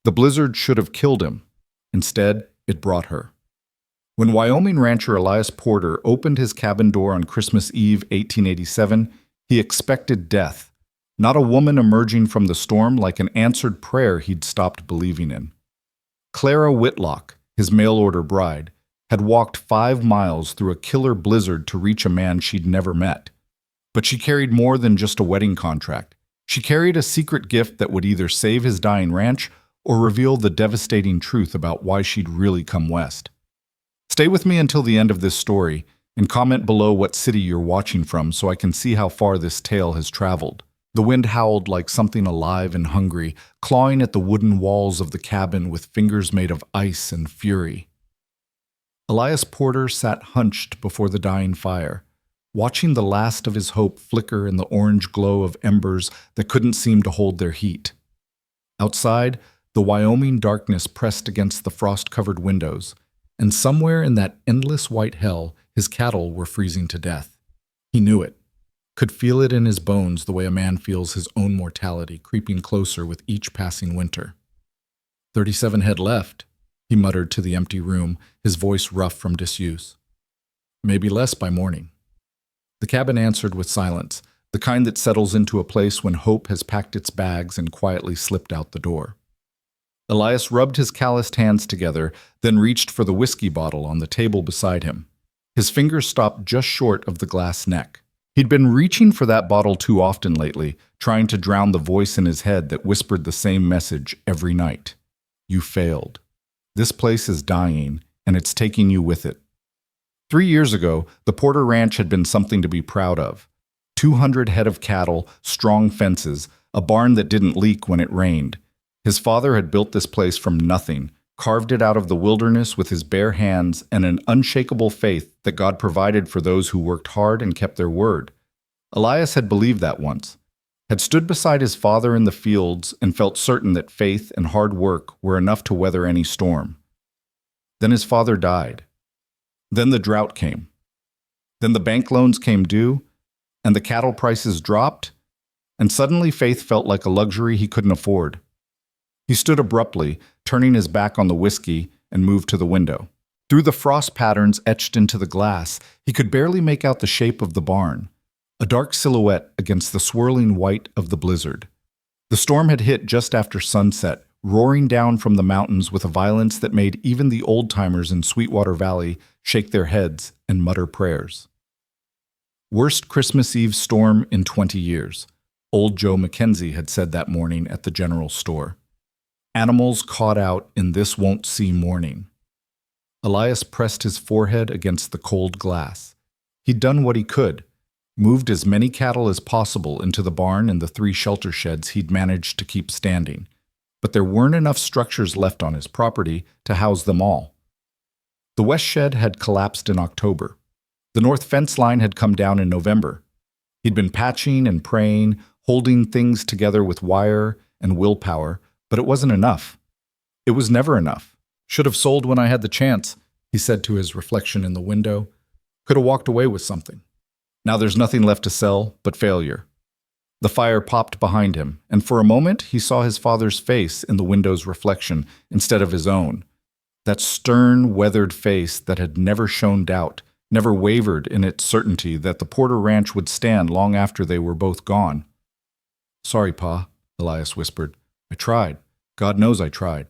The blizzard should have killed him. Instead, it brought her. When Wyoming rancher Elias Porter opened his cabin door on Christmas Eve, 1887, he expected death, not a woman emerging from the storm like an answered prayer he'd stopped believing in. Clara Whitlock, his mail-order bride, had walked 5 miles through a killer blizzard to reach a man she'd never met. But she carried more than just a wedding contract. She carried a secret gift that would either save his dying ranch or reveal the devastating truth about why she'd really come west. Stay with me until the end of this story and comment below what city you're watching from so I can see how far this tale has traveled. The wind howled like something alive and hungry, clawing at the wooden walls of the cabin with fingers made of ice and fury. Elias Porter sat hunched before the dying fire, watching the last of his hope flicker in the orange glow of embers that couldn't seem to hold their heat. Outside, the Wyoming darkness pressed against the frost-covered windows, and somewhere in that endless white hell, his cattle were freezing to death. He knew it, could feel it in his bones the way a man feels his own mortality creeping closer with each passing winter. 37 head left, he muttered to the empty room, his voice rough from disuse. Maybe less by morning. The cabin answered with silence, the kind that settles into a place when hope has packed its bags and quietly slipped out the door. Elias rubbed his calloused hands together, then reached for the whiskey bottle on the table beside him. His fingers stopped just short of the glass neck. He'd been reaching for that bottle too often lately, trying to drown the voice in his head that whispered the same message every night. You failed. This place is dying, and it's taking you with it. 3 years ago, the Porter Ranch had been something to be proud of. 200 head of cattle, strong fences, a barn that didn't leak when it rained. His father had built this place from nothing, carved it out of the wilderness with his bare hands and an unshakable faith that God provided for those who worked hard and kept their word. Elias had believed that once, had stood beside his father in the fields and felt certain that faith and hard work were enough to weather any storm. Then his father died. Then the drought came. Then the bank loans came due, and the cattle prices dropped, and suddenly faith felt like a luxury he couldn't afford. He stood abruptly, turning his back on the whiskey, and moved to the window. Through the frost patterns etched into the glass, he could barely make out the shape of the barn, a dark silhouette against the swirling white of the blizzard. The storm had hit just after sunset, roaring down from the mountains with a violence that made even the old-timers in Sweetwater Valley shake their heads and mutter prayers. Worst Christmas Eve storm in 20 years, old Joe Mackenzie had said that morning at the general store. Animals caught out in this won't-see morning. Elias pressed his forehead against the cold glass. He'd done what he could, moved as many cattle as possible into the barn and the 3 shelter sheds he'd managed to keep standing. But there weren't enough structures left on his property to house them all. The west shed had collapsed in October. The north fence line had come down in November. He'd been patching and praying, holding things together with wire and willpower, but it wasn't enough. It was never enough. Should have sold when I had the chance, he said to his reflection in the window. Could have walked away with something. Now there's nothing left to sell but failure. The fire popped behind him, and for a moment he saw his father's face in the window's reflection instead of his own. That stern, weathered face that had never shown doubt, never wavered in its certainty that the Porter Ranch would stand long after they were both gone. Sorry, Pa, Elias whispered. I tried. God knows I tried.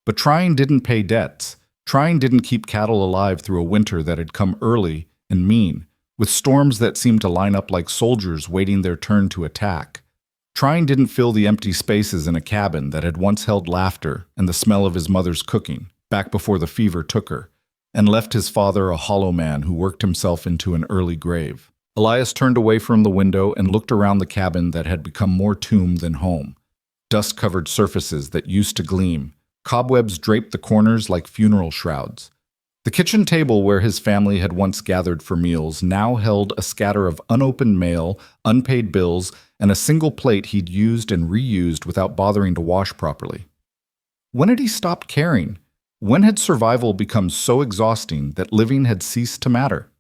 But trying didn't pay debts. Trying didn't keep cattle alive through a winter that had come early and mean, with storms that seemed to line up like soldiers waiting their turn to attack. Trying didn't fill the empty spaces in a cabin that had once held laughter and the smell of his mother's cooking, back before the fever took her, and left his father a hollow man who worked himself into an early grave. Elias turned away from the window and looked around the cabin that had become more tomb than home. Dust-covered surfaces that used to gleam. Cobwebs draped the corners like funeral shrouds. The kitchen table where his family had once gathered for meals now held a scatter of unopened mail, unpaid bills, and a single plate he'd used and reused without bothering to wash properly. When had he stopped caring? When had survival become so exhausting that living had ceased to matter?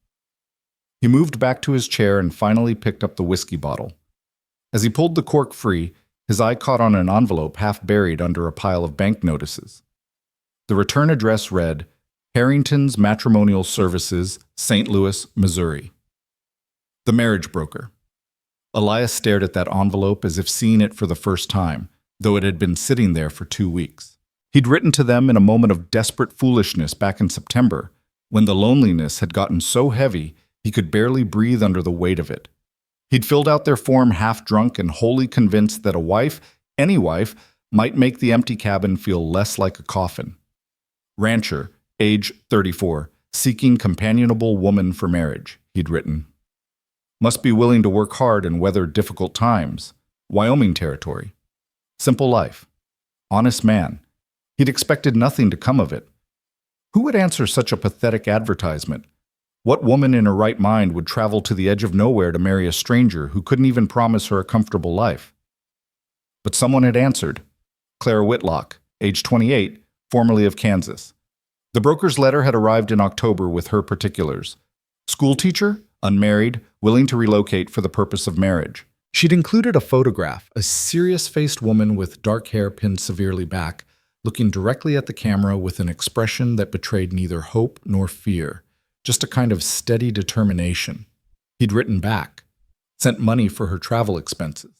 He moved back to his chair and finally picked up the whiskey bottle. As he pulled the cork free, His eye caught on an envelope half buried under a pile of bank notices. The return address read, Harrington's Matrimonial Services, St. Louis, Missouri. The marriage broker. Elias stared at that envelope as if seeing it for the first time, though it had been sitting there for 2 weeks. He'd written to them in a moment of desperate foolishness back in September, when the loneliness had gotten so heavy he could barely breathe under the weight of it. He'd filled out their form half-drunk and wholly convinced that a wife, any wife, might make the empty cabin feel less like a coffin. Rancher, age 34, seeking companionable woman for marriage, he'd written. Must be willing to work hard and weather difficult times. Wyoming territory. Simple life. Honest man. He'd expected nothing to come of it. Who would answer such a pathetic advertisement? What woman in her right mind would travel to the edge of nowhere to marry a stranger who couldn't even promise her a comfortable life? But someone had answered. Clara Whitlock, age 28, formerly of Kansas. The broker's letter had arrived in October with her particulars. Schoolteacher, unmarried, willing to relocate for the purpose of marriage. She'd included a photograph, a serious-faced woman with dark hair pinned severely back, looking directly at the camera with an expression that betrayed neither hope nor fear, just a kind of steady determination. He'd written back, sent money for her travel expenses,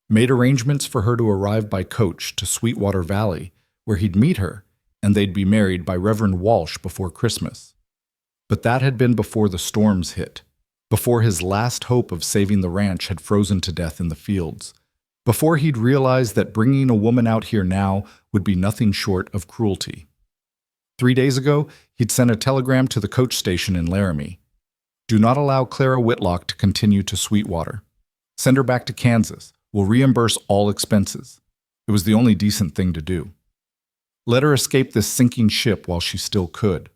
made arrangements for her to arrive by coach to Sweetwater Valley, where he'd meet her, and they'd be married by Reverend Walsh before Christmas. But that had been before the storms hit, before his last hope of saving the ranch had frozen to death in the fields, before he'd realized that bringing a woman out here now would be nothing short of cruelty. 3 days ago, he'd sent a telegram to the coach station in Laramie. Do not allow Clara Whitlock to continue to Sweetwater. Send her back to Kansas. We'll reimburse all expenses. It was the only decent thing to do. Let her escape this sinking ship while she still could.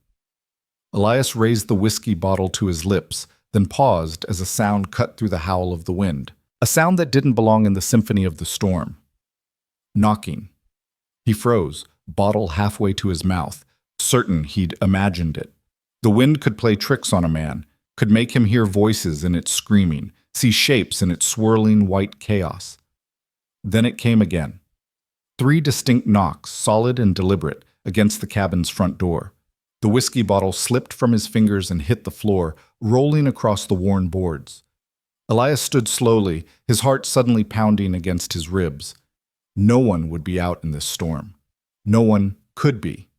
Elias raised the whiskey bottle to his lips, then paused as a sound cut through the howl of the wind, a sound that didn't belong in the symphony of the storm. Knocking. He froze, bottle halfway to his mouth, certain he'd imagined it. The wind could play tricks on a man, could make him hear voices in its screaming, see shapes in its swirling white chaos. Then it came again. 3 distinct knocks, solid and deliberate, against the cabin's front door. The whiskey bottle slipped from his fingers and hit the floor, rolling across the worn boards. Elias stood slowly, his heart suddenly pounding against his ribs. No one would be out in this storm. No one could be.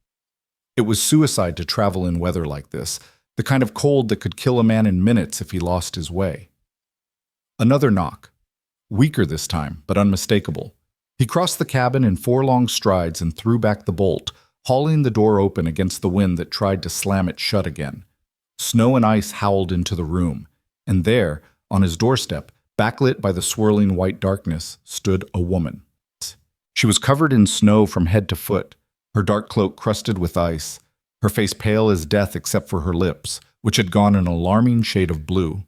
It was suicide to travel in weather like this, the kind of cold that could kill a man in minutes if he lost his way. Another knock. Weaker this time, but unmistakable. He crossed the cabin in 4 long strides and threw back the bolt, hauling the door open against the wind that tried to slam it shut again. Snow and ice howled into the room, and there, on his doorstep, backlit by the swirling white darkness, stood a woman. She was covered in snow from head to foot, her dark cloak crusted with ice, her face pale as death except for her lips, which had gone an alarming shade of blue.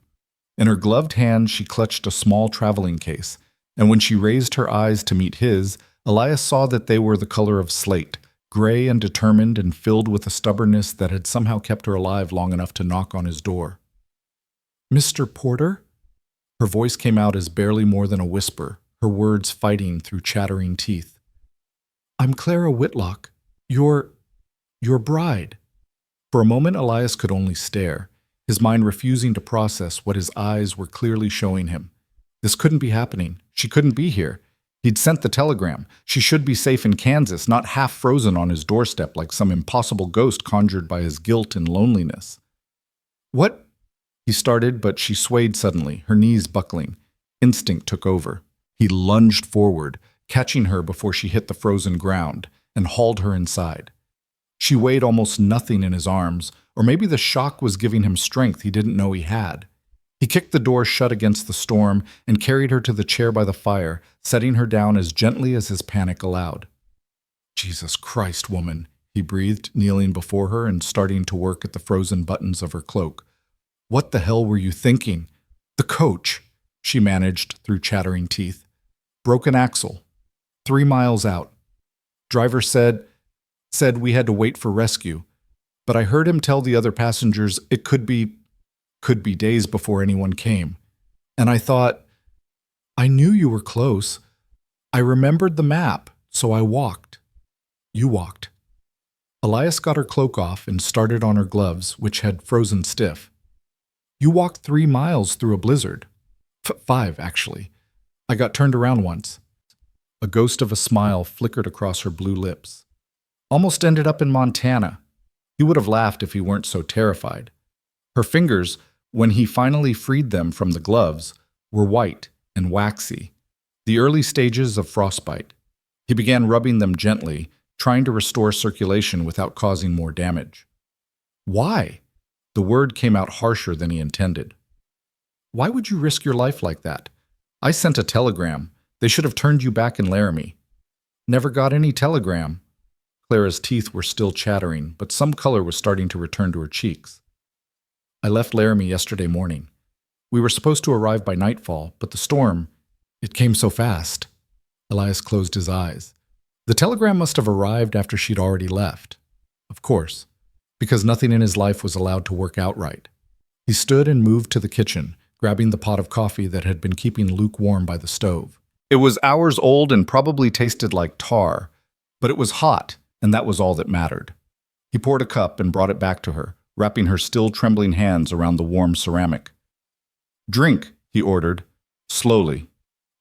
In her gloved hand she clutched a small traveling case, and when she raised her eyes to meet his, Elias saw that they were the color of slate, gray and determined and filled with a stubbornness that had somehow kept her alive long enough to knock on his door. "Mr. Porter?" Her voice came out as barely more than a whisper, her words fighting through chattering teeth. "I'm Clara Whitlock, your bride." For a moment Elias could only stare, his mind refusing to process what his eyes were clearly showing him. This couldn't be happening. She couldn't be here. He'd sent the telegram. She should be safe in Kansas, not half frozen on his doorstep like some impossible ghost conjured by his guilt and loneliness. "What?" he started, but she swayed suddenly, her knees buckling. Instinct took over. He lunged forward, catching her before she hit the frozen ground, and hauled her inside. She weighed almost nothing in his arms, or maybe the shock was giving him strength he didn't know he had. He kicked the door shut against the storm and carried her to the chair by the fire, setting her down as gently as his panic allowed. "Jesus Christ, woman," he breathed, kneeling before her and starting to work at the frozen buttons of her cloak. "What the hell were you thinking?" "The coach," she managed through chattering teeth. "Broken axle. 3 miles out. Driver said we had to wait for rescue, but I heard him tell the other passengers it could be days before anyone came. And I thought, I knew you were close, I remembered the map, so I walked. You walked. Elias got her cloak off and started on her gloves, which had frozen stiff. You walked 3 miles through a blizzard. 5, actually. I got turned around once. A ghost of a smile flickered across her blue lips. Almost ended up in Montana. He would have laughed if he weren't so terrified. Her fingers, when he finally freed them from the gloves, were white and waxy, the early stages of frostbite. He began rubbing them gently, trying to restore circulation without causing more damage. Why? The word came out harsher than he intended. Why would you risk your life like that? I sent a telegram. They should have turned you back in Laramie. Never got any telegram. Clara's teeth were still chattering, but some color was starting to return to her cheeks. I left Laramie yesterday morning. We were supposed to arrive by nightfall, but the storm, it came so fast. Elias closed his eyes. The telegram must have arrived after she'd already left. Of course, because nothing in his life was allowed to work out right. He stood and moved to the kitchen, grabbing the pot of coffee that had been keeping lukewarm by the stove. It was hours old and probably tasted like tar, but it was hot, and that was all that mattered. He poured a cup and brought it back to her, wrapping her still trembling hands around the warm ceramic. "Drink," he ordered, slowly.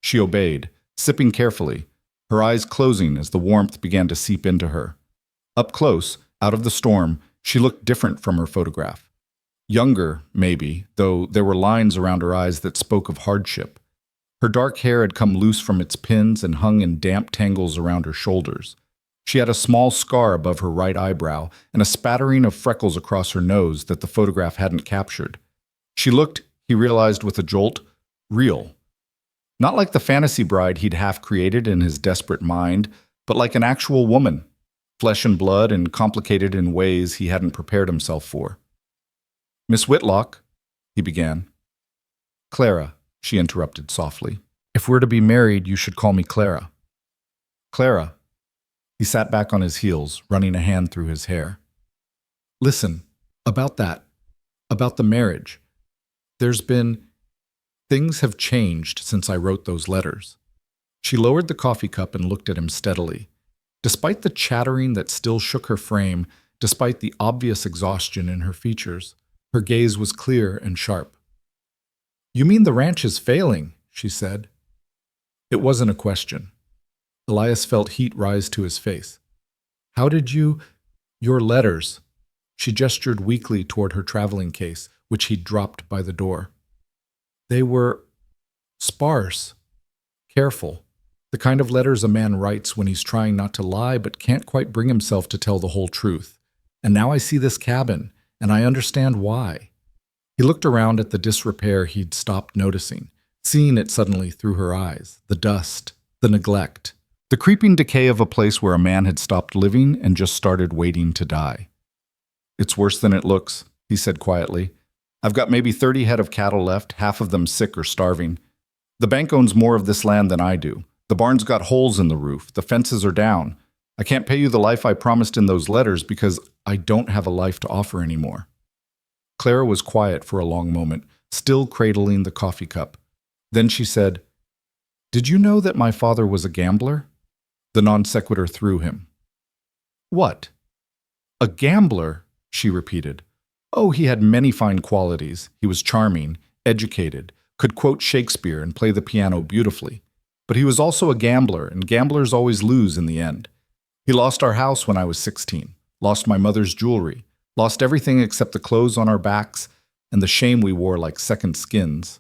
She obeyed, sipping carefully, her eyes closing as the warmth began to seep into her. Up close, out of the storm, she looked different from her photograph. Younger, maybe, though there were lines around her eyes that spoke of hardship. Her dark hair had come loose from its pins and hung in damp tangles around her shoulders. She had a small scar above her right eyebrow and a spattering of freckles across her nose that the photograph hadn't captured. She looked, he realized with a jolt, real. Not like the fantasy bride he'd half created in his desperate mind, but like an actual woman, flesh and blood and complicated in ways he hadn't prepared himself for. "Miss Whitlock," he began. "Clara," she interrupted softly. "If we're to be married, you should call me Clara." "Clara." He sat back on his heels, running a hand through his hair. "Listen, about the marriage. Things have changed since I wrote those letters." She lowered the coffee cup and looked at him steadily. Despite the chattering that still shook her frame, despite the obvious exhaustion in her features, her gaze was clear and sharp. "You mean the ranch is failing?" she said. It wasn't a question. Elias felt heat rise to his face. "How did you— your letters?" She gestured weakly toward her traveling case, which he'd dropped by the door. "They were sparse, careful, the kind of letters a man writes when he's trying not to lie but can't quite bring himself to tell the whole truth. And now I see this cabin, and I understand why." He looked around at the disrepair he'd stopped noticing, seeing it suddenly through her eyes, the dust, the neglect, the creeping decay of a place where a man had stopped living and just started waiting to die. "It's worse than it looks," he said quietly. "I've got maybe 30 head of cattle left, half of them sick or starving. The bank owns more of this land than I do. The barn's got holes in the roof. The fences are down. I can't pay you the life I promised in those letters because I don't have a life to offer anymore." Clara was quiet for a long moment, still cradling the coffee cup. Then she said, "Did you know that my father was a gambler?" The non sequitur threw him. "What?" "A gambler," she repeated. "Oh, he had many fine qualities. He was charming, educated, could quote Shakespeare and play the piano beautifully. But he was also a gambler, and gamblers always lose in the end. He lost our house when I was 16, lost my mother's jewelry, lost everything except the clothes on our backs and the shame we wore like second skins."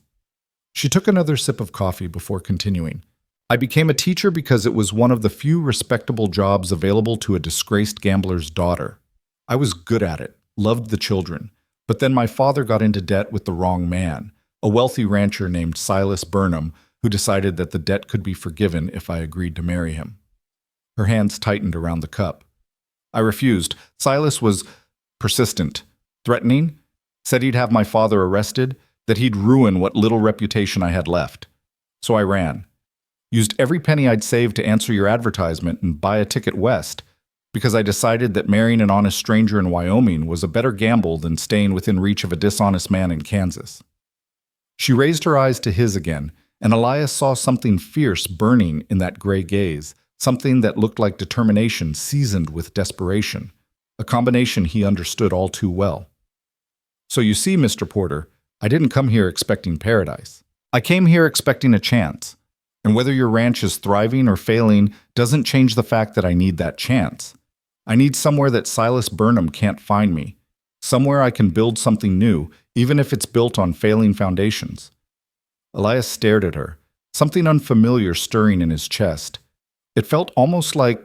She took another sip of coffee before continuing. "I became a teacher because it was one of the few respectable jobs available to a disgraced gambler's daughter. I was good at it, loved the children, but then my father got into debt with the wrong man, a wealthy rancher named Silas Burnham, who decided that the debt could be forgiven if I agreed to marry him." Her hands tightened around the cup. "I refused. Silas was persistent, threatening, said he'd have my father arrested, that he'd ruin what little reputation I had left. So I ran. Used every penny I'd saved to answer your advertisement and buy a ticket west, because I decided that marrying an honest stranger in Wyoming was a better gamble than staying within reach of a dishonest man in Kansas." She raised her eyes to his again, and Elias saw something fierce burning in that gray gaze, something that looked like determination seasoned with desperation, a combination he understood all too well. So you see, Mr. Porter, I didn't come here expecting paradise. I came here expecting a chance. And whether your ranch is thriving or failing doesn't change the fact that I need that chance. I need somewhere that Silas Burnham can't find me. Somewhere I can build something new, even if it's built on failing foundations. Elias stared at her, something unfamiliar stirring in his chest. It felt almost like,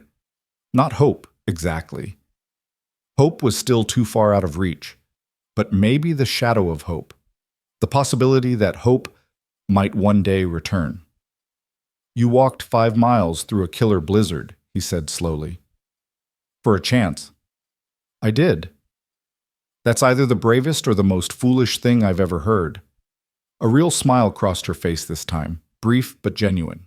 not hope, exactly. Hope was still too far out of reach, but maybe the shadow of hope, the possibility that hope might one day return. You walked 5 miles through a killer blizzard, he said slowly. For a chance. I did. That's either the bravest or the most foolish thing I've ever heard. A real smile crossed her face this time, brief but genuine.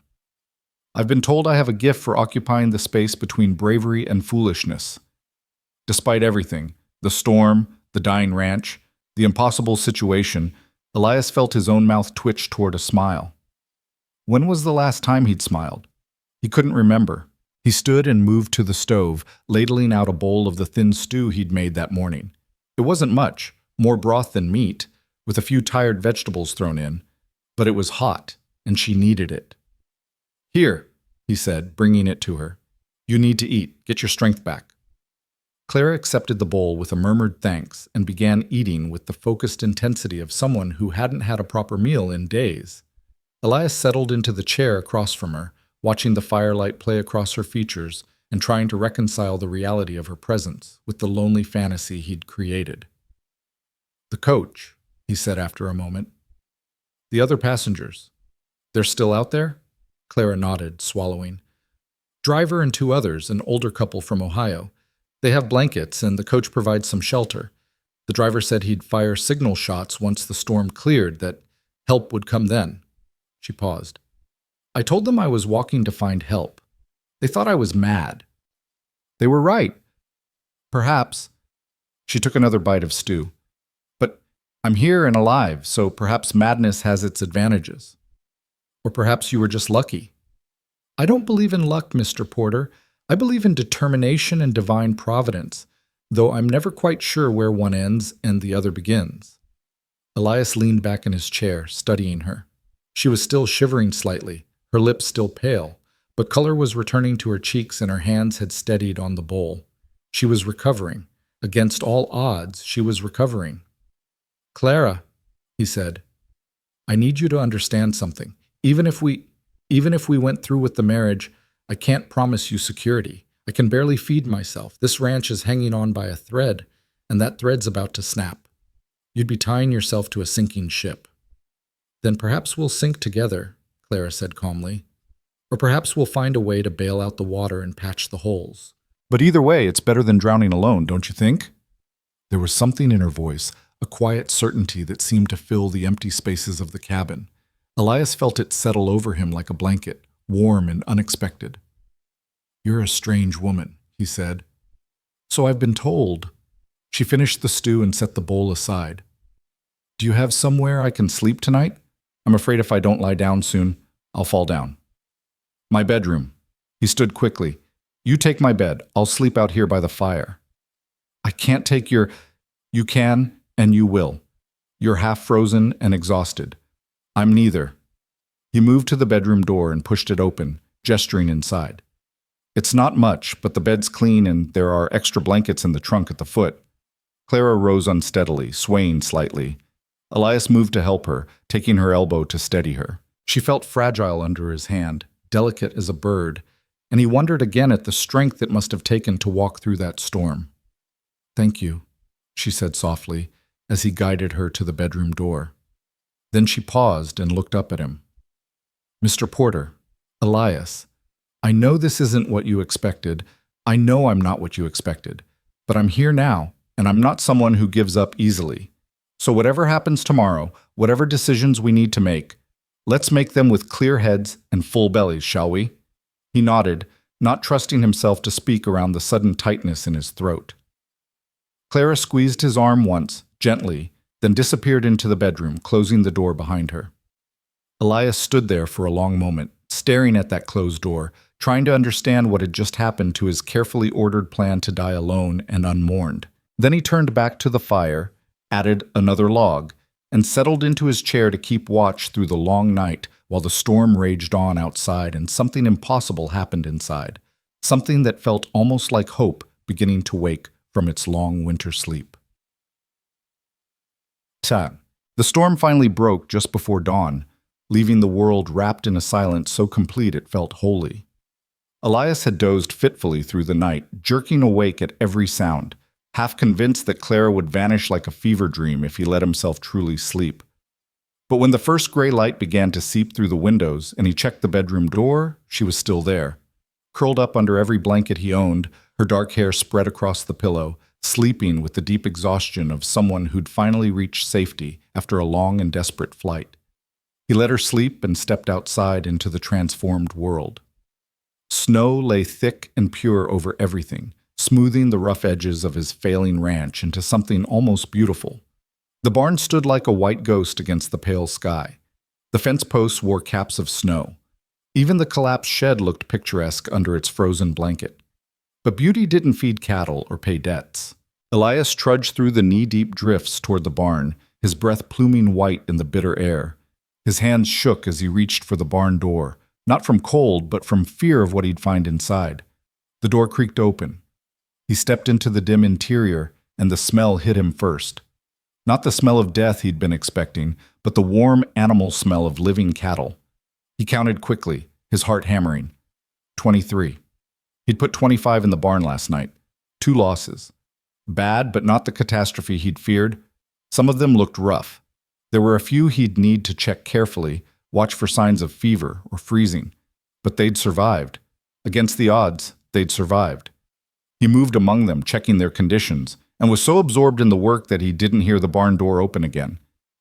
I've been told I have a gift for occupying the space between bravery and foolishness. Despite everything, the storm, the dying ranch, the impossible situation, Elias felt his own mouth twitch toward a smile. When was the last time he'd smiled? He couldn't remember. He stood and moved to the stove, ladling out a bowl of the thin stew he'd made that morning. It wasn't much, more broth than meat, with a few tired vegetables thrown in, but it was hot, and she needed it. Here, he said, bringing it to her. You need to eat. Get your strength back. Clara accepted the bowl with a murmured thanks and began eating with the focused intensity of someone who hadn't had a proper meal in days. Elias settled into the chair across from her, watching the firelight play across her features and trying to reconcile the reality of her presence with the lonely fantasy he'd created. The coach, he said after a moment. The other passengers. They're still out there? Clara nodded, swallowing. Driver and 2 others, an older couple from Ohio. They have blankets, and the coach provides some shelter. The driver said he'd fire signal shots once the storm cleared, that help would come then. She paused. I told them I was walking to find help. They thought I was mad. They were right. Perhaps. She took another bite of stew. But I'm here and alive, so perhaps madness has its advantages. Or perhaps you were just lucky. I don't believe in luck, Mr. Porter. I believe in determination and divine providence, though I'm never quite sure where one ends and the other begins. Elias leaned back in his chair, studying her. She was still shivering slightly, her lips still pale, but color was returning to her cheeks and her hands had steadied on the bowl. She was recovering. Against all odds, she was recovering. Clara, he said, I need you to understand something. Even if we went through with the marriage, I can't promise you security. I can barely feed myself. This ranch is hanging on by a thread, and that thread's about to snap. You'd be tying yourself to a sinking ship. Then perhaps we'll sink together, Clara said calmly. Or perhaps we'll find a way to bail out the water and patch the holes. But either way, it's better than drowning alone, don't you think? There was something in her voice, a quiet certainty that seemed to fill the empty spaces of the cabin. Elias felt it settle over him like a blanket, warm and unexpected. You're a strange woman, he said. So I've been told. She finished the stew and set the bowl aside. Do you have somewhere I can sleep tonight? I'm afraid if I don't lie down soon, I'll fall down. My bedroom. He stood quickly. You take my bed. I'll sleep out here by the fire. I can't take your... You can, and you will. You're half frozen and exhausted. I'm neither. He moved to the bedroom door and pushed it open, gesturing inside. It's not much, but the bed's clean and there are extra blankets in the trunk at the foot. Clara rose unsteadily, swaying slightly. Elias moved to help her, taking her elbow to steady her. She felt fragile under his hand, delicate as a bird, and he wondered again at the strength it must have taken to walk through that storm. Thank you, she said softly, as he guided her to the bedroom door. Then she paused and looked up at him. Mr. Porter, Elias, I know this isn't what you expected. I know I'm not what you expected. But I'm here now, and I'm not someone who gives up easily. So whatever happens tomorrow, whatever decisions we need to make, let's make them with clear heads and full bellies, shall we? He nodded, not trusting himself to speak around the sudden tightness in his throat. Clara squeezed his arm once, gently, then disappeared into the bedroom, closing the door behind her. Elias stood there for a long moment, staring at that closed door, trying to understand what had just happened to his carefully ordered plan to die alone and unmourned. Then he turned back to the fire, added another log, and settled into his chair to keep watch through the long night while the storm raged on outside and something impossible happened inside, something that felt almost like hope beginning to wake from its long winter sleep. The storm finally broke just before dawn, leaving the world wrapped in a silence so complete it felt holy. Elias had dozed fitfully through the night, jerking awake at every sound, half convinced that Clara would vanish like a fever dream if he let himself truly sleep. But when the first gray light began to seep through the windows and he checked the bedroom door, she was still there. Curled up under every blanket he owned, her dark hair spread across the pillow, sleeping with the deep exhaustion of someone who'd finally reached safety after a long and desperate flight. He let her sleep and stepped outside into the transformed world. Snow lay thick and pure over everything, smoothing the rough edges of his failing ranch into something almost beautiful. The barn stood like a white ghost against the pale sky. The fence posts wore caps of snow. Even the collapsed shed looked picturesque under its frozen blanket. But beauty didn't feed cattle or pay debts. Elias trudged through the knee-deep drifts toward the barn, his breath pluming white in the bitter air. His hands shook as he reached for the barn door, not from cold, but from fear of what he'd find inside. The door creaked open. He stepped into the dim interior, and the smell hit him first. Not the smell of death he'd been expecting, but the warm animal smell of living cattle. He counted quickly, his heart hammering. 23. He'd put 25 in the barn last night. 2 losses. Bad, but not the catastrophe he'd feared. Some of them looked rough. There were a few he'd need to check carefully, watch for signs of fever or freezing. But they'd survived. Against the odds, they'd survived. He moved among them, checking their conditions, and was so absorbed in the work that he didn't hear the barn door open again.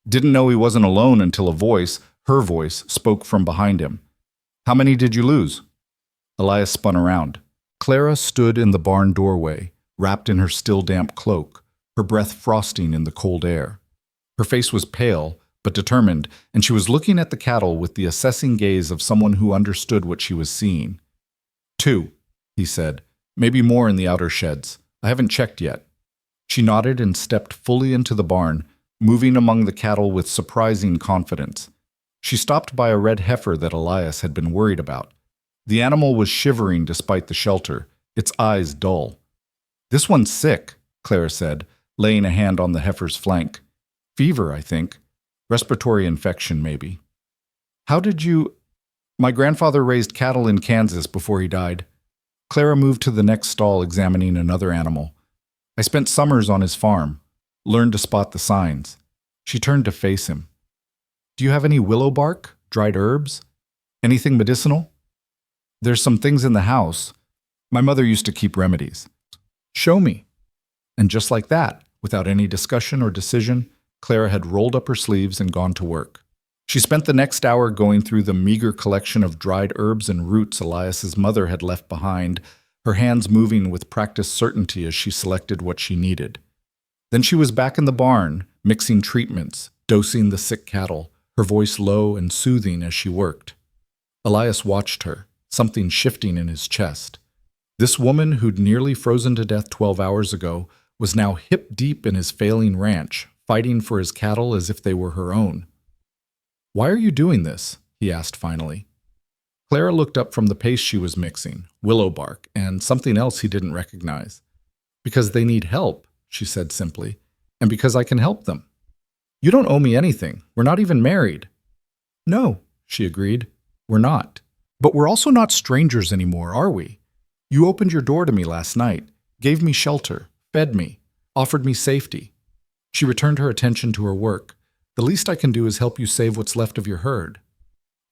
Didn't know he wasn't alone until a voice, her voice, spoke from behind him. "How many did you lose?" Elias spun around. Clara stood in the barn doorway, wrapped in her still damp cloak, her breath frosting in the cold air. Her face was pale, but determined, and she was looking at the cattle with the assessing gaze of someone who understood what she was seeing. 2, he said. "Maybe more in the outer sheds. I haven't checked yet." She nodded and stepped fully into the barn, moving among the cattle with surprising confidence. She stopped by a red heifer that Elias had been worried about. The animal was shivering despite the shelter, its eyes dull. "This one's sick," Clara said, laying a hand on the heifer's flank. "Fever, I think. Respiratory infection, maybe." "How did you—" "My grandfather raised cattle in Kansas before he died." Clara moved to the next stall, examining another animal. "I spent summers on his farm, learned to spot the signs." She turned to face him. "Do you have any willow bark, dried herbs? Anything medicinal?" "There's some things in the house. My mother used to keep remedies." "Show me." And just like that, without any discussion or decision, Clara had rolled up her sleeves and gone to work. She spent the next hour going through the meager collection of dried herbs and roots Elias's mother had left behind, her hands moving with practiced certainty as she selected what she needed. Then she was back in the barn, mixing treatments, dosing the sick cattle, her voice low and soothing as she worked. Elias watched her, something shifting in his chest. This woman who'd nearly frozen to death 12 hours ago was now hip-deep in his failing ranch, fighting for his cattle as if they were her own. "Why are you doing this?" he asked finally. Clara looked up from the paste she was mixing, willow bark, and something else he didn't recognize. "Because they need help," she said simply, "and because I can help them." "You don't owe me anything. We're not even married." "No," she agreed, "we're not. But we're also not strangers anymore, are we? You opened your door to me last night, gave me shelter, fed me, offered me safety." She returned her attention to her work. "The least I can do is help you save what's left of your herd.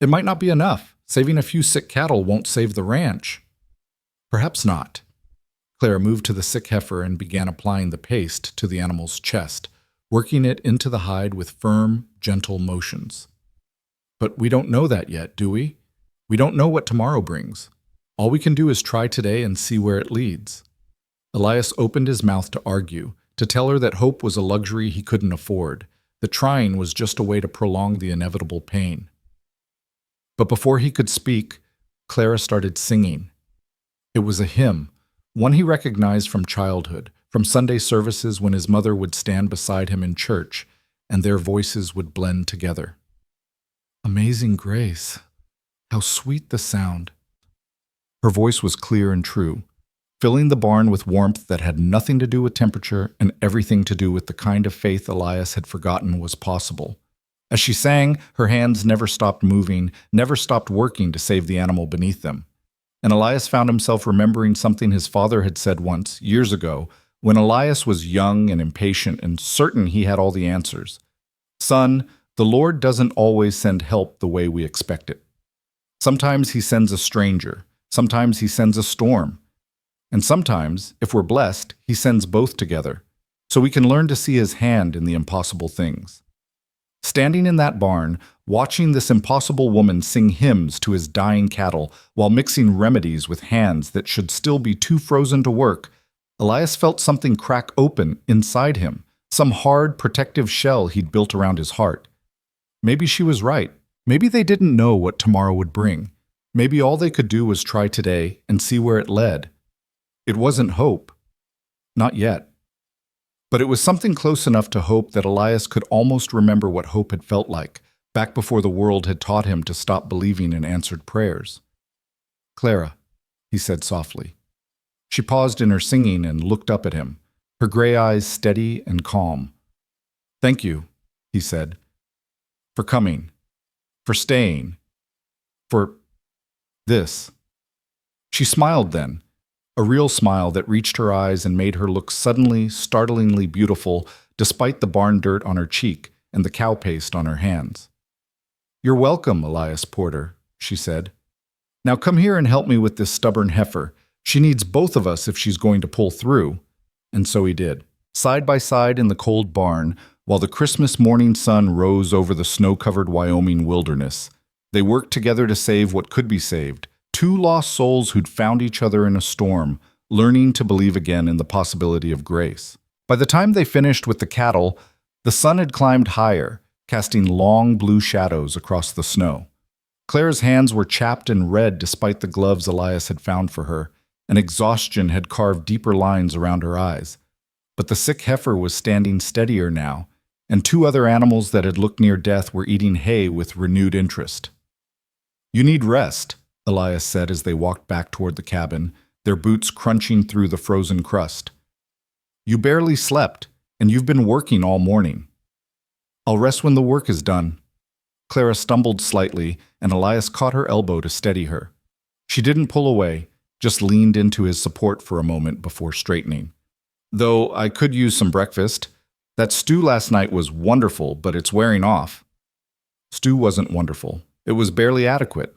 It might not be enough. Saving a few sick cattle won't save the ranch." "Perhaps not." Clara moved to the sick heifer and began applying the paste to the animal's chest, working it into the hide with firm, gentle motions. "But we don't know that yet, do we? We don't know what tomorrow brings. All we can do is try today and see where it leads." Elias opened his mouth to argue, to tell her that hope was a luxury he couldn't afford, that trying was just a way to prolong the inevitable pain. But before he could speak, Clara started singing. It was a hymn, one he recognized from childhood, from Sunday services when his mother would stand beside him in church, and their voices would blend together. Amazing grace, how sweet the sound. Her voice was clear and true, filling the barn with warmth that had nothing to do with temperature and everything to do with the kind of faith Elias had forgotten was possible. As she sang, her hands never stopped moving, never stopped working to save the animal beneath them. And Elias found himself remembering something his father had said once, years ago, when Elias was young and impatient and certain he had all the answers. Son, the Lord doesn't always send help the way we expect it. Sometimes he sends a stranger. Sometimes he sends a storm. And sometimes, if we're blessed, he sends both together, so we can learn to see his hand in the impossible things. Standing in that barn, watching this impossible woman sing hymns to his dying cattle while mixing remedies with hands that should still be too frozen to work, Elias felt something crack open inside him, some hard, protective shell he'd built around his heart. Maybe she was right. Maybe they didn't know what tomorrow would bring. Maybe all they could do was try today and see where it led. It wasn't hope. Not yet. But it was something close enough to hope that Elias could almost remember what hope had felt like, back before the world had taught him to stop believing in answered prayers. Clara, he said softly. She paused in her singing and looked up at him, her gray eyes steady and calm. Thank you, he said, for coming, for staying, for this. She smiled then, a real smile that reached her eyes and made her look suddenly, startlingly beautiful, despite the barn dirt on her cheek and the cow paste on her hands. You're welcome, Elias Porter, she said. Now come here and help me with this stubborn heifer. She needs both of us if she's going to pull through. And so he did. Side by side in the cold barn, while the Christmas morning sun rose over the snow-covered Wyoming wilderness, they worked together to save what could be saved. Two lost souls who'd found each other in a storm, learning to believe again in the possibility of grace. By the time they finished with the cattle, the sun had climbed higher, casting long blue shadows across the snow. Clara's hands were chapped and red despite the gloves Elias had found for her, and exhaustion had carved deeper lines around her eyes. But the sick heifer was standing steadier now, and two other animals that had looked near death were eating hay with renewed interest. You need rest, Elias said as they walked back toward the cabin, their boots crunching through the frozen crust. You barely slept, and you've been working all morning. I'll rest when the work is done. Clara stumbled slightly, and Elias caught her elbow to steady her. She didn't pull away, just leaned into his support for a moment before straightening. Though I could use some breakfast. That stew last night was wonderful, but it's wearing off. Stew wasn't wonderful. It was barely adequate.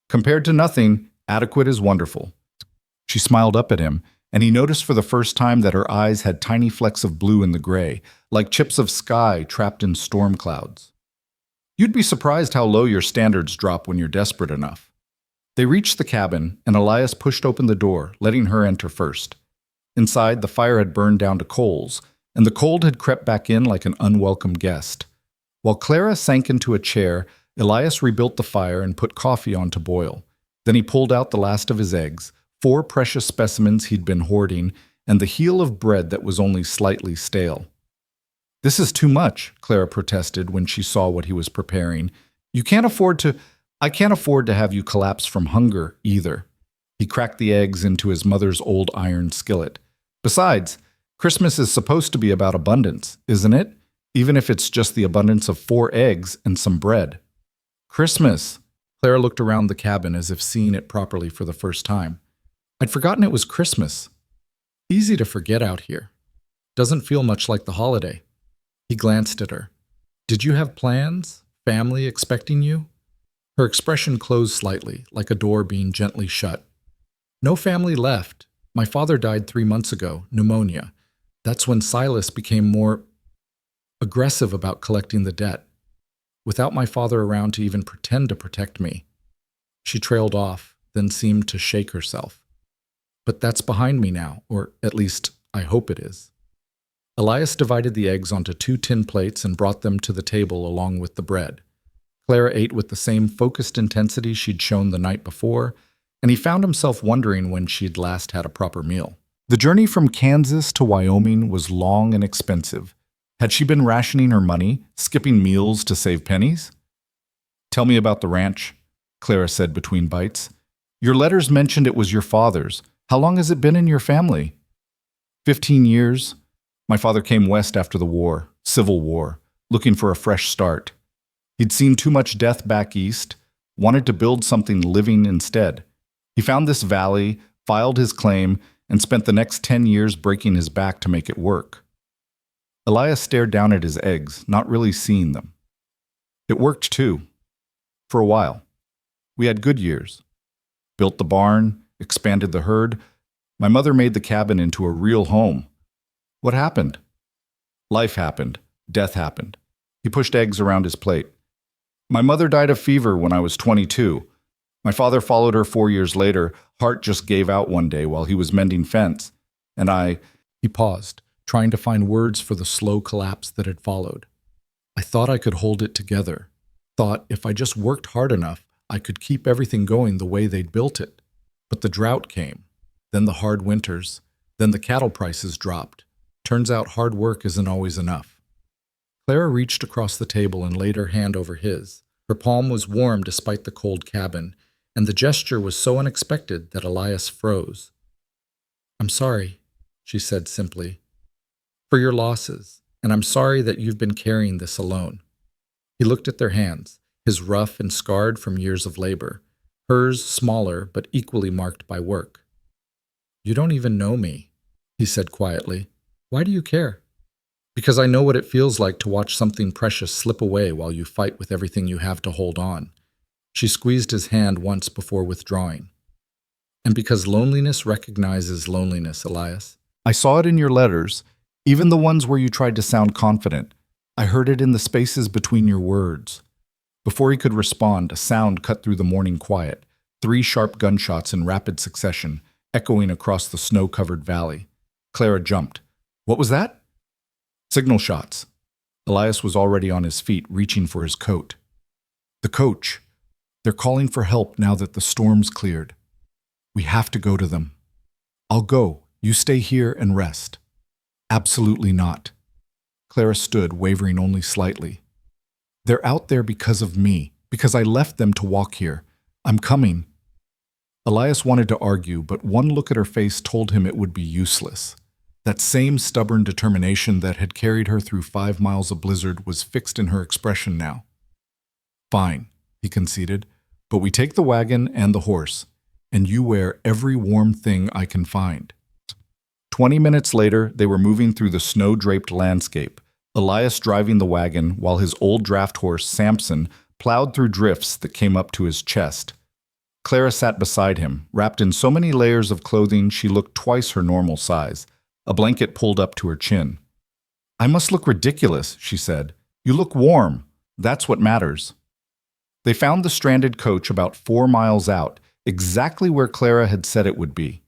Compared to nothing, adequate is wonderful. She smiled up at him, and he noticed for the first time that her eyes had tiny flecks of blue in the gray, like chips of sky trapped in storm clouds. You'd be surprised how low your standards drop when you're desperate enough. They reached the cabin, and Elias pushed open the door, letting her enter first. Inside, the fire had burned down to coals, and the cold had crept back in like an unwelcome guest. While Clara sank into a chair, Elias rebuilt the fire and put coffee on to boil. Then he pulled out the last of his eggs, 4 precious specimens he'd been hoarding, and the heel of bread that was only slightly stale. This is too much, Clara protested when she saw what he was preparing. I can't afford to have you collapse from hunger, either. He cracked the eggs into his mother's old iron skillet. Besides, Christmas is supposed to be about abundance, isn't it? Even if it's just the abundance of 4 eggs and some bread. Christmas! Clara looked around the cabin as if seeing it properly for the first time. I'd forgotten it was Christmas. Easy to forget out here. Doesn't feel much like the holiday. He glanced at her. Did you have plans? Family expecting you? Her expression closed slightly, like a door being gently shut. No family left. My father died 3 months ago, pneumonia. That's when Silas became more aggressive about collecting the debt. Without my father around to even pretend to protect me. She trailed off, then seemed to shake herself. But that's behind me now, or at least I hope it is. Elias divided the eggs onto 2 tin plates and brought them to the table along with the bread. Clara ate with the same focused intensity she'd shown the night before, and he found himself wondering when she'd last had a proper meal. The journey from Kansas to Wyoming was long and expensive. Had she been rationing her money, skipping meals to save pennies? "Tell me about the ranch," Clara said between bites. "Your letters mentioned it was your father's. How long has it been in your family?" 15 years. My father came west after the war, Civil War, looking for a fresh start. He'd seen too much death back east, wanted to build something living instead. He found this valley, filed his claim, and spent the next 10 years breaking his back to make it work. Elias stared down at his eggs, not really seeing them. It worked too. For a while. We had good years. Built the barn, expanded the herd. My mother made the cabin into a real home. What happened? Life happened. Death happened. He pushed eggs around his plate. My mother died of fever when I was 22. My father followed her 4 years later. Heart just gave out one day while he was mending fence. And He paused, trying to find words for the slow collapse that had followed. I thought I could hold it together. Thought if I just worked hard enough, I could keep everything going the way they'd built it. But the drought came. Then the hard winters. Then the cattle prices dropped. Turns out hard work isn't always enough. Clara reached across the table and laid her hand over his. Her palm was warm despite the cold cabin, and the gesture was so unexpected that Elias froze. "I'm sorry," she said simply, "for your losses, and I'm sorry that you've been carrying this alone." He looked at their hands, his rough and scarred from years of labor, hers smaller but equally marked by work. "You don't even know me," he said quietly. "Why do you care?" "Because I know what it feels like to watch something precious slip away while you fight with everything you have to hold on." She squeezed his hand once before withdrawing. "And because loneliness recognizes loneliness, Elias. I saw it in your letters, even the ones where you tried to sound confident. I heard it in the spaces between your words." Before he could respond, a sound cut through the morning quiet, 3 sharp gunshots in rapid succession, echoing across the snow-covered valley. Clara jumped. "What was that?" "Signal shots." Elias was already on his feet, reaching for his coat. "The coach. They're calling for help now that the storm's cleared. We have to go to them." "I'll go. You stay here and rest." "Absolutely not." Clara stood, wavering only slightly. "They're out there because of me, because I left them to walk here. I'm coming." Elias wanted to argue, but one look at her face told him it would be useless. That same stubborn determination that had carried her through 5 miles of blizzard was fixed in her expression now. "Fine," he conceded, "but we take the wagon and the horse, and you wear every warm thing I can find." 20 minutes later, they were moving through the snow-draped landscape, Elias driving the wagon while his old draft horse, Samson, plowed through drifts that came up to his chest. Clara sat beside him, wrapped in so many layers of clothing she looked twice her normal size, a blanket pulled up to her chin. "I must look ridiculous," she said. "You look warm. That's what matters." They found the stranded coach about 4 miles out, exactly where Clara had said it would be.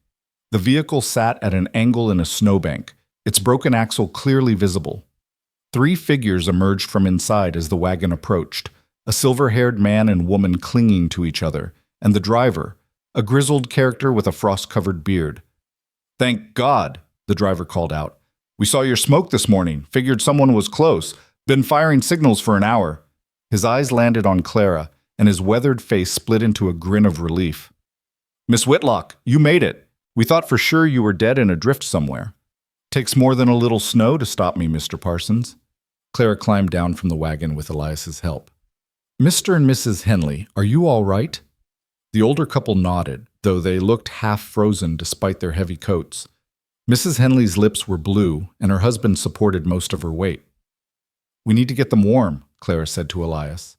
The vehicle sat at an angle in a snowbank, its broken axle clearly visible. 3 figures emerged from inside as the wagon approached, a silver-haired man and woman clinging to each other, and the driver, a grizzled character with a frost-covered beard. "Thank God," the driver called out. "We saw your smoke this morning, figured someone was close, been firing signals for an hour." His eyes landed on Clara, and his weathered face split into a grin of relief. "Miss Whitlock, you made it. We thought for sure you were dead in a drift somewhere. Takes more than a little snow to stop me, Mr. Parsons." Clara climbed down from the wagon with Elias's help. "Mr. and Mrs. Henley, are you all right?" The older couple nodded, though they looked half frozen despite their heavy coats. Mrs. Henley's lips were blue, and her husband supported most of her weight. "We need to get them warm," Clara said to Elias.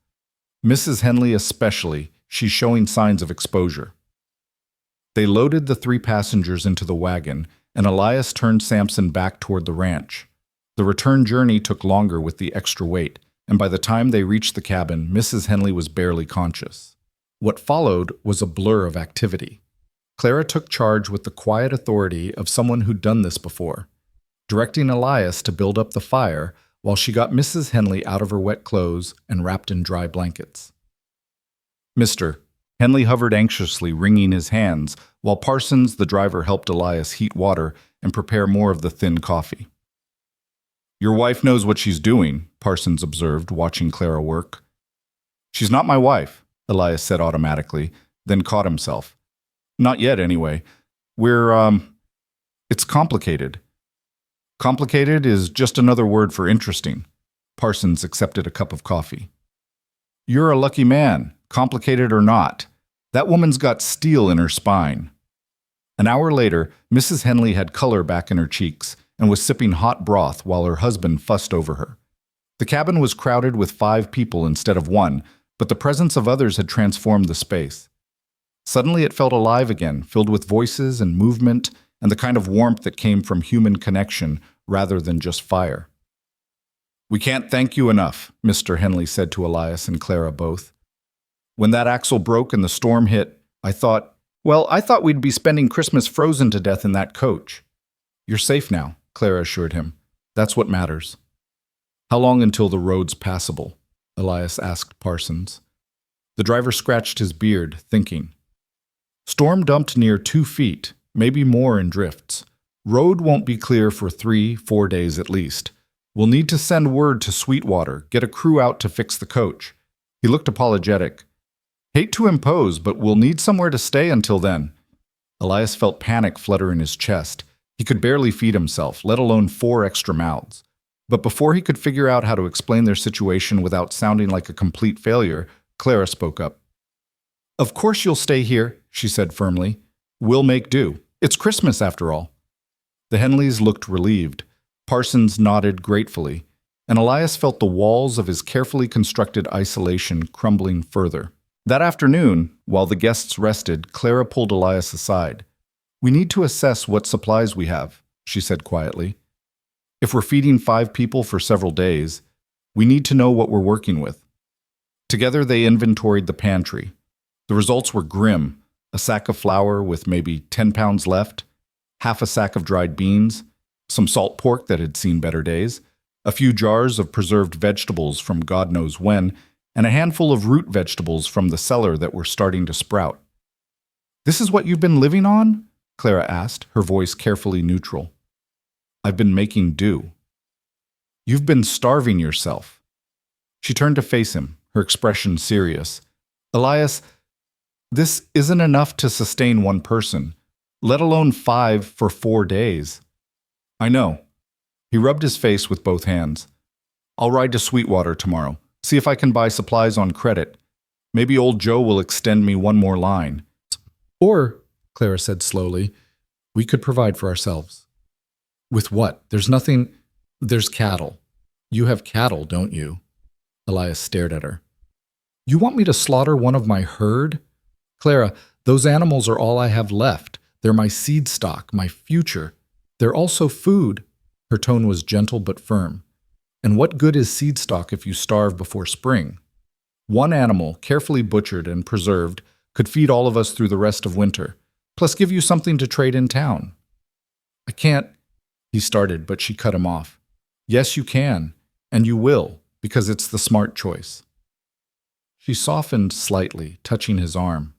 "Mrs. Henley especially, she's showing signs of exposure." They loaded the 3 passengers into the wagon, and Elias turned Samson back toward the ranch. The return journey took longer with the extra weight, and by the time they reached the cabin, Mrs. Henley was barely conscious. What followed was a blur of activity. Clara took charge with the quiet authority of someone who'd done this before, directing Elias to build up the fire while she got Mrs. Henley out of her wet clothes and wrapped in dry blankets. Mister. Henley hovered anxiously, wringing his hands, while Parsons, the driver, helped Elias heat water and prepare more of the thin coffee. Your wife knows what she's doing, Parsons observed, watching Clara work. She's not my wife, Elias said automatically, then caught himself. Not yet, anyway. It's complicated. Complicated is just another word for interesting. Parsons accepted a cup of coffee. You're a lucky man, complicated or not. That woman's got steel in her spine. An hour later, Mrs. Henley had color back in her cheeks and was sipping hot broth while her husband fussed over her. The cabin was crowded with 5 people instead of 1, but the presence of others had transformed the space. Suddenly it felt alive again, filled with voices and movement and the kind of warmth that came from human connection rather than just fire. We can't thank you enough, Mr. Henley said to Elias and Clara both. When that axle broke and the storm hit, I thought we'd be spending Christmas frozen to death in that coach. You're safe now, Clara assured him. That's what matters. How long until the road's passable? Elias asked Parsons. The driver scratched his beard, thinking. Storm dumped near 2 feet, maybe more in drifts. Road won't be clear for 3-4 days at least. We'll need to send word to Sweetwater, get a crew out to fix the coach. He looked apologetic. Hate to impose, but we'll need somewhere to stay until then. Elias felt panic flutter in his chest. He could barely feed himself, let alone 4 extra mouths. But before he could figure out how to explain their situation without sounding like a complete failure, Clara spoke up. Of course you'll stay here, she said firmly. We'll make do. It's Christmas after all. The Henleys looked relieved. Parsons nodded gratefully, and Elias felt the walls of his carefully constructed isolation crumbling further. That afternoon, while the guests rested, Clara pulled Elias aside. We need to assess what supplies we have, she said quietly. If we're feeding 5 people for several days, we need to know what we're working with. Together they inventoried the pantry. The results were grim. A sack of flour with maybe 10 pounds left, half a sack of dried beans, some salt pork that had seen better days, a few jars of preserved vegetables from God knows when, and a handful of root vegetables from the cellar that were starting to sprout. This is what you've been living on? Clara asked, her voice carefully neutral. I've been making do. You've been starving yourself. She turned to face him, her expression serious. Elias, this isn't enough to sustain one person, let alone 5 for 4 days. I know. He rubbed his face with both hands. I'll ride to Sweetwater tomorrow, see if I can buy supplies on credit. Maybe old Joe will extend me one more line. Or, Clara said slowly, we could provide for ourselves. With what? There's cattle. You have cattle, don't you? Elias stared at her. You want me to slaughter one of my herd? Clara, those animals are all I have left. They're my seed stock, my future. They're also food. Her tone was gentle but firm. And what good is seed stock if you starve before spring? One animal, carefully butchered and preserved, could feed all of us through the rest of winter, plus give you something to trade in town. I can't, he started, but she cut him off. Yes, you can, and you will, because it's the smart choice. She softened slightly, touching his arm.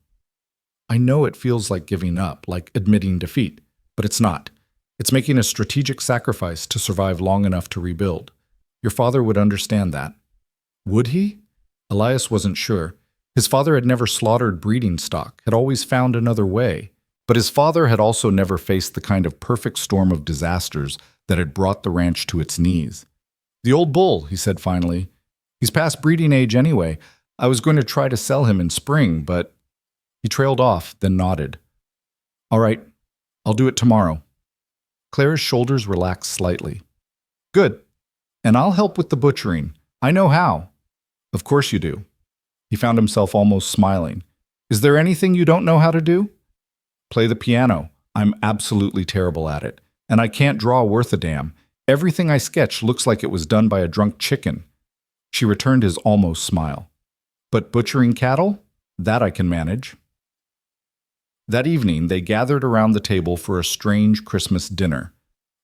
I know it feels like giving up, like admitting defeat, but it's not. It's making a strategic sacrifice to survive long enough to rebuild. Your father would understand that. Would he? Elias wasn't sure. His father had never slaughtered breeding stock, had always found another way. But his father had also never faced the kind of perfect storm of disasters that had brought the ranch to its knees. The old bull, he said finally. He's past breeding age anyway. I was going to try to sell him in spring, but... He trailed off, then nodded. All right, I'll do it tomorrow. Clara's shoulders relaxed slightly. Good. And I'll help with the butchering. I know how. Of course you do. He found himself almost smiling. Is there anything you don't know how to do? Play the piano. I'm absolutely terrible at it. And I can't draw worth a damn. Everything I sketch looks like it was done by a drunk chicken. She returned his almost smile. But butchering cattle? That I can manage. That evening, they gathered around the table for a strange Christmas dinner.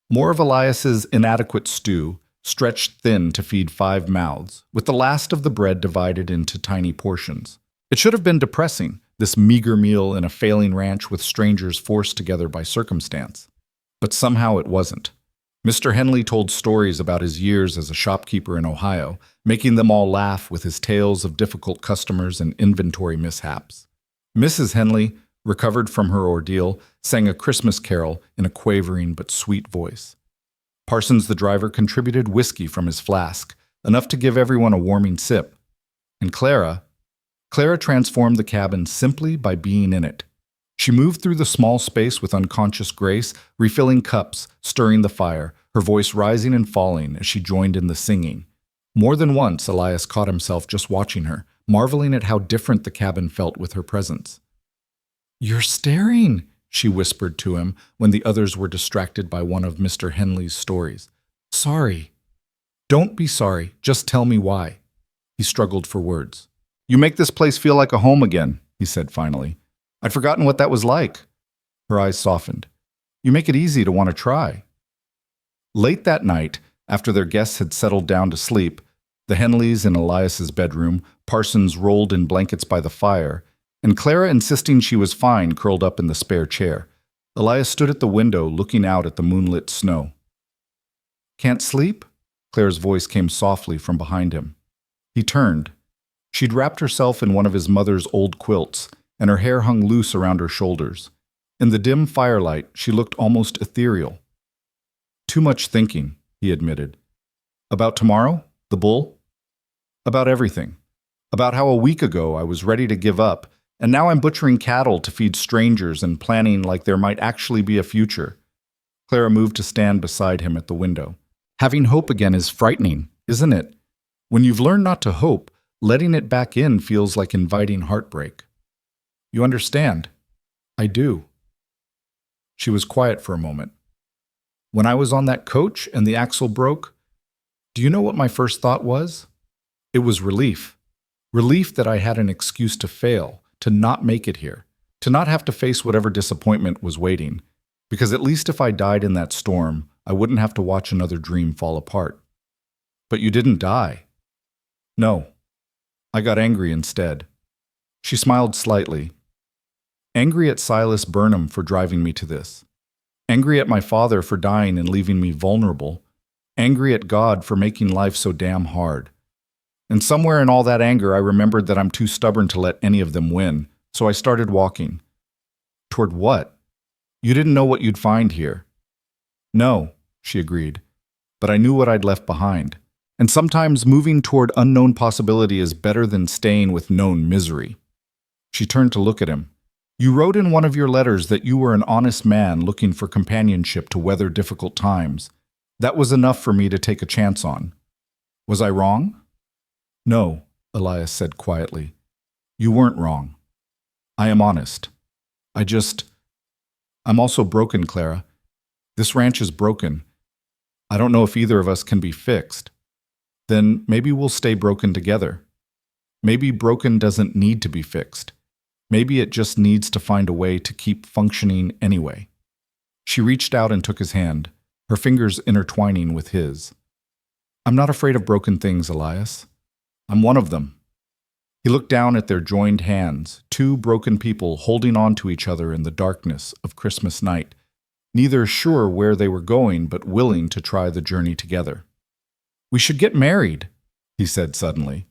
More of Elias's inadequate stew, stretched thin to feed 5 mouths, with the last of the bread divided into tiny portions. It should have been depressing, this meager meal in a failing ranch with strangers forced together by circumstance. But somehow it wasn't. Mr. Henley told stories about his years as a shopkeeper in Ohio, making them all laugh with his tales of difficult customers and inventory mishaps. Mrs. Henley, recovered from her ordeal, sang a Christmas carol in a quavering but sweet voice. Parsons the driver contributed whiskey from his flask, enough to give everyone a warming sip. And Clara transformed the cabin simply by being in it. She moved through the small space with unconscious grace, refilling cups, stirring the fire, her voice rising and falling as she joined in the singing. More than once, Elias caught himself just watching her, marveling at how different the cabin felt with her presence. "You're staring," she whispered to him when the others were distracted by one of Mr. Henley's stories. "Sorry." "Don't be sorry, just tell me why." He struggled for words. "You make this place feel like a home again," he said finally. "I'd forgotten what that was like." Her eyes softened. "You make it easy to want to try." Late that night, after their guests had settled down to sleep, the Henleys in Elias's bedroom, Parsons rolled in blankets by the fire, and Clara insisting she was fine curled up in the spare chair, Elias stood at the window looking out at the moonlit snow. "Can't sleep?" Clara's voice came softly from behind him. He turned. She'd wrapped herself in one of his mother's old quilts, and her hair hung loose around her shoulders. In the dim firelight, she looked almost ethereal. "Too much thinking," he admitted. "About tomorrow? The bull?" "About everything. About how a week ago I was ready to give up, and now I'm butchering cattle to feed strangers and planning like there might actually be a future." Clara moved to stand beside him at the window. "Having hope again is frightening, isn't it? When you've learned not to hope, letting it back in feels like inviting heartbreak." "You understand?" "I do." She was quiet for a moment. "When I was on that coach and the axle broke, do you know what my first thought was? It was relief. Relief that I had an excuse to fail, to not make it here, to not have to face whatever disappointment was waiting, because at least if I died in that storm, I wouldn't have to watch another dream fall apart." "But you didn't die." "No. I got angry instead." She smiled slightly. "Angry at Silas Burnham for driving me to this. Angry at my father for dying and leaving me vulnerable. Angry at God for making life so damn hard. And somewhere in all that anger, I remembered that I'm too stubborn to let any of them win, so I started walking." "Toward what? You didn't know what you'd find here." "No," she agreed, "but I knew what I'd left behind. And sometimes moving toward unknown possibility is better than staying with known misery." She turned to look at him. "You wrote in one of your letters that you were an honest man looking for companionship to weather difficult times. That was enough for me to take a chance on. Was I wrong?" "No," Elias said quietly. "You weren't wrong. I am honest. I'm also broken, Clara. This ranch is broken. I don't know if either of us can be fixed. Then maybe we'll stay broken together. Maybe broken doesn't need to be fixed. Maybe it just needs to find a way to keep functioning anyway." She reached out and took his hand, her fingers intertwining with his. "I'm not afraid of broken things, Elias. I'm one of them." He looked down at their joined hands, two broken people holding on to each other in the darkness of Christmas night, neither sure where they were going but willing to try the journey together. "We should get married," he said suddenly.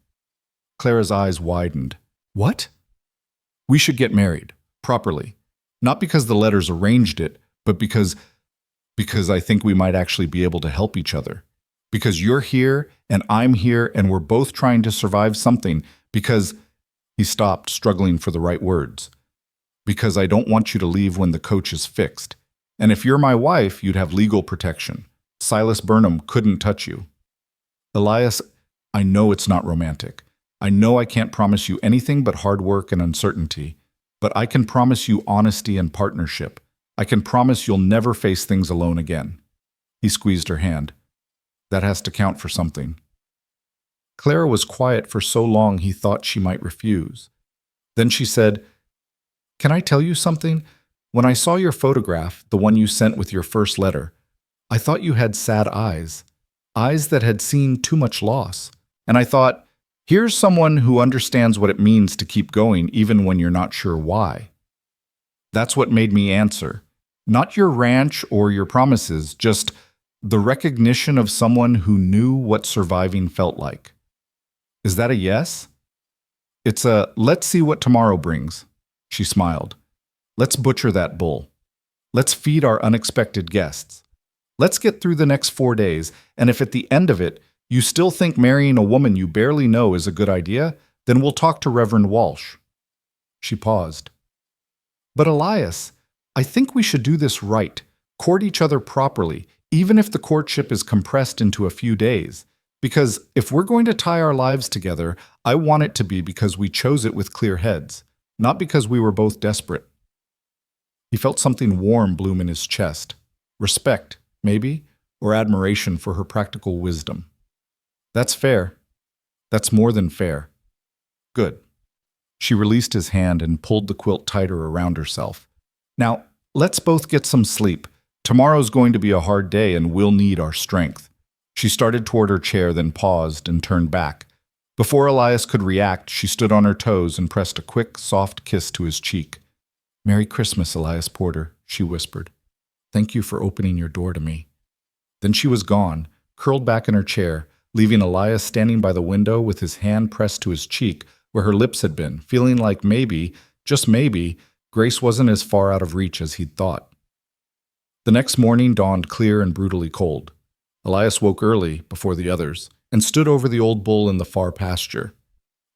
Clara's eyes widened. "What?" "We should get married, properly. Not because the letters arranged it, but because I think we might actually be able to help each other. Because you're here, and I'm here, and we're both trying to survive something. Because," he stopped, struggling for the right words, "because I don't want you to leave when the coach is fixed. And if you're my wife, you'd have legal protection. Silas Burnham couldn't touch you." "Elias, I know it's not romantic. I know I can't promise you anything but hard work and uncertainty. But I can promise you honesty and partnership. I can promise you'll never face things alone again." He squeezed her hand. "That has to count for something." Clara was quiet for so long he thought she might refuse. Then she said, "Can I tell you something? When I saw your photograph, the one you sent with your first letter, I thought you had sad eyes that had seen too much loss. And I thought, Here's someone who understands what it means to keep going even when you're not sure why. That's what made me answer. Not your ranch or your promises, just the recognition of someone who knew what surviving felt like. Is that a yes? It's a let's see what tomorrow brings. She smiled. Let's butcher that bull. Let's feed our unexpected guests. Let's get through the next 4 days, and if at the end of it you still think marrying a woman you barely know is a good idea, then we'll talk to Reverend Walsh. She paused. But Elias, I think we should do this right, court each other properly, even if the courtship is compressed into a few days. Because if we're going to tie our lives together, I want it to be because we chose it with clear heads, not because we were both desperate. He felt something warm bloom in his chest. Respect, maybe, or admiration for her practical wisdom. That's fair. That's more than fair. Good. She released his hand and pulled the quilt tighter around herself. Now, let's both get some sleep. Tomorrow's going to be a hard day and we'll need our strength. She started toward her chair, then paused and turned back. Before Elias could react, she stood on her toes and pressed a quick, soft kiss to his cheek. "Merry Christmas, Elias Porter," she whispered. "Thank you for opening your door to me." Then she was gone, curled back in her chair, leaving Elias standing by the window with his hand pressed to his cheek where her lips had been, feeling like maybe, just maybe, Grace wasn't as far out of reach as he'd thought. The next morning dawned clear and brutally cold. Elias woke early, before the others, and stood over the old bull in the far pasture.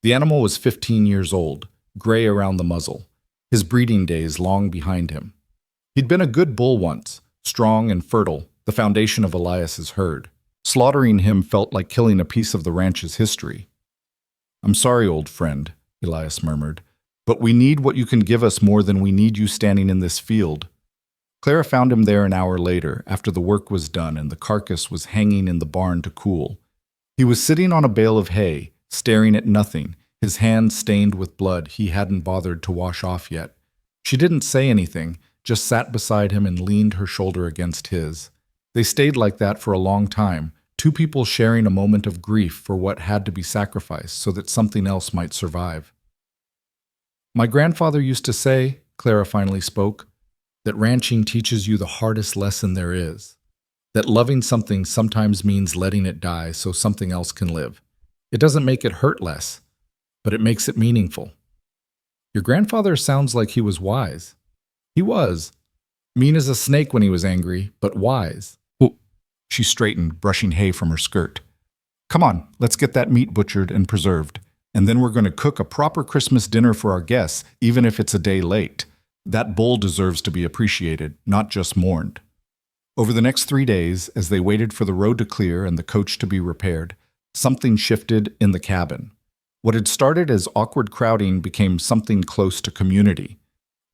The animal was 15 years old, gray around the muzzle, his breeding days long behind him. He'd been a good bull once, strong and fertile, the foundation of Elias's herd. Slaughtering him felt like killing a piece of the ranch's history. "I'm sorry, old friend," Elias murmured, "but we need what you can give us more than we need you standing in this field." Clara found him there an hour later, after the work was done and the carcass was hanging in the barn to cool. He was sitting on a bale of hay, staring at nothing, his hands stained with blood he hadn't bothered to wash off yet. She didn't say anything, just sat beside him and leaned her shoulder against his. They stayed like that for a long time, two people sharing a moment of grief for what had to be sacrificed so that something else might survive. "My grandfather used to say," Clara finally spoke, "that ranching teaches you the hardest lesson there is. That loving something sometimes means letting it die so something else can live. It doesn't make it hurt less, but it makes it meaningful." "Your grandfather sounds like he was wise." "He was. Mean as a snake when he was angry, but wise." "Oh." She straightened, brushing hay from her skirt. "Come on, let's get that meat butchered and preserved. And then we're going to cook a proper Christmas dinner for our guests, even if it's a day late. That bull deserves to be appreciated, not just mourned." Over the next 3 days, as they waited for the road to clear and the coach to be repaired, something shifted in the cabin. What had started as awkward crowding became something close to community.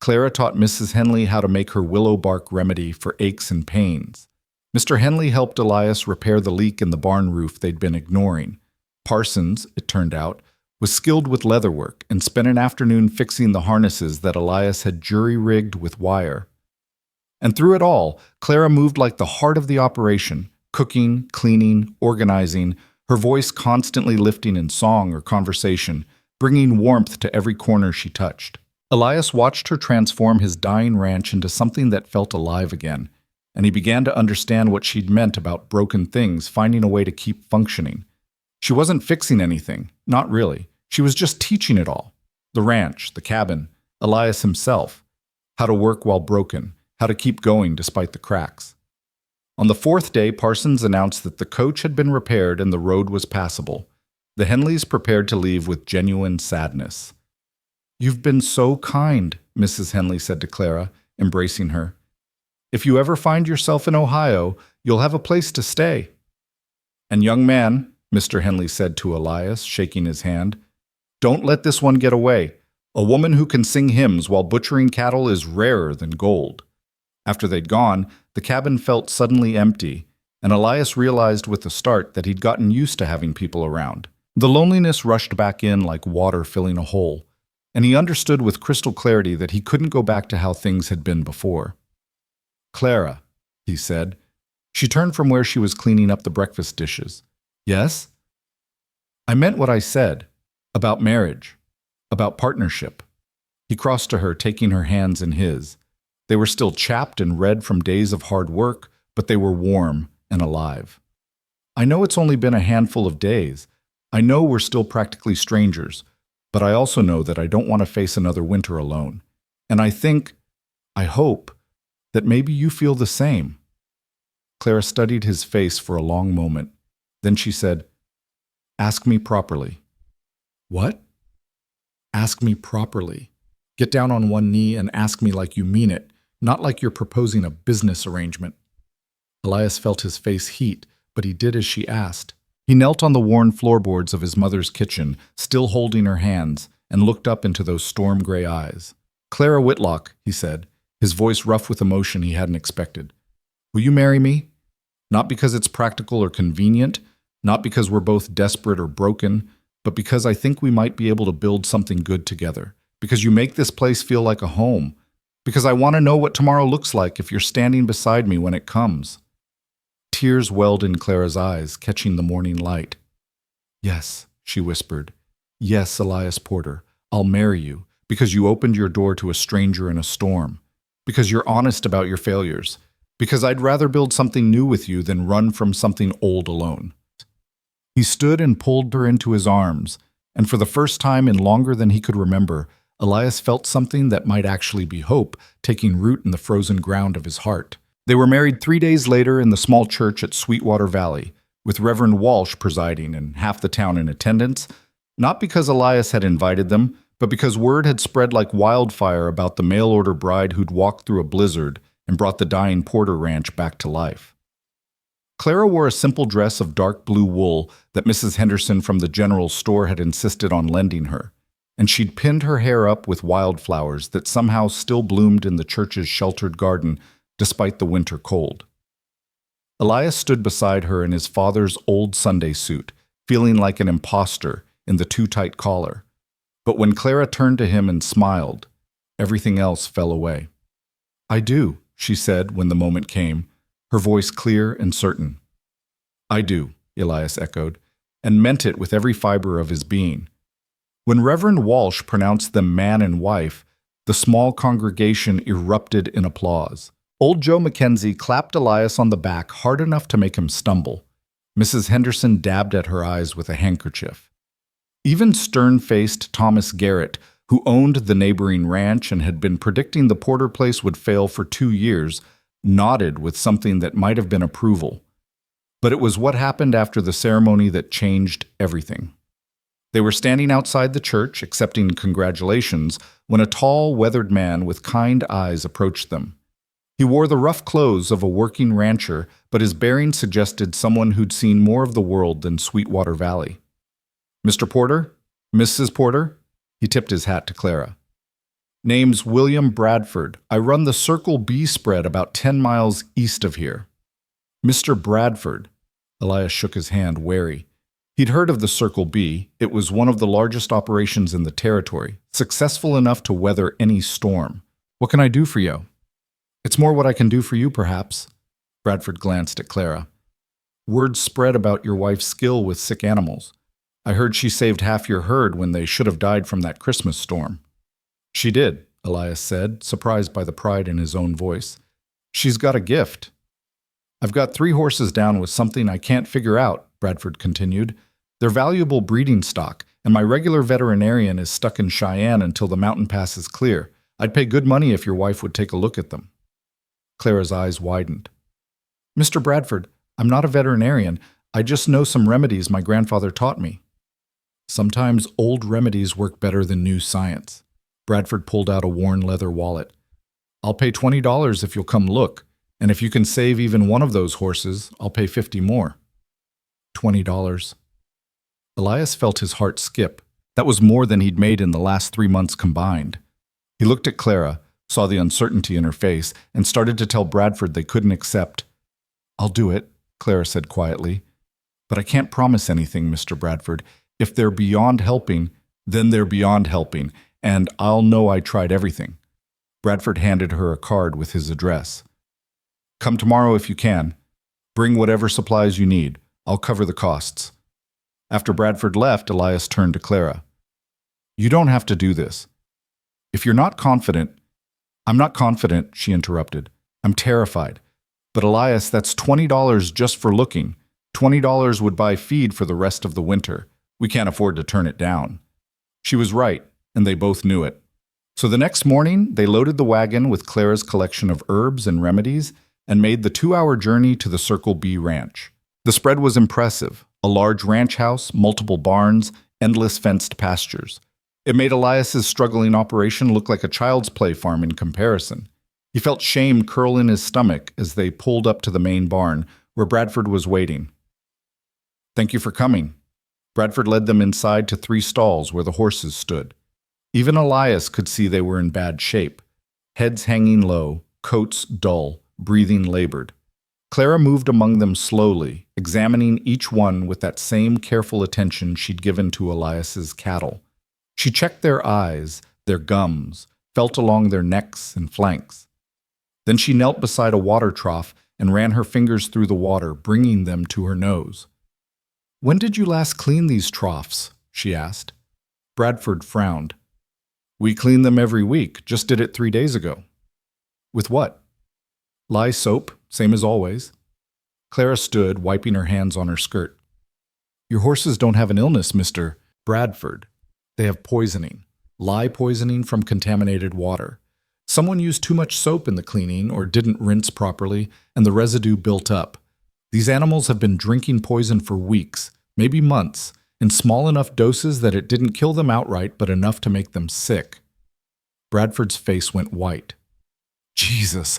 Clara taught Mrs. Henley how to make her willow bark remedy for aches and pains. Mr. Henley helped Elias repair the leak in the barn roof they'd been ignoring. Parsons, it turned out, was skilled with leatherwork and spent an afternoon fixing the harnesses that Elias had jury-rigged with wire. And through it all, Clara moved like the heart of the operation, cooking, cleaning, organizing, her voice constantly lifting in song or conversation, bringing warmth to every corner she touched. Elias watched her transform his dying ranch into something that felt alive again, and he began to understand what she'd meant about broken things finding a way to keep functioning. She wasn't fixing anything, not really. She was just teaching it all. The ranch, the cabin, Elias himself, how to work while broken, how to keep going despite the cracks. On the 4th day, Parsons announced that the coach had been repaired and the road was passable. The Henleys prepared to leave with genuine sadness. "You've been so kind," Mrs. Henley said to Clara, embracing her. "If you ever find yourself in Ohio, you'll have a place to stay." "And young man," Mr. Henley said to Elias, shaking his hand, "don't let this one get away. A woman who can sing hymns while butchering cattle is rarer than gold." After they'd gone, the cabin felt suddenly empty, and Elias realized with a start that he'd gotten used to having people around. The loneliness rushed back in like water filling a hole, and he understood with crystal clarity that he couldn't go back to how things had been before. "Clara," he said. She turned from where she was cleaning up the breakfast dishes. "Yes?" I meant what I said. About marriage. About partnership. He crossed to her, taking her hands in his. They were still chapped and red from days of hard work, but they were warm and alive. I know it's only been a handful of days. I know we're still practically strangers, but I also know that I don't want to face another winter alone. And I hope, that maybe you feel the same. Clara studied his face for a long moment. Then she said, "Ask me properly." "What?" "Ask me properly. Get down on one knee and ask me like you mean it, not like you're proposing a business arrangement." Elias felt his face heat, but he did as she asked. He knelt on the worn floorboards of his mother's kitchen, still holding her hands, and looked up into those storm-gray eyes. "Clara Whitlock," he said, his voice rough with emotion he hadn't expected. "Will you marry me? Not because it's practical or convenient, not because we're both desperate or broken, but because I think we might be able to build something good together. Because you make this place feel like a home. Because I want to know what tomorrow looks like if you're standing beside me when it comes." Tears welled in Clara's eyes, catching the morning light. "Yes," she whispered. "Yes, Elias Porter, I'll marry you, because you opened your door to a stranger in a storm. Because you're honest about your failures. Because I'd rather build something new with you than run from something old alone." He stood and pulled her into his arms, and for the first time in longer than he could remember, Elias felt something that might actually be hope taking root in the frozen ground of his heart. They were married 3 days later in the small church at Sweetwater Valley, with Reverend Walsh presiding and half the town in attendance, not because Elias had invited them, but because word had spread like wildfire about the mail-order bride who'd walked through a blizzard and brought the dying Porter Ranch back to life. Clara wore a simple dress of dark blue wool that Mrs. Henderson from the general store had insisted on lending her, and she'd pinned her hair up with wildflowers that somehow still bloomed in the church's sheltered garden despite the winter cold. Elias stood beside her in his father's old Sunday suit, feeling like an imposter in the too-tight collar. But when Clara turned to him and smiled, everything else fell away. "I do," she said when the moment came, her voice clear and certain. "I do," Elias echoed, and meant it with every fiber of his being. When Reverend Walsh pronounced them man and wife, the small congregation erupted in applause. Old Joe Mackenzie clapped Elias on the back hard enough to make him stumble. Mrs. Henderson dabbed at her eyes with a handkerchief. Even stern-faced Thomas Garrett, who owned the neighboring ranch and had been predicting the Porter place would fail for 2 years, nodded with something that might have been approval. But it was what happened after the ceremony that changed everything. They were standing outside the church, accepting congratulations, when a tall, weathered man with kind eyes approached them. He wore the rough clothes of a working rancher, but his bearing suggested someone who'd seen more of the world than Sweetwater Valley. "Mr. Porter? Mrs. Porter?" He tipped his hat to Clara. "Name's William Bradford. I run the Circle B spread about 10 miles east of here." "Mr. Bradford." Elias shook his hand, wary. He'd heard of the Circle B. It was one of the largest operations in the territory, successful enough to weather any storm. "What can I do for you?" "It's more what I can do for you, perhaps." Bradford glanced at Clara. "Word spread about your wife's skill with sick animals. I heard she saved half your herd when they should have died from that Christmas storm." "She did," Elias said, surprised by the pride in his own voice. "She's got a gift." "I've got 3 horses down with something I can't figure out," Bradford continued. "They're valuable breeding stock, and my regular veterinarian is stuck in Cheyenne until the mountain pass is clear. I'd pay good money if your wife would take a look at them." Clara's eyes widened. "Mr. Bradford, I'm not a veterinarian. I just know some remedies my grandfather taught me." "Sometimes old remedies work better than new science." Bradford pulled out a worn leather wallet. "I'll pay $20 if you'll come look, and if you can save even one of those horses, I'll pay 50 more. $20. Elias felt his heart skip. That was more than he'd made in the last 3 months combined. He looked at Clara, saw the uncertainty in her face, and started to tell Bradford they couldn't accept. "I'll do it," Clara said quietly. "But I can't promise anything, Mr. Bradford. If they're beyond helping, then they're beyond helping, and I'll know I tried everything." Bradford handed her a card with his address. "Come tomorrow if you can. Bring whatever supplies you need. I'll cover the costs." After Bradford left, Elias turned to Clara. You don't have to do this. If you're not confident— I'm not confident, she interrupted. I'm terrified. But Elias, that's $20 just for looking. $20 would buy feed for the rest of the winter. We can't afford to turn it down. She was right, and they both knew it. So the next morning, they loaded the wagon with Clara's collection of herbs and remedies and made the 2-hour journey to the Circle B ranch. The spread was impressive: a large ranch house, multiple barns, endless fenced pastures. It made Elias's struggling operation look like a child's play farm in comparison. He felt shame curl in his stomach as they pulled up to the main barn, where Bradford was waiting. Thank you for coming. Bradford led them inside to 3 stalls where the horses stood. Even Elias could see they were in bad shape. Heads hanging low, coats dull, breathing labored. Clara moved among them slowly, examining each one with that same careful attention she'd given to Elias's cattle. She checked their eyes, their gums, felt along their necks and flanks. Then she knelt beside a water trough and ran her fingers through the water, bringing them to her nose. When did you last clean these troughs? She asked. Bradford frowned. We clean them every week, just did it 3 days ago. With what? Lye soap, same as always. Clara stood, wiping her hands on her skirt. Your horses don't have an illness, Mr. Bradford. They have poisoning. Lye poisoning from contaminated water. Someone used too much soap in the cleaning or didn't rinse properly, and the residue built up. These animals have been drinking poison for weeks, maybe months, in small enough doses that it didn't kill them outright, but enough to make them sick. Bradford's face went white. Jesus,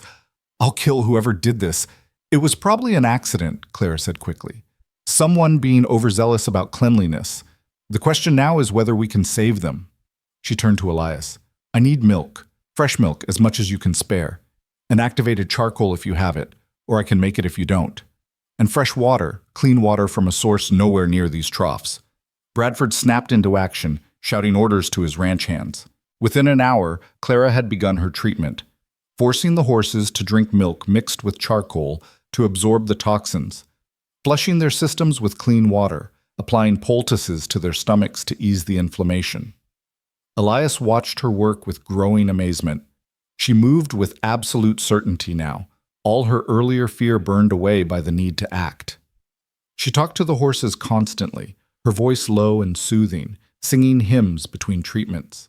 I'll kill whoever did this. It was probably an accident, Clara said quickly. Someone being overzealous about cleanliness. The question now is whether we can save them. She turned to Elias. I need milk. Fresh milk, as much as you can spare. And activated charcoal if you have it, or I can make it if you don't. And fresh water, clean water from a source nowhere near these troughs. Bradford snapped into action, shouting orders to his ranch hands. Within an hour, Clara had begun her treatment, forcing the horses to drink milk mixed with charcoal to absorb the toxins, flushing their systems with clean water, applying poultices to their stomachs to ease the inflammation. Elias watched her work with growing amazement. She moved with absolute certainty now, all her earlier fear burned away by the need to act. She talked to the horses constantly, her voice low and soothing, singing hymns between treatments.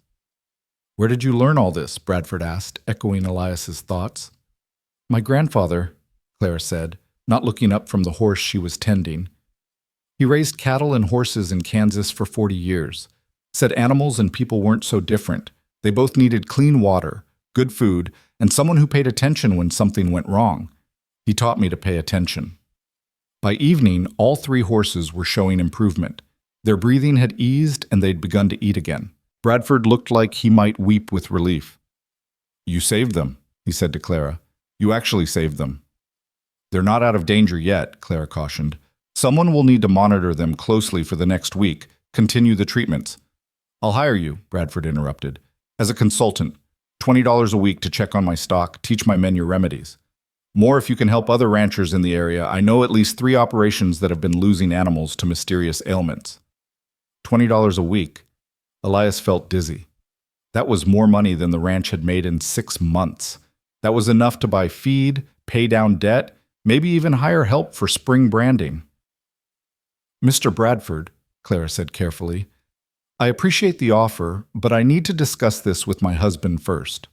Where did you learn all this? Bradford asked, echoing Elias's thoughts. My grandfather, Clara said, not looking up from the horse she was tending. He raised cattle and horses in Kansas for 40 years. Said animals and people weren't so different. They both needed clean water, good food, and someone who paid attention when something went wrong. He taught me to pay attention. By evening, all 3 horses were showing improvement. Their breathing had eased and they'd begun to eat again. Bradford looked like he might weep with relief. You saved them, he said to Clara. You actually saved them. They're not out of danger yet, Clara cautioned. Someone will need to monitor them closely for the next week, continue the treatments. I'll hire you, Bradford interrupted. As a consultant, $20 a week to check on my stock, teach my men your remedies. More if you can help other ranchers in the area. I know at least 3 operations that have been losing animals to mysterious ailments. $20 a week. Elias felt dizzy. That was more money than the ranch had made in 6 months. That was enough to buy feed, pay down debt, maybe even hire help for spring branding. Mr. Bradford, Clara said carefully, I appreciate the offer, but I need to discuss this with my husband first.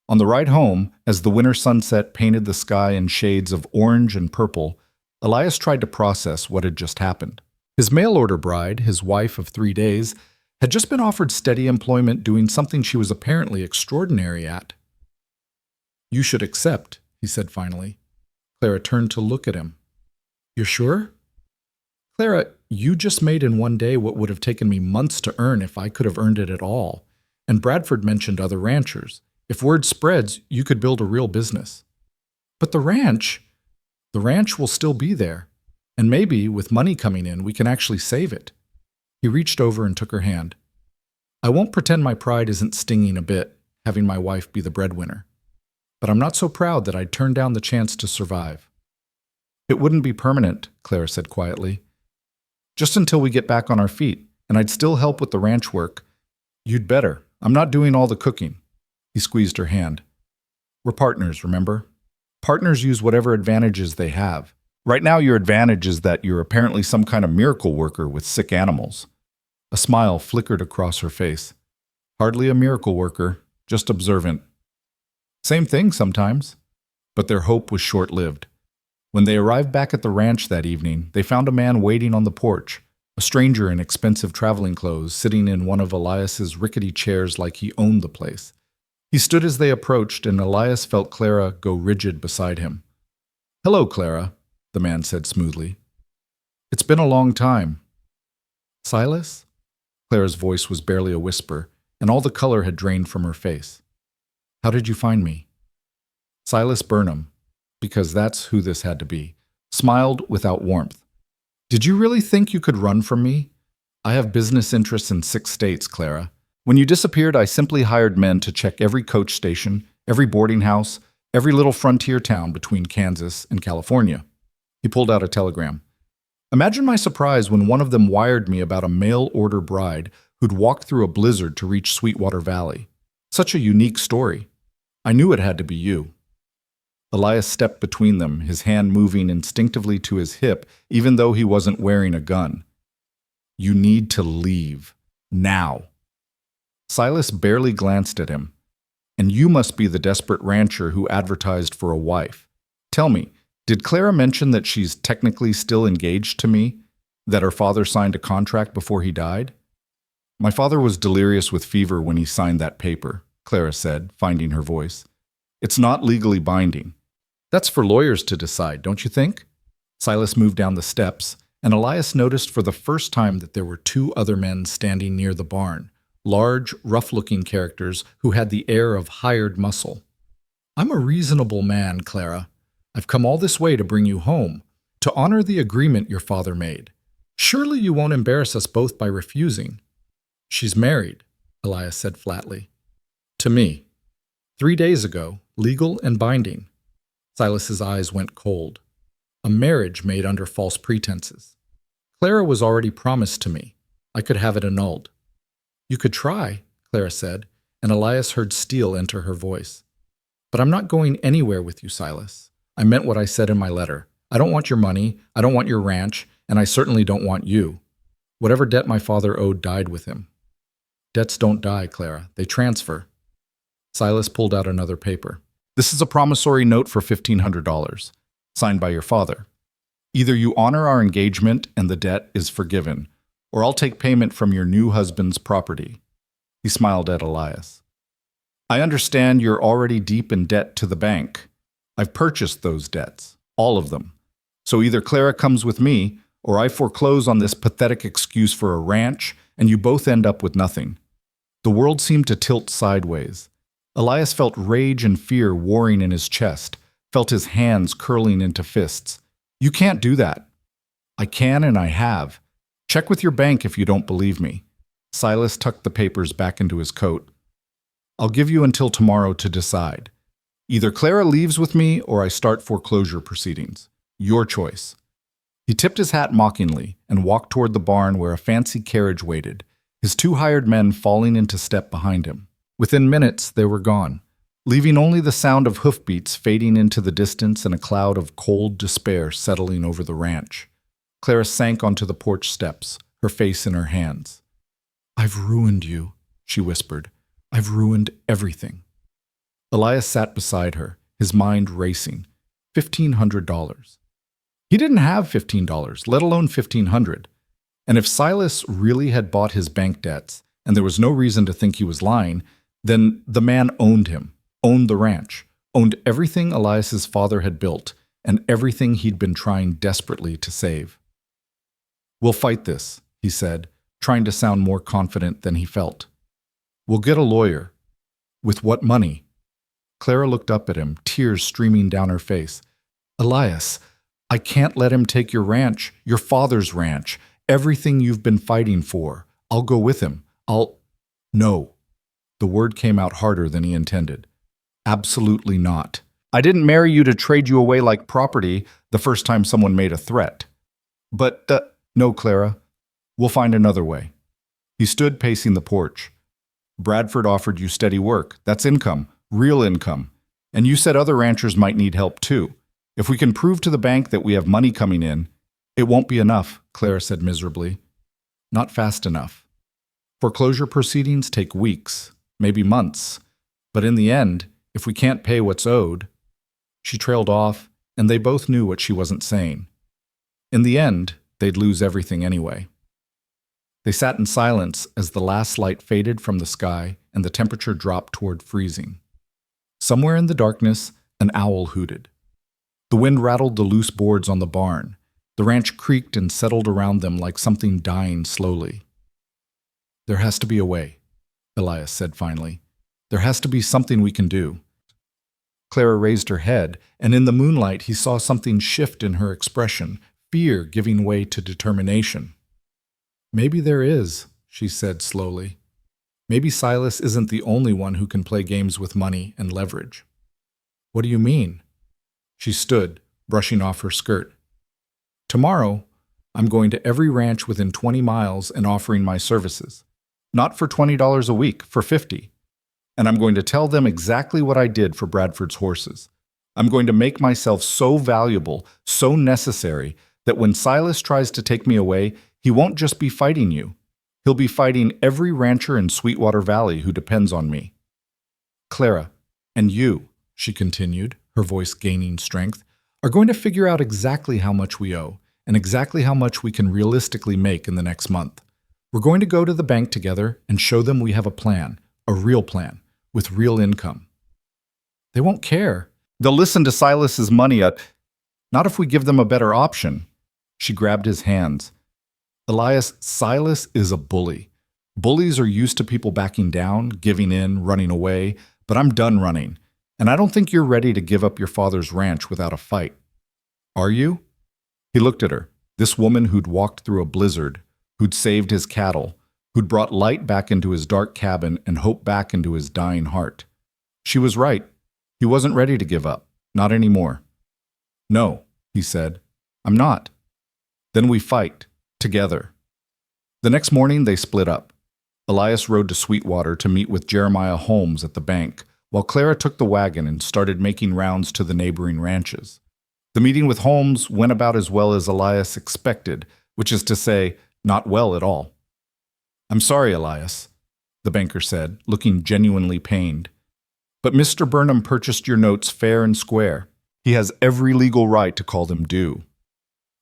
On the ride home, as the winter sunset painted the sky in shades of orange and purple, Elias tried to process what had just happened. His mail-order bride, his wife of 3 days, had just been offered steady employment doing something she was apparently extraordinary at. You should accept, he said finally. Clara turned to look at him. You're sure? Clara, you just made in 1 day what would have taken me months to earn if I could have earned it at all. And Bradford mentioned other ranchers. If word spreads, you could build a real business. But the ranch will still be there. And maybe, with money coming in, we can actually save it. He reached over and took her hand. I won't pretend my pride isn't stinging a bit, having my wife be the breadwinner. But I'm not so proud that I'd turn down the chance to survive. It wouldn't be permanent, Clara said quietly. Just until we get back on our feet, and I'd still help with the ranch work. You'd better. I'm not doing all the cooking. He squeezed her hand. We're partners, remember? Partners use whatever advantages they have. Right now, your advantage is that you're apparently some kind of miracle worker with sick animals. A smile flickered across her face. Hardly a miracle worker, just observant. Same thing sometimes. But their hope was short-lived. When they arrived back at the ranch that evening, they found a man waiting on the porch, a stranger in expensive traveling clothes, sitting in one of Elias's rickety chairs like he owned the place. He stood as they approached, and Elias felt Clara go rigid beside him. "Hello, Clara," the man said smoothly. "It's been a long time." "Silas?" Clara's voice was barely a whisper, and all the color had drained from her face. "How did you find me?" Silas Burnham, because that's who this had to be, smiled without warmth. "Did you really think you could run from me? I have business interests in 6 states, Clara. When you disappeared, I simply hired men to check every coach station, every boarding house, every little frontier town between Kansas and California." He pulled out a telegram. "Imagine my surprise when one of them wired me about a mail-order bride who'd walked through a blizzard to reach Sweetwater Valley. Such a unique story. I knew it had to be you." Elias stepped between them, his hand moving instinctively to his hip, even though he wasn't wearing a gun. "You need to leave. Now." Silas barely glanced at him. "And you must be the desperate rancher who advertised for a wife. Tell me, did Clara mention that she's technically still engaged to me? That her father signed a contract before he died?" "My father was delirious with fever when he signed that paper," Clara said, finding her voice. "It's not legally binding. That's for lawyers to decide, don't you think?" Silas moved down the steps, and Elias noticed for the first time that there were 2 other men standing near the barn, large, rough-looking characters who had the air of hired muscle. "I'm a reasonable man, Clara. I've come all this way to bring you home, to honor the agreement your father made. Surely you won't embarrass us both by refusing." "She's married," Elias said flatly. "To me. 3 days ago, legal and binding." Silas's eyes went cold. "A marriage made under false pretenses. Clara was already promised to me. I could have it annulled." "You could try," Clara said, and Elias heard steel enter her voice. "But I'm not going anywhere with you, Silas. I meant what I said in my letter. I don't want your money, I don't want your ranch, and I certainly don't want you. Whatever debt my father owed died with him." "Debts don't die, Clara. They transfer." Silas pulled out another paper. "This is a promissory note for $1,500, signed by your father. Either you honor our engagement and the debt is forgiven, or I'll take payment from your new husband's property." He smiled at Elias. "I understand you're already deep in debt to the bank. I've purchased those debts, all of them. So either Clara comes with me, or I foreclose on this pathetic excuse for a ranch, and you both end up with nothing." The world seemed to tilt sideways. Elias felt rage and fear warring in his chest, felt his hands curling into fists. "You can't do that." "I can and I have. Check with your bank if you don't believe me." Silas tucked the papers back into his coat. "I'll give you until tomorrow to decide. Either Clara leaves with me or I start foreclosure proceedings. Your choice." He tipped his hat mockingly and walked toward the barn where a fancy carriage waited, his 2 hired men falling into step behind him. Within minutes, they were gone, leaving only the sound of hoofbeats fading into the distance and a cloud of cold despair settling over the ranch. Clara sank onto the porch steps, her face in her hands. "I've ruined you," she whispered. "I've ruined everything." Elias sat beside her, his mind racing. $1,500. He didn't have $15, let alone $1,500. And if Silas really had bought his bank debts, and there was no reason to think he was lying, then the man owned him, owned the ranch, owned everything Elias's father had built, and everything he'd been trying desperately to save. "We'll fight this," he said, trying to sound more confident than he felt. "We'll get a lawyer." "With what money?" Clara looked up at him, tears streaming down her face. "Elias, I can't let him take your ranch, your father's ranch, everything you've been fighting for. I'll go with him. No." The word came out harder than he intended. "Absolutely not. I didn't marry you to trade you away like property the first time someone made a threat." "But, no, Clara, We'll find another way. He stood pacing the porch. Bradford offered you steady work. That's income, real income. And you said other ranchers might need help too. If we can prove to the bank that we have money coming in, it won't be enough, Clara said miserably. Not fast enough. Foreclosure proceedings take weeks, maybe months. But in the end, if we can't pay what's owed… She trailed off, and they both knew what she wasn't saying. In the end, they'd lose everything anyway. They sat in silence as the last light faded from the sky and the temperature dropped toward freezing. Somewhere in the darkness, an owl hooted. The wind rattled the loose boards on the barn. The ranch creaked and settled around them like something dying slowly. There has to be a way, Elias said finally. There has to be something we can do. Clara raised her head, and in the moonlight he saw something shift in her expression, fear giving way to determination. Maybe there is, she said slowly. Maybe Silas isn't the only one who can play games with money and leverage. What do you mean? She stood, brushing off her skirt. Tomorrow, I'm going to every ranch within 20 miles and offering my services. Not for $20 a week, for $50. And I'm going to tell them exactly what I did for Bradford's horses. I'm going to make myself so valuable, so necessary, that when Silas tries to take me away, he won't just be fighting you. He'll be fighting every rancher in Sweetwater Valley who depends on me. Clara, and you, she continued, her voice gaining strength, are going to figure out exactly how much we owe and exactly how much we can realistically make in the next month. We're going to go to the bank together and show them we have a plan, a real plan, with real income. They won't care. They'll listen to Silas's money not if we give them a better option. She grabbed his hands. Elias, Silas is a bully. Bullies are used to people backing down, giving in, running away, but I'm done running, and I don't think you're ready to give up your father's ranch without a fight. Are you? He looked at her, this woman who'd walked through a blizzard, who'd saved his cattle, who'd brought light back into his dark cabin and hope back into his dying heart. She was right. He wasn't ready to give up. Not anymore. No, he said. I'm not. Then we fight. Together. The next morning they split up. Elias rode to Sweetwater to meet with Jeremiah Holmes at the bank, while Clara took the wagon and started making rounds to the neighboring ranches. The meeting with Holmes went about as well as Elias expected, which is to say, not well at all. I'm sorry, Elias, the banker said, looking genuinely pained. But Mr. Burnham purchased your notes fair and square. He has every legal right to call them due.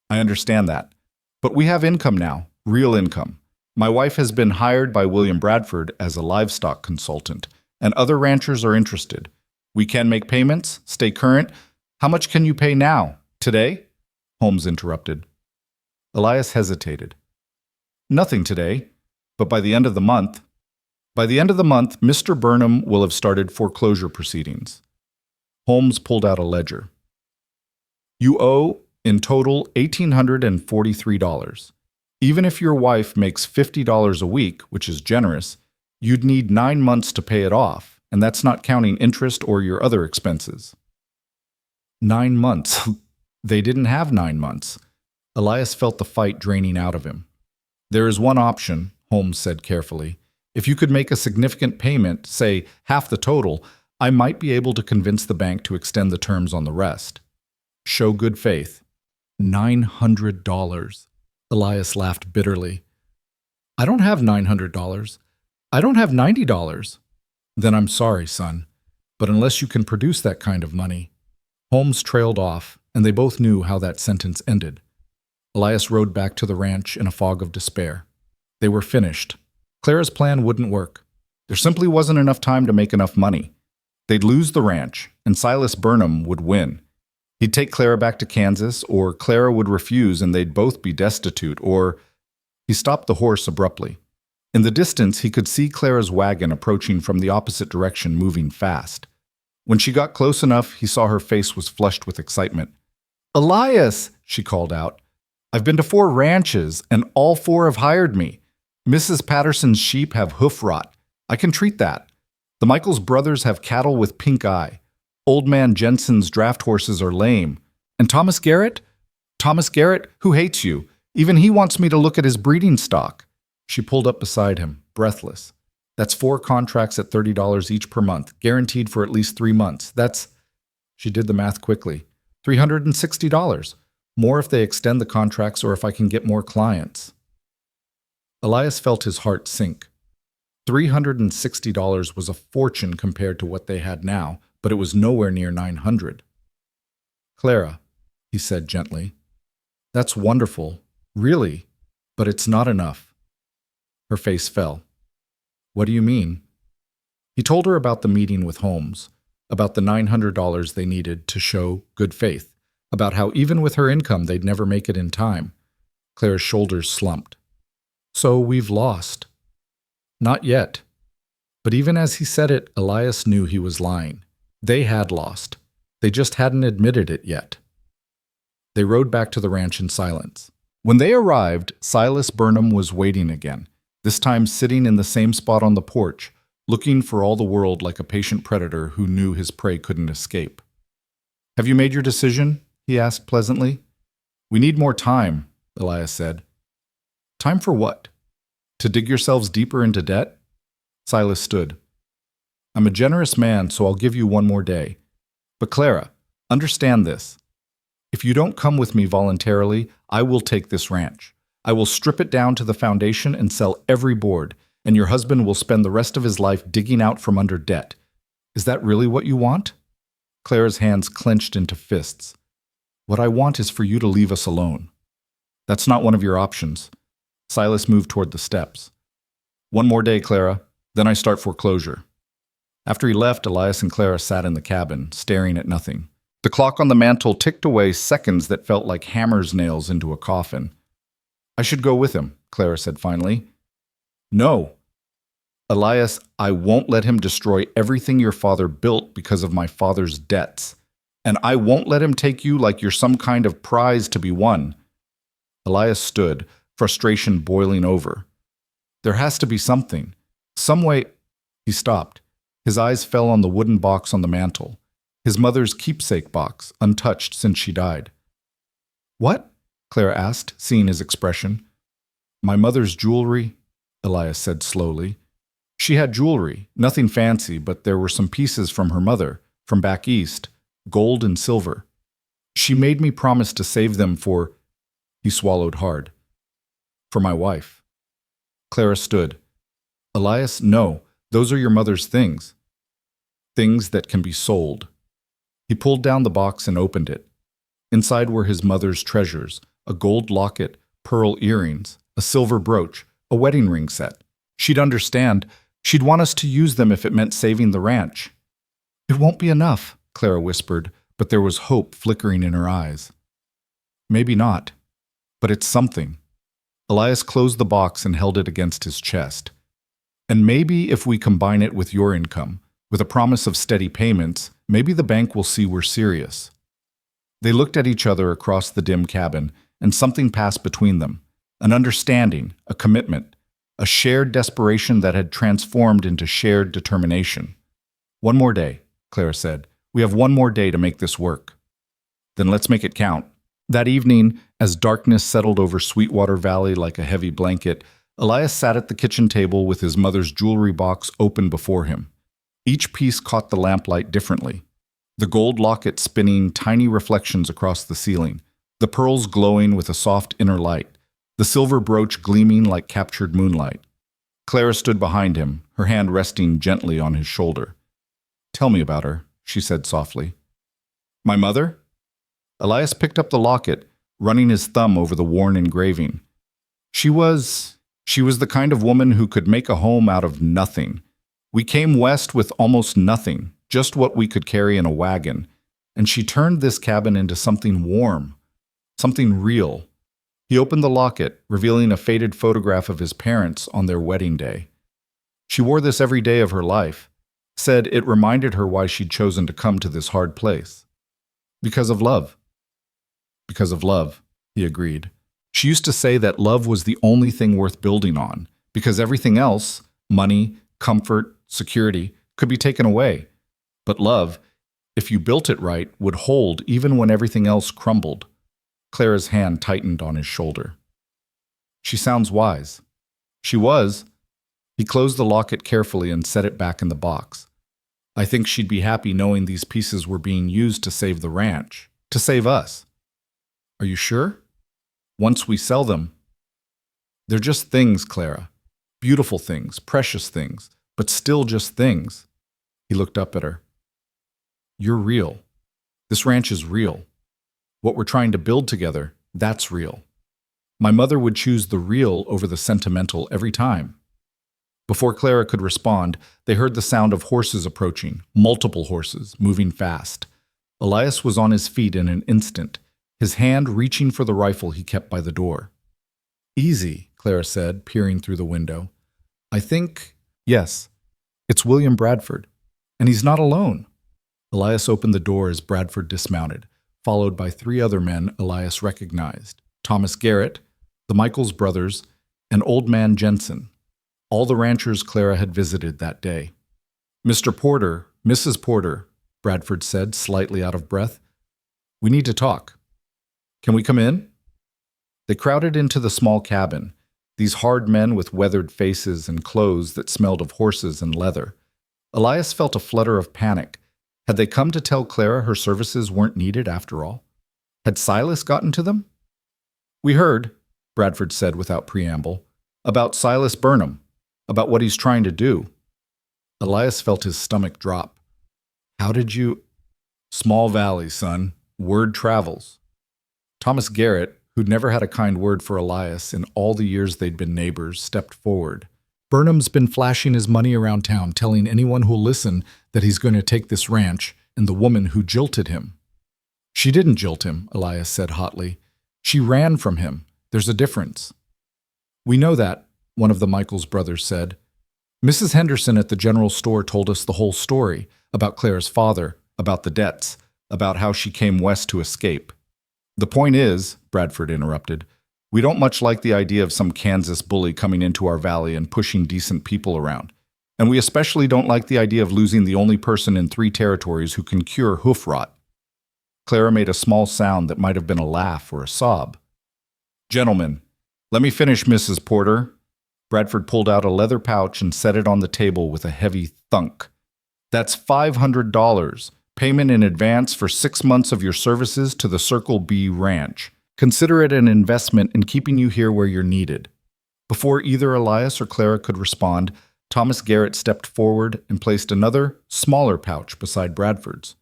I understand that. But we have income now, real income. My wife has been hired by William Bradford as a livestock consultant, and other ranchers are interested. We can make payments, stay current. How much can you pay now? Today? Holmes interrupted. Elias hesitated. Nothing today, but by the end of the month. By the end of the month, Mr. Burnham will have started foreclosure proceedings. Holmes pulled out a ledger. You owe, in total, $1,843. Even if your wife makes $50 a week, which is generous, you'd need 9 months to pay it off, and that's not counting interest or your other expenses. 9 months. They didn't have 9 months. Elias felt the fight draining out of him. There is one option, Holmes said carefully. If you could make a significant payment, say half the total, I might be able to convince the bank to extend the terms on the rest. Show good faith. $900. Elias laughed bitterly. I don't have $900. I don't have $90. Then I'm sorry, son, but unless you can produce that kind of money. Holmes trailed off, and they both knew how that sentence ended. Elias rode back to the ranch in a fog of despair. They were finished. Clara's plan wouldn't work. There simply wasn't enough time to make enough money. They'd lose the ranch, and Silas Burnham would win. He'd take Clara back to Kansas, or Clara would refuse and they'd both be destitute, or… He stopped the horse abruptly. In the distance, he could see Clara's wagon approaching from the opposite direction, moving fast. When she got close enough, he saw her face was flushed with excitement. Elias, she called out. I've been to 4 ranches, and all 4 have hired me. Mrs. Patterson's sheep have hoof rot. I can treat that. The Michaels brothers have cattle with pink eye. Old man Jensen's draft horses are lame. And Thomas Garrett? Thomas Garrett, who hates you. Even he wants me to look at his breeding stock. She pulled up beside him, breathless. That's 4 contracts at $30 each per month, guaranteed for at least 3 months. That's, she did the math quickly, $360. More if they extend the contracts or if I can get more clients. Elias felt his heart sink. $360 was a fortune compared to what they had now, but it was nowhere near $900. Clara, he said gently, that's wonderful, really, but it's not enough. Her face fell. What do you mean? He told her about the meeting with Holmes, about the $900 they needed to show good faith, about how even with her income they'd never make it in time. Clara's shoulders slumped. So we've lost. Not yet. But even as he said it, Elias knew he was lying. They had lost. They just hadn't admitted it yet. They rode back to the ranch in silence. When they arrived, Silas Burnham was waiting again, this time sitting in the same spot on the porch, looking for all the world like a patient predator who knew his prey couldn't escape. Have you made your decision? He asked pleasantly. We need more time, Elias said. Time for what? To dig yourselves deeper into debt? Silas stood. I'm a generous man, so I'll give you one more day. But Clara, understand this. If you don't come with me voluntarily, I will take this ranch. I will strip it down to the foundation and sell every board, and your husband will spend the rest of his life digging out from under debt. Is that really what you want? Clara's hands clenched into fists. What I want is for you to leave us alone. That's not one of your options. Silas moved toward the steps. One more day, Clara, then I start foreclosure. After he left, Elias and Clara sat in the cabin, staring at nothing. The clock on the mantel ticked away seconds that felt like hammer's nails into a coffin. I should go with him, Clara said finally. No. Elias, I won't let him destroy everything your father built because of my father's debts. And I won't let him take you like you're some kind of prize to be won. Elias stood, frustration boiling over. There has to be something. Some way. He stopped. His eyes fell on the wooden box on the mantel. His mother's keepsake box, untouched since she died. What? Clara asked, seeing his expression. My mother's jewelry, Elias said slowly. She had jewelry, nothing fancy, but there were some pieces from her mother, from back east, gold and silver. She made me promise to save them for, he swallowed hard, for my wife. Clara stood. Elias, no, those are your mother's things. Things that can be sold. He pulled down the box and opened it. Inside were his mother's treasures, a gold locket, pearl earrings, a silver brooch, a wedding ring set. She'd understand. She'd want us to use them if it meant saving the ranch. It won't be enough, Clara whispered, but there was hope flickering in her eyes. Maybe not, but it's something. Elias closed the box and held it against his chest. And maybe if we combine it with your income, with a promise of steady payments, maybe the bank will see we're serious. They looked at each other across the dim cabin, and something passed between them. An understanding, a commitment, a shared desperation that had transformed into shared determination. One more day, Clara said. We have one more day to make this work. Then let's make it count. That evening, as darkness settled over Sweetwater Valley like a heavy blanket, Elias sat at the kitchen table with his mother's jewelry box open before him. Each piece caught the lamplight differently. The gold locket spinning tiny reflections across the ceiling, the pearls glowing with a soft inner light, the silver brooch gleaming like captured moonlight. Clara stood behind him, her hand resting gently on his shoulder. Tell me about her, she said softly. My mother? Elias picked up the locket, running his thumb over the worn engraving. She was the kind of woman who could make a home out of nothing. We came west with almost nothing, just what we could carry in a wagon, and she turned this cabin into something warm, something real. He opened the locket, revealing a faded photograph of his parents on their wedding day. She wore this every day of her life, said it reminded her why she'd chosen to come to this hard place. Because of love. Because of love, he agreed. She used to say that love was the only thing worth building on, because everything else, money, comfort, security, could be taken away. But love, if you built it right, would hold even when everything else crumbled. Clara's hand tightened on his shoulder. She sounds wise. She was. He closed the locket carefully and set it back in the box. I think she'd be happy knowing these pieces were being used to save the ranch, to save us. Are you sure? Once we sell them. They're just things, Clara. Beautiful things, precious things, but still just things. He looked up at her. You're real. This ranch is real. What we're trying to build together, that's real. My mother would choose the real over the sentimental every time. Before Clara could respond, they heard the sound of horses approaching, multiple horses, moving fast. Elias was on his feet in an instant, his hand reaching for the rifle he kept by the door. Easy, Clara said, peering through the window. I think, yes, it's William Bradford, and he's not alone. Elias opened the door as Bradford dismounted, followed by 3 other men Elias recognized, Thomas Garrett, the Michaels brothers, and Old Man Jensen, all the ranchers Clara had visited that day. Mr. Porter, Mrs. Porter, Bradford said, slightly out of breath. We need to talk. Can we come in? They crowded into the small cabin, these hard men with weathered faces and clothes that smelled of horses and leather. Elias felt a flutter of panic. Had they come to tell Clara her services weren't needed after all? Had Silas gotten to them? We heard, Bradford said without preamble, about Silas Burnham, about what he's trying to do. Elias felt his stomach drop. How did you— Small valley, son. Word travels. Thomas Garrett, who'd never had a kind word for Elias in all the years they'd been neighbors, stepped forward. Burnham's been flashing his money around town, telling anyone who'll listen that he's going to take this ranch and the woman who jilted him. She didn't jilt him, Elias said hotly. She ran from him. There's a difference. We know that, one of the Michaels brothers said. Mrs. Henderson at the general store told us the whole story, about Clara's father, about the debts, about how she came west to escape. The point is, Bradford interrupted, we don't much like the idea of some Kansas bully coming into our valley and pushing decent people around. And we especially don't like the idea of losing the only person in 3 territories who can cure hoof rot. Clara made a small sound that might have been a laugh or a sob. Gentlemen, let me finish, Mrs. Porter. Bradford pulled out a leather pouch and set it on the table with a heavy thunk. That's $500, payment in advance for 6 months of your services to the Circle B Ranch. Consider it an investment in keeping you here where you're needed. Before either Elias or Clara could respond, Thomas Garrett stepped forward and placed another, smaller pouch beside Bradford's.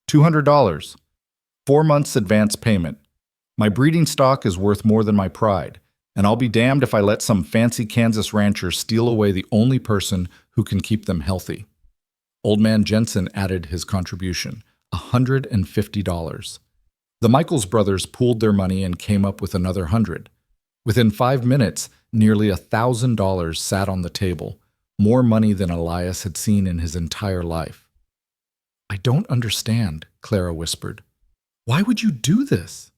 $200. 4 months advance payment. My breeding stock is worth more than my pride, and I'll be damned if I let some fancy Kansas rancher steal away the only person who can keep them healthy. Old Man Jensen added his contribution, $150. The Michaels brothers pooled their money and came up with another $100. Within 5 minutes, nearly $1,000 sat on the table, more money than Elias had seen in his entire life. I don't understand, Clara whispered. Why would you do this?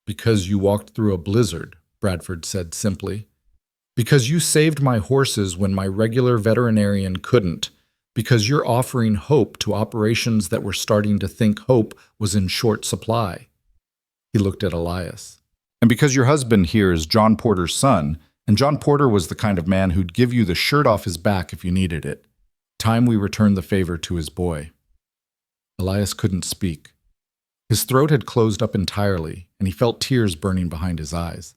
Because you walked through a blizzard, Bradford said simply. Because you saved my horses when my regular veterinarian couldn't. Because you're offering hope to operations that were starting to think hope was in short supply. He looked at Elias. And because your husband here is John Porter's son, and John Porter was the kind of man who'd give you the shirt off his back if you needed it. Time we returned the favor to his boy. Elias couldn't speak. His throat had closed up entirely, and he felt tears burning behind his eyes.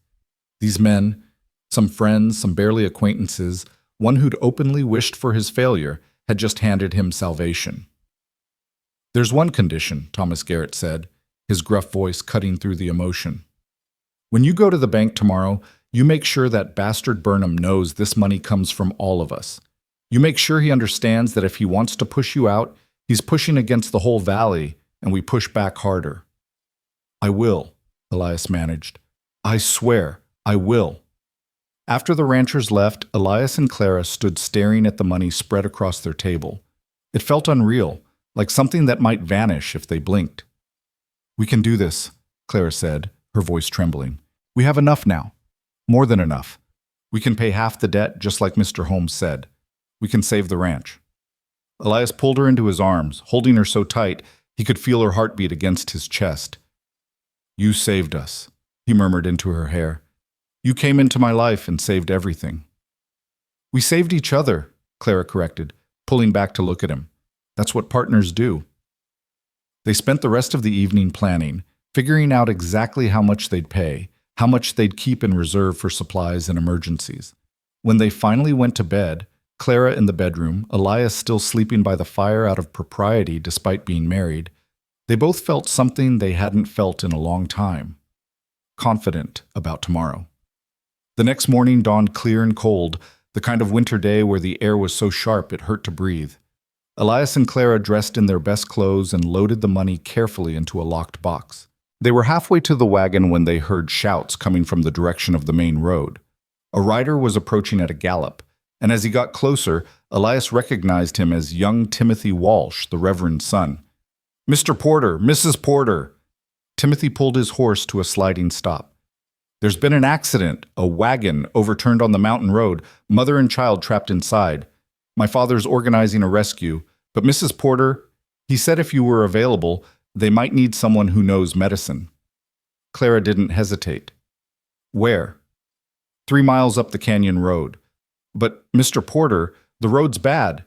These men, some friends, some barely acquaintances, one who'd openly wished for his failure, had just handed him salvation. There's one condition, Thomas Garrett said, his gruff voice cutting through the emotion. When you go to the bank tomorrow, you make sure that bastard Burnham knows this money comes from all of us. You make sure he understands that if he wants to push you out, he's pushing against the whole valley, and we push back harder. I will, Elias managed. I swear, I will. After the ranchers left, Elias and Clara stood staring at the money spread across their table. It felt unreal, like something that might vanish if they blinked. We can do this, Clara said, her voice trembling. We have enough now. More than enough. We can pay half the debt, just like Mr. Holmes said. We can save the ranch. Elias pulled her into his arms, holding her so tight he could feel her heartbeat against his chest. You saved us, he murmured into her hair. You came into my life and saved everything." "We saved each other," Clara corrected, pulling back to look at him. "That's what partners do." They spent the rest of the evening planning, figuring out exactly how much they'd pay, how much they'd keep in reserve for supplies and emergencies. When they finally went to bed, Clara in the bedroom, Elias still sleeping by the fire out of propriety despite being married, they both felt something they hadn't felt in a long time: confident about tomorrow. The next morning dawned clear and cold, the kind of winter day where the air was so sharp it hurt to breathe. Elias and Clara dressed in their best clothes and loaded the money carefully into a locked box. They were halfway to the wagon when they heard shouts coming from the direction of the main road. A rider was approaching at a gallop, and as he got closer, Elias recognized him as young Timothy Walsh, the Reverend's son. "Mr. Porter, Mrs. Porter!" Timothy pulled his horse to a sliding stop. "There's been an accident, a wagon overturned on the mountain road, mother and child trapped inside. My father's organizing a rescue, but Mrs. Porter, he said if you were available, they might need someone who knows medicine." Clara didn't hesitate. "Where?" 3 miles up the canyon road." "But, Mr. Porter, the road's bad.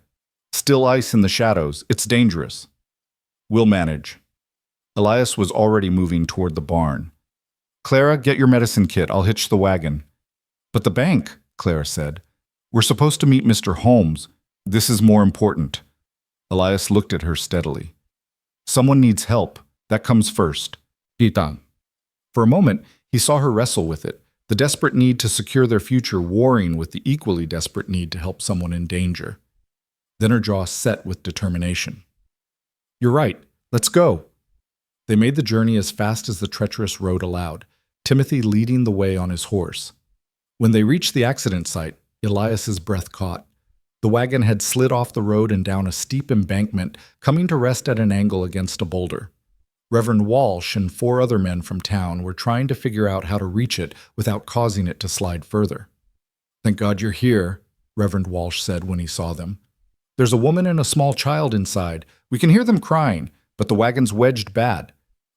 Still ice in the shadows. It's dangerous." "We'll manage." Elias was already moving toward the barn. "Clara, get your medicine kit. I'll hitch the wagon." "But the bank," Clara said. "We're supposed to meet Mr. Holmes. This is more important." Elias looked at her steadily. "Someone needs help. That comes first." "Tita." For a moment, he saw her wrestle with it, the desperate need to secure their future warring with the equally desperate need to help someone in danger. Then her jaw set with determination. "You're right. Let's go." They made the journey as fast as the treacherous road allowed, Timothy leading the way on his horse. When they reached the accident site, Elias's breath caught. The wagon had slid off the road and down a steep embankment, coming to rest at an angle against a boulder. Reverend Walsh and 4 other men from town were trying to figure out how to reach it without causing it to slide further. "Thank God you're here," Reverend Walsh said when he saw them. "There's a woman and a small child inside. We can hear them crying, but the wagon's wedged bad.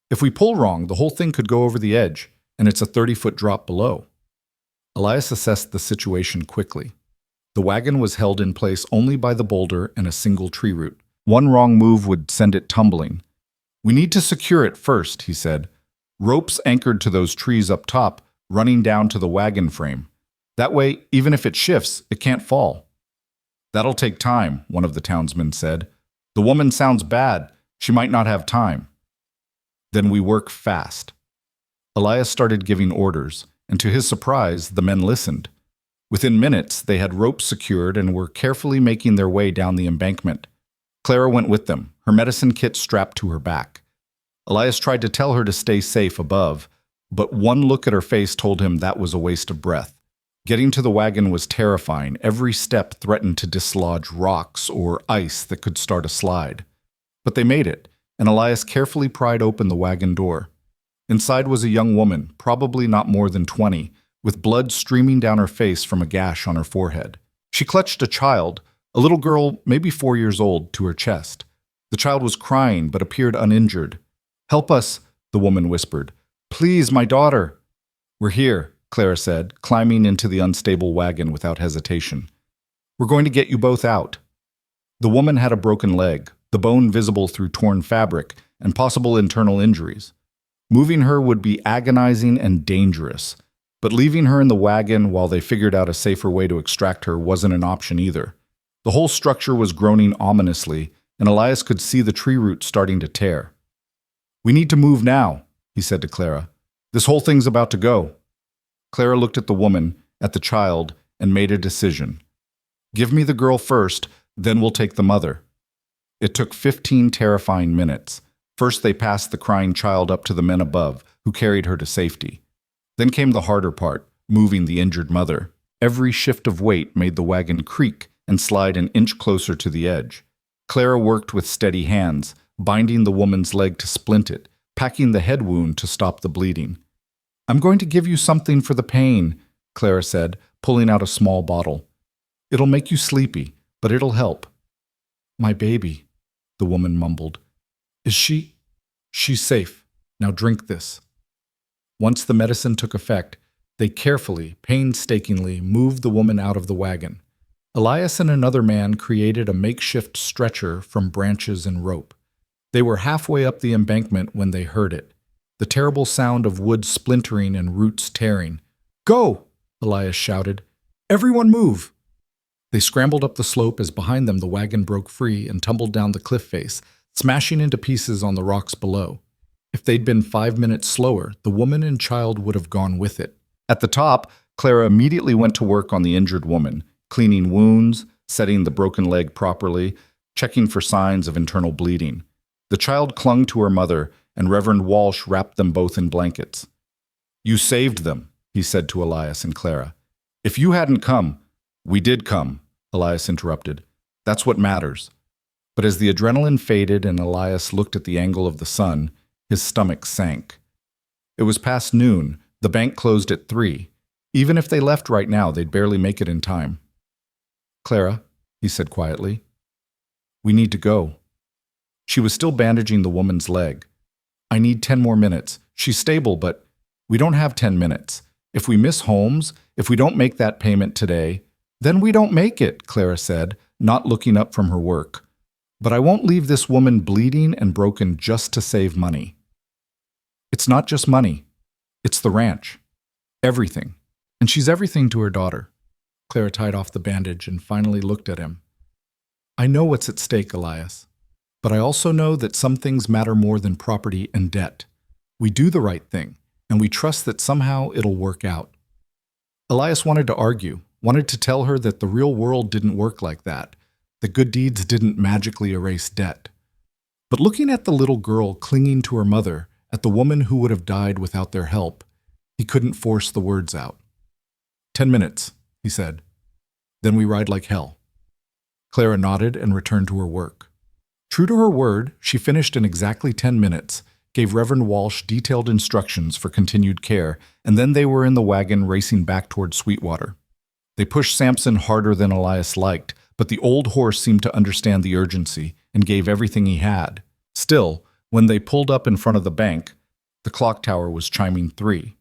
If we pull wrong, the whole thing could go over the edge, and it's a 30-foot drop below." Elias assessed the situation quickly. The wagon was held in place only by the boulder and a single tree root. One wrong move would send it tumbling. "We need to secure it first," he said. "Ropes anchored to those trees up top, running down to the wagon frame. That way, even if it shifts, it can't fall." "That'll take time," one of the townsmen said. "The woman sounds bad. She might not have time." "Then we work fast." Elias started giving orders, and to his surprise, the men listened. Within minutes, they had ropes secured and were carefully making their way down the embankment. Clara went with them, her medicine kit strapped to her back. Elias tried to tell her to stay safe above, but one look at her face told him that was a waste of breath. Getting to the wagon was terrifying. Every step threatened to dislodge rocks or ice that could start a slide. But they made it, and Elias carefully pried open the wagon door. Inside was a young woman, probably not more than 20, with blood streaming down her face from a gash on her forehead. She clutched a child, a little girl, maybe 4 years old, to her chest. The child was crying but appeared uninjured. "Help us," the woman whispered. "Please, my daughter." "We're here," Clara said, climbing into the unstable wagon without hesitation. "We're going to get you both out." The woman had a broken leg, the bone visible through torn fabric, and possible internal injuries. Moving her would be agonizing and dangerous, but leaving her in the wagon while they figured out a safer way to extract her wasn't an option either. The whole structure was groaning ominously, and Elias could see the tree roots starting to tear. "We need to move now," he said to Clara. "This whole thing's about to go." Clara looked at the woman, at the child, and made a decision. "Give me the girl first, then we'll take the mother." It took 15 terrifying minutes. First they passed the crying child up to the men above, who carried her to safety. Then came the harder part, moving the injured mother. Every shift of weight made the wagon creak and slide an inch closer to the edge. Clara worked with steady hands, binding the woman's leg to splint it, packing the head wound to stop the bleeding. "I'm going to give you something for the pain," Clara said, pulling out a small bottle. "It'll make you sleepy, but it'll help." "My baby," the woman mumbled. "Is she? She's safe. Now drink this." Once the medicine took effect, They carefully, painstakingly moved the woman out of the wagon. Elias and another man created a makeshift stretcher from branches and rope. They were halfway up the embankment when they heard it, the terrible sound of wood splintering and roots tearing. "Go!" Elias shouted. "Everyone move!" They scrambled up the slope as behind them the wagon broke free and tumbled down the cliff face, smashing into pieces on the rocks below. If they'd been 5 minutes slower, the woman and child would have gone with it. At the top, Clara immediately went to work on the injured woman, cleaning wounds, setting the broken leg properly, checking for signs of internal bleeding. The child clung to her mother, and Reverend Walsh wrapped them both in blankets. "You saved them," he said to Elias and Clara. "If you hadn't come—" "We did come," Elias interrupted. "That's what matters." But as the adrenaline faded and Elias looked at the angle of the sun, his stomach sank. It was past noon. The bank closed at 3. Even if they left right now, they'd barely make it in time. "Clara," he said quietly, "we need to go." She was still bandaging the woman's leg. "I need 10 more minutes. She's stable, but we don't have 10 minutes. If we miss Holmes, if we don't make that payment today, then we don't make it," Clara said, not looking up from her work. "But I won't leave this woman bleeding and broken just to save money." "It's not just money. It's the ranch. Everything. And she's everything to her daughter." Clara tied off the bandage and finally looked at him. "I know what's at stake, Elias. But I also know that some things matter more than property and debt. We do the right thing, and we trust that somehow it'll work out." Elias wanted to argue, wanted to tell her that the real world didn't work like that, that good deeds didn't magically erase debt. But looking at the little girl clinging to her mother, at the woman who would have died without their help, he couldn't force the words out. 10 minutes, he said. "Then we ride like hell." Clara nodded and returned to her work. True to her word, she finished in exactly 10 minutes, gave Reverend Walsh detailed instructions for continued care, and then they were in the wagon racing back toward Sweetwater. They pushed Sampson harder than Elias liked, but the old horse seemed to understand the urgency and gave everything he had. Still, when they pulled up in front of the bank, the clock tower was chiming 3.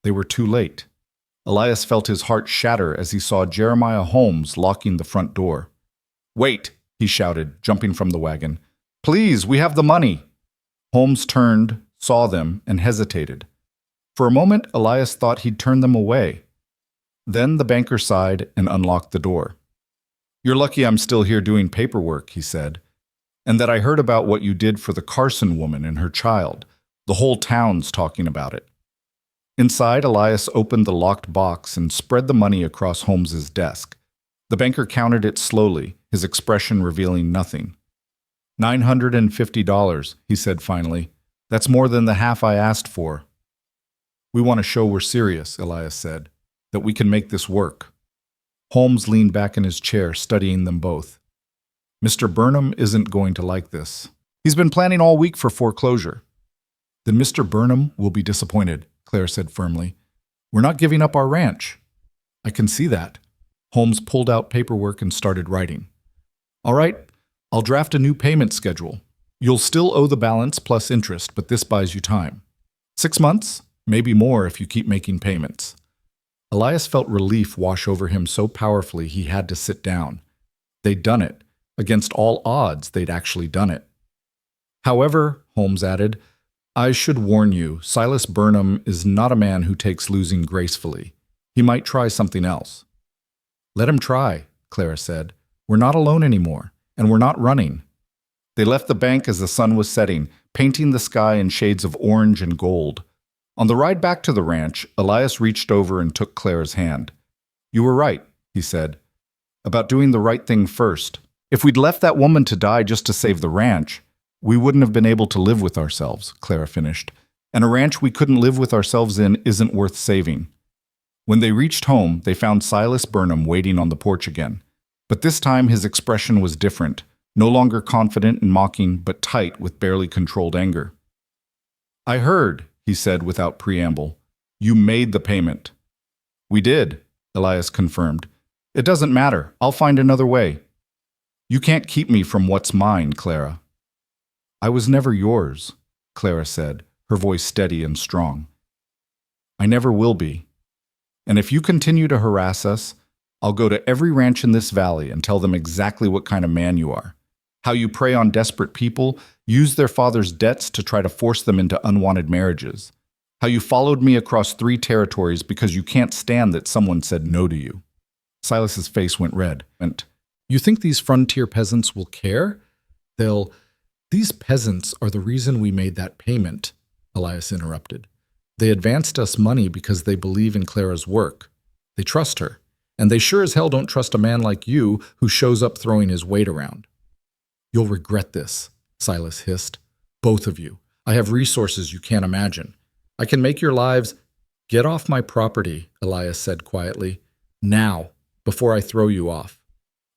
They were too late. Elias felt his heart shatter as he saw Jeremiah Holmes locking the front door. "Wait!" he shouted, jumping from the wagon. "Please, we have the money!" Holmes turned, saw them, and hesitated. For a moment, Elias thought he'd turn them away. Then the banker sighed and unlocked the door. "You're lucky I'm still here doing paperwork," he said, "and that I heard about what you did for the Carson woman and her child. The whole town's talking about it." Inside, Elias opened the locked box and spread the money across Holmes's desk. The banker counted it slowly, his expression revealing nothing. $950, he said finally. "That's more than the half I asked for." "We want to show we're serious," Elias said, "that we can make this work." Holmes leaned back in his chair, studying them both. "Mr. Burnham isn't going to like this. He's been planning all week for foreclosure." "Then Mr. Burnham will be disappointed," Claire said firmly. "We're not giving up our ranch." "I can see that." Holmes pulled out paperwork and started writing. "All right, I'll draft a new payment schedule. You'll still owe the balance plus interest, but this buys you time. 6 months, maybe more if you keep making payments." Elias felt relief wash over him so powerfully he had to sit down. They'd done it. Against all odds, they'd actually done it. "However," Holmes added, "I should warn you, Silas Burnham is not a man who takes losing gracefully. He might try something else." "Let him try," Clara said. "We're not alone anymore, and we're not running." They left the bank as the sun was setting, painting the sky in shades of orange and gold. On the ride back to the ranch, Elias reached over and took Clara's hand. "You were right," he said, "about doing the right thing first. If we'd left that woman to die just to save the ranch, we wouldn't have been able to live with ourselves," Clara finished. "And a ranch we couldn't live with ourselves in isn't worth saving." When they reached home, they found Silas Burnham waiting on the porch again. But this time his expression was different, no longer confident and mocking, but tight with barely controlled anger. "I heard," he said without preamble. "You made the payment." "We did," Elias confirmed. "It doesn't matter. I'll find another way." "You can't keep me from what's mine, Clara." "I was never yours," Clara said, her voice steady and strong. "I never will be. And if you continue to harass us, I'll go to every ranch in this valley and tell them exactly what kind of man you are. How you prey on desperate people, use their father's debts to try to force them into unwanted marriages. How you followed me across 3 territories because you can't stand that someone said no to you. Silas's face went red. You think these frontier peasants will care? These peasants are the reason we made that payment, Elias interrupted. They advanced us money because they believe in Clara's work. They trust her. And they sure as hell don't trust a man like you who shows up throwing his weight around. You'll regret this, Silas hissed. Both of you. I have resources you can't imagine. I can make your lives— Get off my property, Elias said quietly. Now, before I throw you off.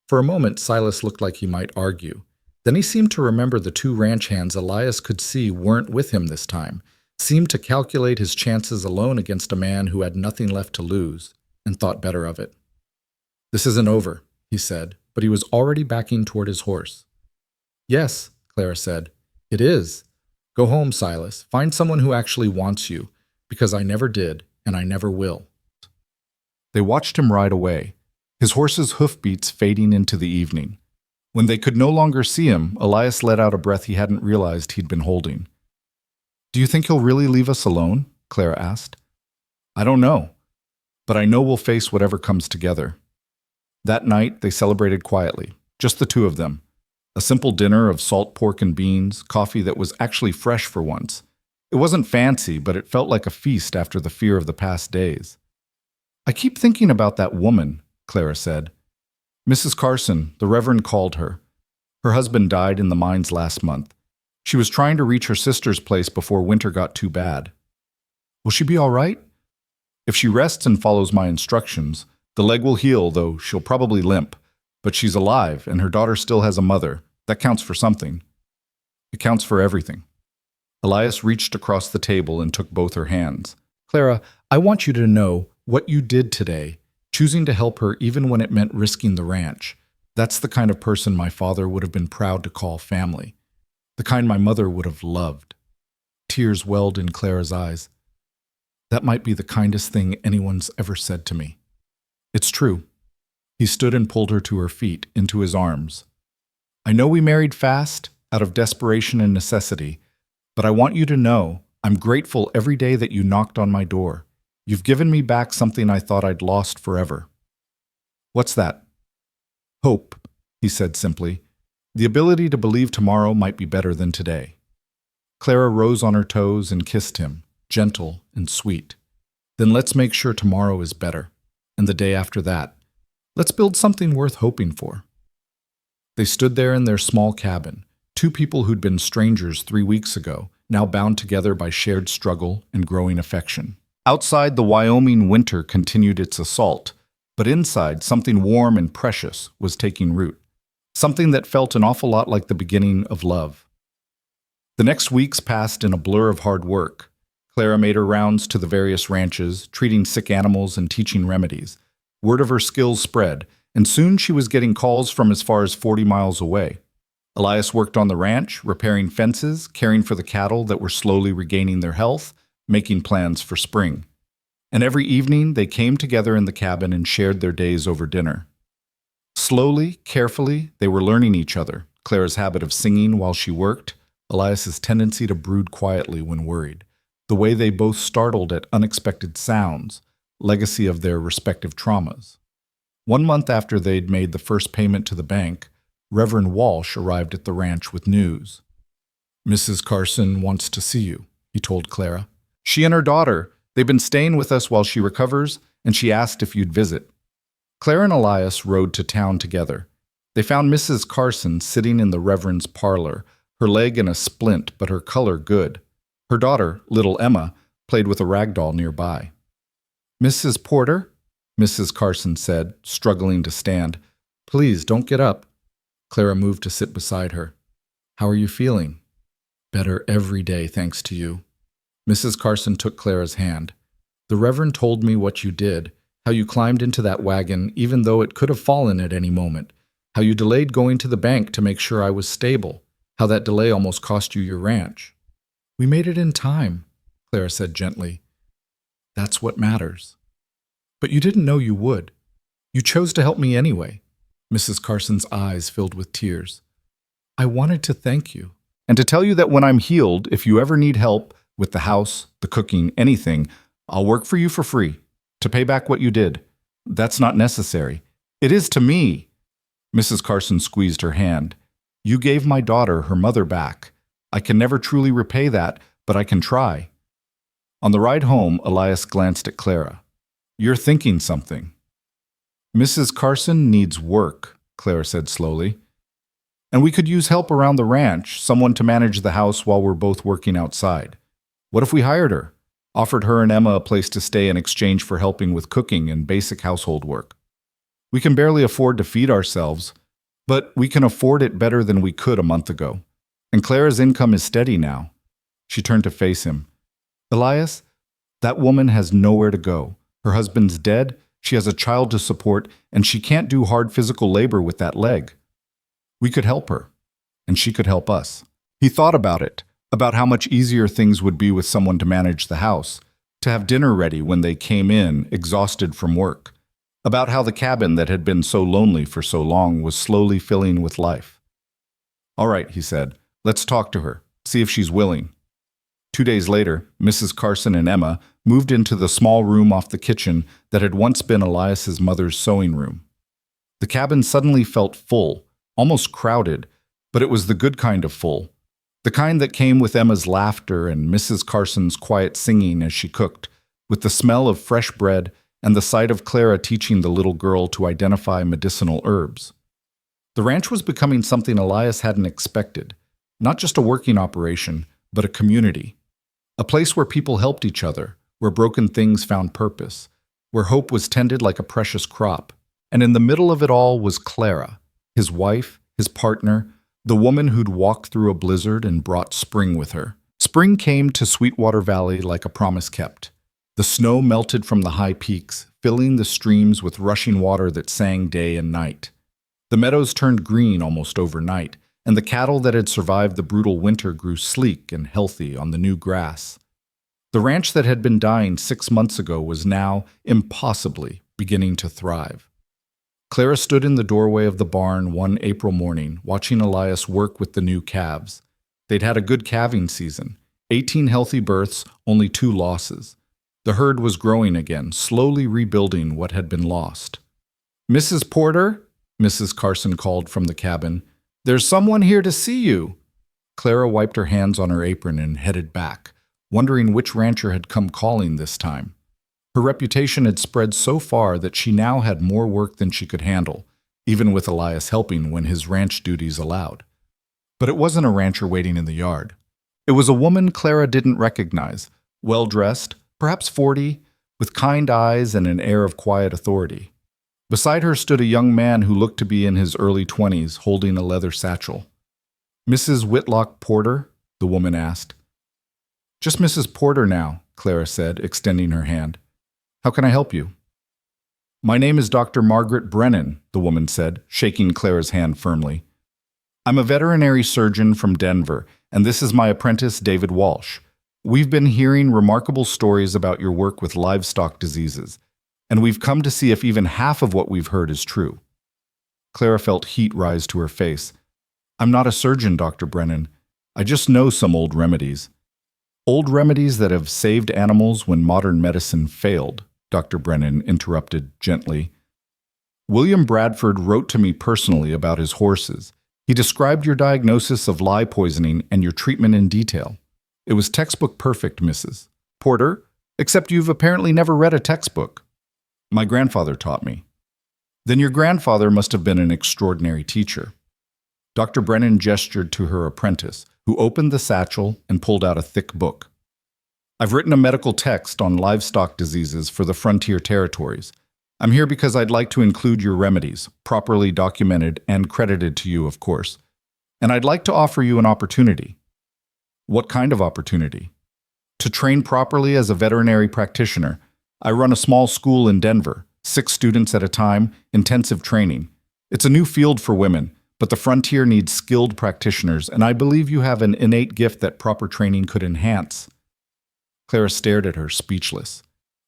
For a moment, Silas looked like he might argue. Then he seemed to remember the 2 ranch hands Elias could see weren't with him this time, seemed to calculate his chances alone against a man who had nothing left to lose, and thought better of it. This isn't over, he said, but he was already backing toward his horse. Yes, Clara said. It is. Go home, Silas. Find someone who actually wants you, because I never did, and I never will. They watched him ride away, his horse's hoofbeats fading into the evening. When they could no longer see him, Elias let out a breath he hadn't realized he'd been holding. Do you think he'll really leave us alone? Clara asked. I don't know, but I know we'll face whatever comes together. That night, they celebrated quietly, just the 2 of them. A simple dinner of salt pork and beans, coffee that was actually fresh for once. It wasn't fancy, but it felt like a feast after the fear of the past days. I keep thinking about that woman, Clara said. Mrs. Carson, the Reverend called her. Her husband died in the mines last month. She was trying to reach her sister's place before winter got too bad. Will she be all right? If she rests and follows my instructions, the leg will heal, though she'll probably limp. But she's alive, and her daughter still has a mother. That counts for something. It counts for everything. Elias reached across the table and took both her hands. Clara, I want you to know what you did today, choosing to help her even when it meant risking the ranch. That's the kind of person my father would have been proud to call family. The kind my mother would have loved. Tears welled in Clara's eyes. That might be the kindest thing anyone's ever said to me. It's true. He stood and pulled her to her feet, into his arms. I know we married fast, out of desperation and necessity, but I want you to know I'm grateful every day that you knocked on my door. You've given me back something I thought I'd lost forever. What's that? Hope, he said simply. The ability to believe tomorrow might be better than today. Clara rose on her toes and kissed him, gentle and sweet. Then let's make sure tomorrow is better, and the day after that. Let's build something worth hoping for. They stood there in their small cabin, 2 people who'd been strangers 3 weeks ago, now bound together by shared struggle and growing affection. Outside, the Wyoming winter continued its assault, but inside, something warm and precious was taking root, something that felt an awful lot like the beginning of love. The next weeks passed in a blur of hard work. Clara made her rounds to the various ranches, treating sick animals and teaching remedies. Word of her skills spread, and soon she was getting calls from as far as 40 miles away. Elias worked on the ranch, repairing fences, caring for the cattle that were slowly regaining their health, making plans for spring. And every evening they came together in the cabin and shared their days over dinner. Slowly, carefully, they were learning each other, Clara's habit of singing while she worked, Elias's tendency to brood quietly when worried, the way they both startled at unexpected sounds, legacy of their respective traumas. 1 month after they'd made the first payment to the bank, Reverend Walsh arrived at the ranch with news. Mrs. Carson wants to see you, he told Clara. She and her daughter, they've been staying with us while she recovers, and she asked if you'd visit. Clara and Elias rode to town together. They found Mrs. Carson sitting in the Reverend's parlor, her leg in a splint but her color good. Her daughter, little Emma, played with a rag doll nearby. Mrs. Porter, Mrs. Carson said, struggling to stand. Please, don't get up. Clara moved to sit beside her. How are you feeling? Better every day, thanks to you. Mrs. Carson took Clara's hand. The Reverend told me what you did, how you climbed into that wagon even though it could have fallen at any moment, how you delayed going to the bank to make sure I was stable, how that delay almost cost you your ranch. We made it in time, Clara said gently. That's what matters. But you didn't know you would. You chose to help me anyway. Mrs. Carson's eyes filled with tears. I wanted to thank you. And to tell you that when I'm healed, if you ever need help with the house, the cooking, anything, I'll work for you for free, to pay back what you did. That's not necessary. It is to me. Mrs. Carson squeezed her hand. You gave my daughter her mother back. I can never truly repay that, but I can try. On the ride home, Elias glanced at Clara. You're thinking something. Mrs. Carson needs work, Clara said slowly. And we could use help around the ranch, someone to manage the house while we're both working outside. What if we hired her? Offered her and Emma a place to stay in exchange for helping with cooking and basic household work. We can barely afford to feed ourselves, but we can afford it better than we could a month ago. And Clara's income is steady now. She turned to face him. Elias, that woman has nowhere to go. Her husband's dead, she has a child to support, and she can't do hard physical labor with that leg. We could help her, and she could help us. He thought about it, about how much easier things would be with someone to manage the house, to have dinner ready when they came in, exhausted from work, about how the cabin that had been so lonely for so long was slowly filling with life. All right, he said, let's talk to her, see if she's willing. 2 days later, Mrs. Carson and Emma moved into the small room off the kitchen that had once been Elias's mother's sewing room. The cabin suddenly felt full, almost crowded, but it was the good kind of full, the kind that came with Emma's laughter and Mrs. Carson's quiet singing as she cooked, with the smell of fresh bread and the sight of Clara teaching the little girl to identify medicinal herbs. The ranch was becoming something Elias hadn't expected, not just a working operation, but a community. A place where people helped each other, where broken things found purpose, where hope was tended like a precious crop. And in the middle of it all was Clara, his wife, his partner, the woman who'd walked through a blizzard and brought spring with her. Spring came to Sweetwater Valley like a promise kept. The snow melted from the high peaks, filling the streams with rushing water that sang day and night. The meadows turned green almost overnight, and the cattle that had survived the brutal winter grew sleek and healthy on the new grass. The ranch that had been dying 6 months ago was now, impossibly, beginning to thrive. Clara stood in the doorway of the barn one April morning, watching Elias work with the new calves. They'd had a good calving season, 18 healthy births, only 2 losses. The herd was growing again, slowly rebuilding what had been lost. Mrs. Porter, Mrs. Carson called from the cabin, there's someone here to see you. Clara wiped her hands on her apron and headed back, wondering which rancher had come calling this time. Her reputation had spread so far that she now had more work than she could handle, even with Elias helping when his ranch duties allowed. But it wasn't a rancher waiting in the yard. It was a woman Clara didn't recognize, well-dressed, perhaps 40, with kind eyes and an air of quiet authority. Beside her stood a young man who looked to be in his early 20s, holding a leather satchel. Mrs. Whitlock Porter? The woman asked. Just Mrs. Porter now, Clara said, extending her hand. How can I help you? My name is Dr. Margaret Brennan, the woman said, shaking Clara's hand firmly. I'm a veterinary surgeon from Denver, and this is my apprentice, David Walsh. We've been hearing remarkable stories about your work with livestock diseases, and we've come to see if even half of what we've heard is true. Clara felt heat rise to her face. I'm not a surgeon, Dr. Brennan. I just know some old remedies. Old remedies that have saved animals when modern medicine failed, Dr. Brennan interrupted gently. William Bradford wrote to me personally about his horses. He described your diagnosis of lye poisoning and your treatment in detail. It was textbook perfect, Mrs. Porter, except you've apparently never read a textbook. My grandfather taught me. Then your grandfather must have been an extraordinary teacher. Dr. Brennan gestured to her apprentice, who opened the satchel and pulled out a thick book. I've written a medical text on livestock diseases for the frontier territories. I'm here because I'd like to include your remedies, properly documented and credited to you, of course. And I'd like to offer you an opportunity. What kind of opportunity? To train properly as a veterinary practitioner. I run a small school in Denver, 6 students at a time, intensive training. It's a new field for women, but the frontier needs skilled practitioners, and I believe you have an innate gift that proper training could enhance. Clara stared at her, speechless.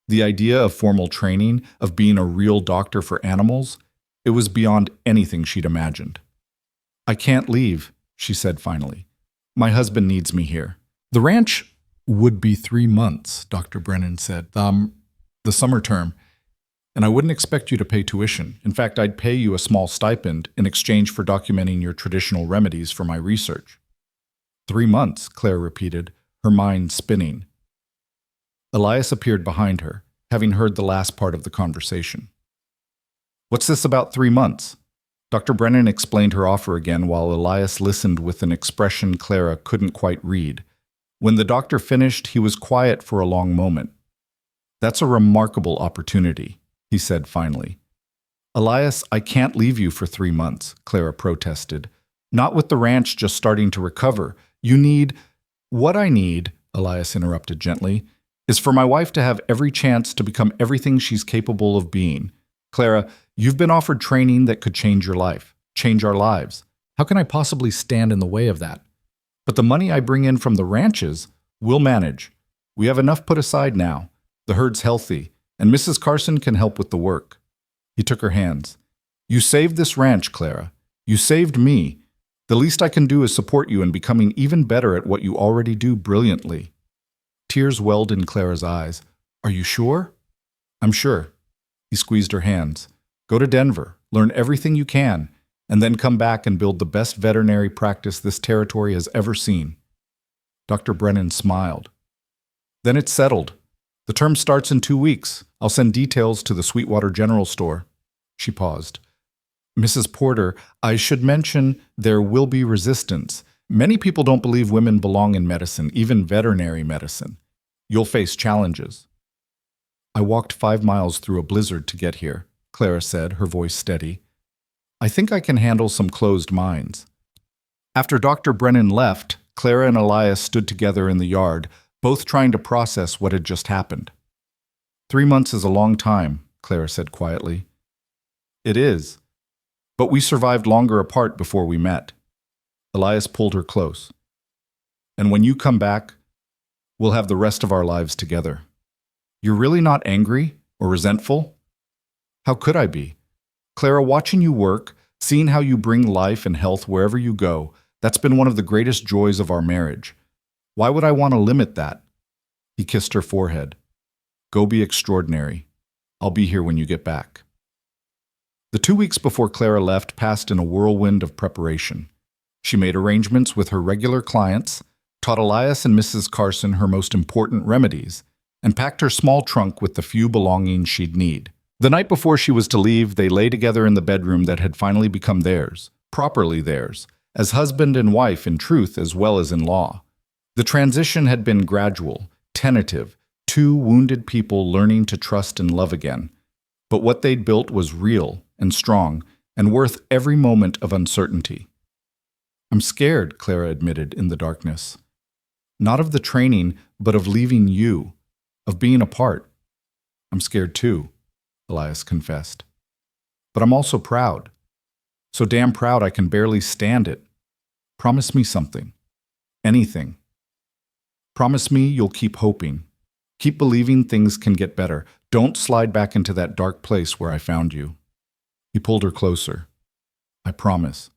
The idea of formal training, of being a real doctor for animals, it was beyond anything she'd imagined. "I can't leave," she said finally. "My husband needs me here." "The ranch would be 3 months," Dr. Brennan said. The summer term. "And I wouldn't expect you to pay tuition. In fact, I'd pay you a small stipend in exchange for documenting your traditional remedies for my research." 3 months, Claire repeated, her mind spinning. Elias appeared behind her, having heard the last part of the conversation. "What's this about 3 months?" Dr. Brennan explained her offer again while Elias listened with an expression Clara couldn't quite read. When the doctor finished, he was quiet for a long moment. "That's a remarkable opportunity," he said finally. "Elias, I can't leave you for 3 months," Clara protested. "Not with the ranch just starting to recover. You need—" "What I need," Elias interrupted gently, "is for my wife to have every chance to become everything she's capable of being. Clara, you've been offered training that could change your life, change our lives. How can I possibly stand in the way of that? But the money I bring in from the ranches, we'll manage. We have enough put aside now. The herd's healthy, and Mrs. Carson can help with the work." He took her hands. "You saved this ranch, Clara. You saved me. The least I can do is support you in becoming even better at what you already do brilliantly." Tears welled in Clara's eyes. "Are you sure?" "I'm sure." He squeezed her hands. "Go to Denver, learn everything you can, and then come back and build the best veterinary practice this territory has ever seen." Dr. Brennan smiled. "Then it's settled. The term starts in 2 weeks. I'll send details to the Sweetwater General Store." She paused. "Mrs. Porter, I should mention there will be resistance. Many people don't believe women belong in medicine, even veterinary medicine. You'll face challenges." "I walked 5 miles through a blizzard to get here," Clara said, her voice steady. "I think I can handle some closed minds." After Dr. Brennan left, Clara and Elias stood together in the yard, both trying to process what had just happened. 3 months is a long time," Clara said quietly. "It is. But we survived longer apart before we met." Elias pulled her close. "And when you come back, we'll have the rest of our lives together. You're really not angry or resentful?" "How could I be? Clara, watching you work, seeing how you bring life and health wherever you go, that's been one of the greatest joys of our marriage. Why would I want to limit that?" He kissed her forehead. "Go be extraordinary. I'll be here when you get back." The 2 weeks before Clara left passed in a whirlwind of preparation. She made arrangements with her regular clients, taught Elias and Mrs. Carson her most important remedies, and packed her small trunk with the few belongings she'd need. The night before she was to leave, they lay together in the bedroom that had finally become theirs, properly theirs, as husband and wife in truth as well as in law. The transition had been gradual, tentative, 2 wounded people learning to trust and love again. But what they'd built was real and strong and worth every moment of uncertainty. "I'm scared," Clara admitted in the darkness. "Not of the training, but of leaving you, of being apart." "I'm scared too," Elias confessed. "But I'm also proud. So damn proud I can barely stand it. Promise me something. Anything. Promise me you'll keep hoping. Keep believing things can get better. Don't slide back into that dark place where I found you." He pulled her closer. "I promise.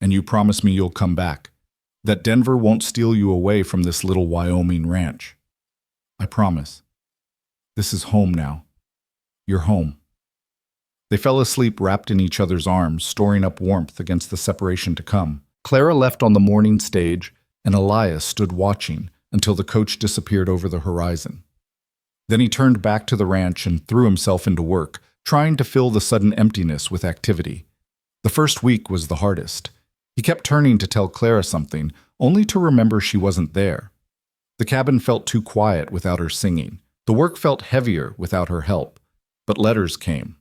And you promise me you'll come back. That Denver won't steal you away from this little Wyoming ranch. I promise. This is home now. You're home." They fell asleep wrapped in each other's arms, storing up warmth against the separation to come. Clara left on the morning stage, and Elias stood watching until the coach disappeared over the horizon. Then he turned back to the ranch and threw himself into work, trying to fill the sudden emptiness with activity. The first week was the hardest. He kept turning to tell Clara something, only to remember she wasn't there. The cabin felt too quiet without her singing. The work felt heavier without her help. But letters came.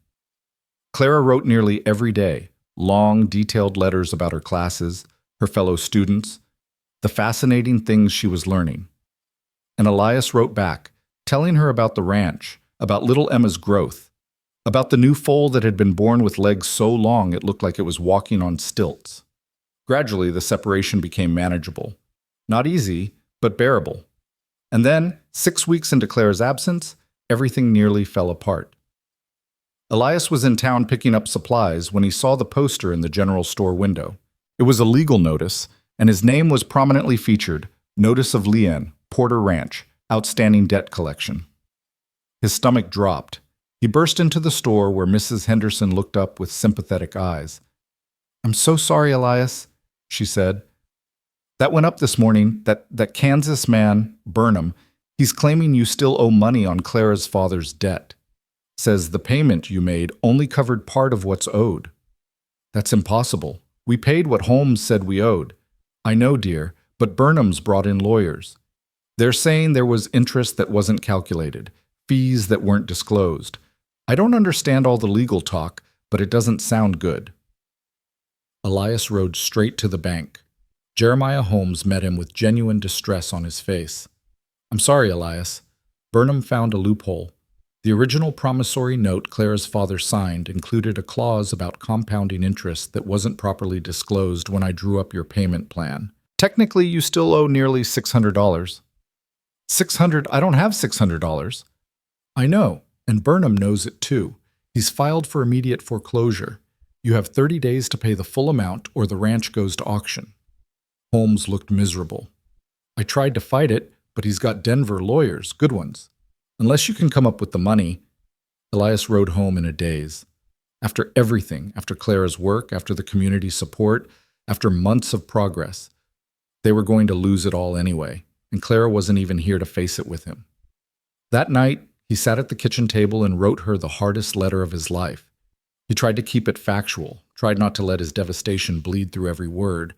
Clara wrote nearly every day, long, detailed letters about her classes, her fellow students, the fascinating things she was learning. And Elias wrote back, telling her about the ranch, about little Emma's growth, about the new foal that had been born with legs so long it looked like it was walking on stilts. Gradually, the separation became manageable. Not easy, but bearable. And then, 6 weeks into Clara's absence, everything nearly fell apart. Elias was in town picking up supplies when he saw the poster in the general store window. It was a legal notice, and his name was prominently featured, Notice of Lien, Porter Ranch, Outstanding Debt Collection. His stomach dropped. He burst into the store where Mrs. Henderson looked up with sympathetic eyes. "I'm so sorry, Elias," she said. "That went up this morning, that Kansas man, Burnham, he's claiming you still owe money on Clara's father's debt. Says the payment you made only covered part of what's owed." "That's impossible. We paid what Holmes said we owed." "I know, dear, but Burnham's brought in lawyers. They're saying there was interest that wasn't calculated, fees that weren't disclosed. I don't understand all the legal talk, but it doesn't sound good." Elias rode straight to the bank. Jeremiah Holmes met him with genuine distress on his face. "I'm sorry, Elias. Burnham found a loophole. The original promissory note Clara's father signed included a clause about compounding interest that wasn't properly disclosed when I drew up your payment plan. Technically, you still owe nearly $600. $600? I don't have $600. "I know, and Burnham knows it too. He's filed for immediate foreclosure. You have 30 days to pay the full amount or the ranch goes to auction." Holmes looked miserable. "I tried to fight it, but he's got Denver lawyers, good ones. Unless you can come up with the money." Elias rode home in a daze. After everything, after Clara's work, after the community support, after months of progress, they were going to lose it all anyway, and Clara wasn't even here to face it with him. That night, he sat at the kitchen table and wrote her the hardest letter of his life. He tried to keep it factual, tried not to let his devastation bleed through every word,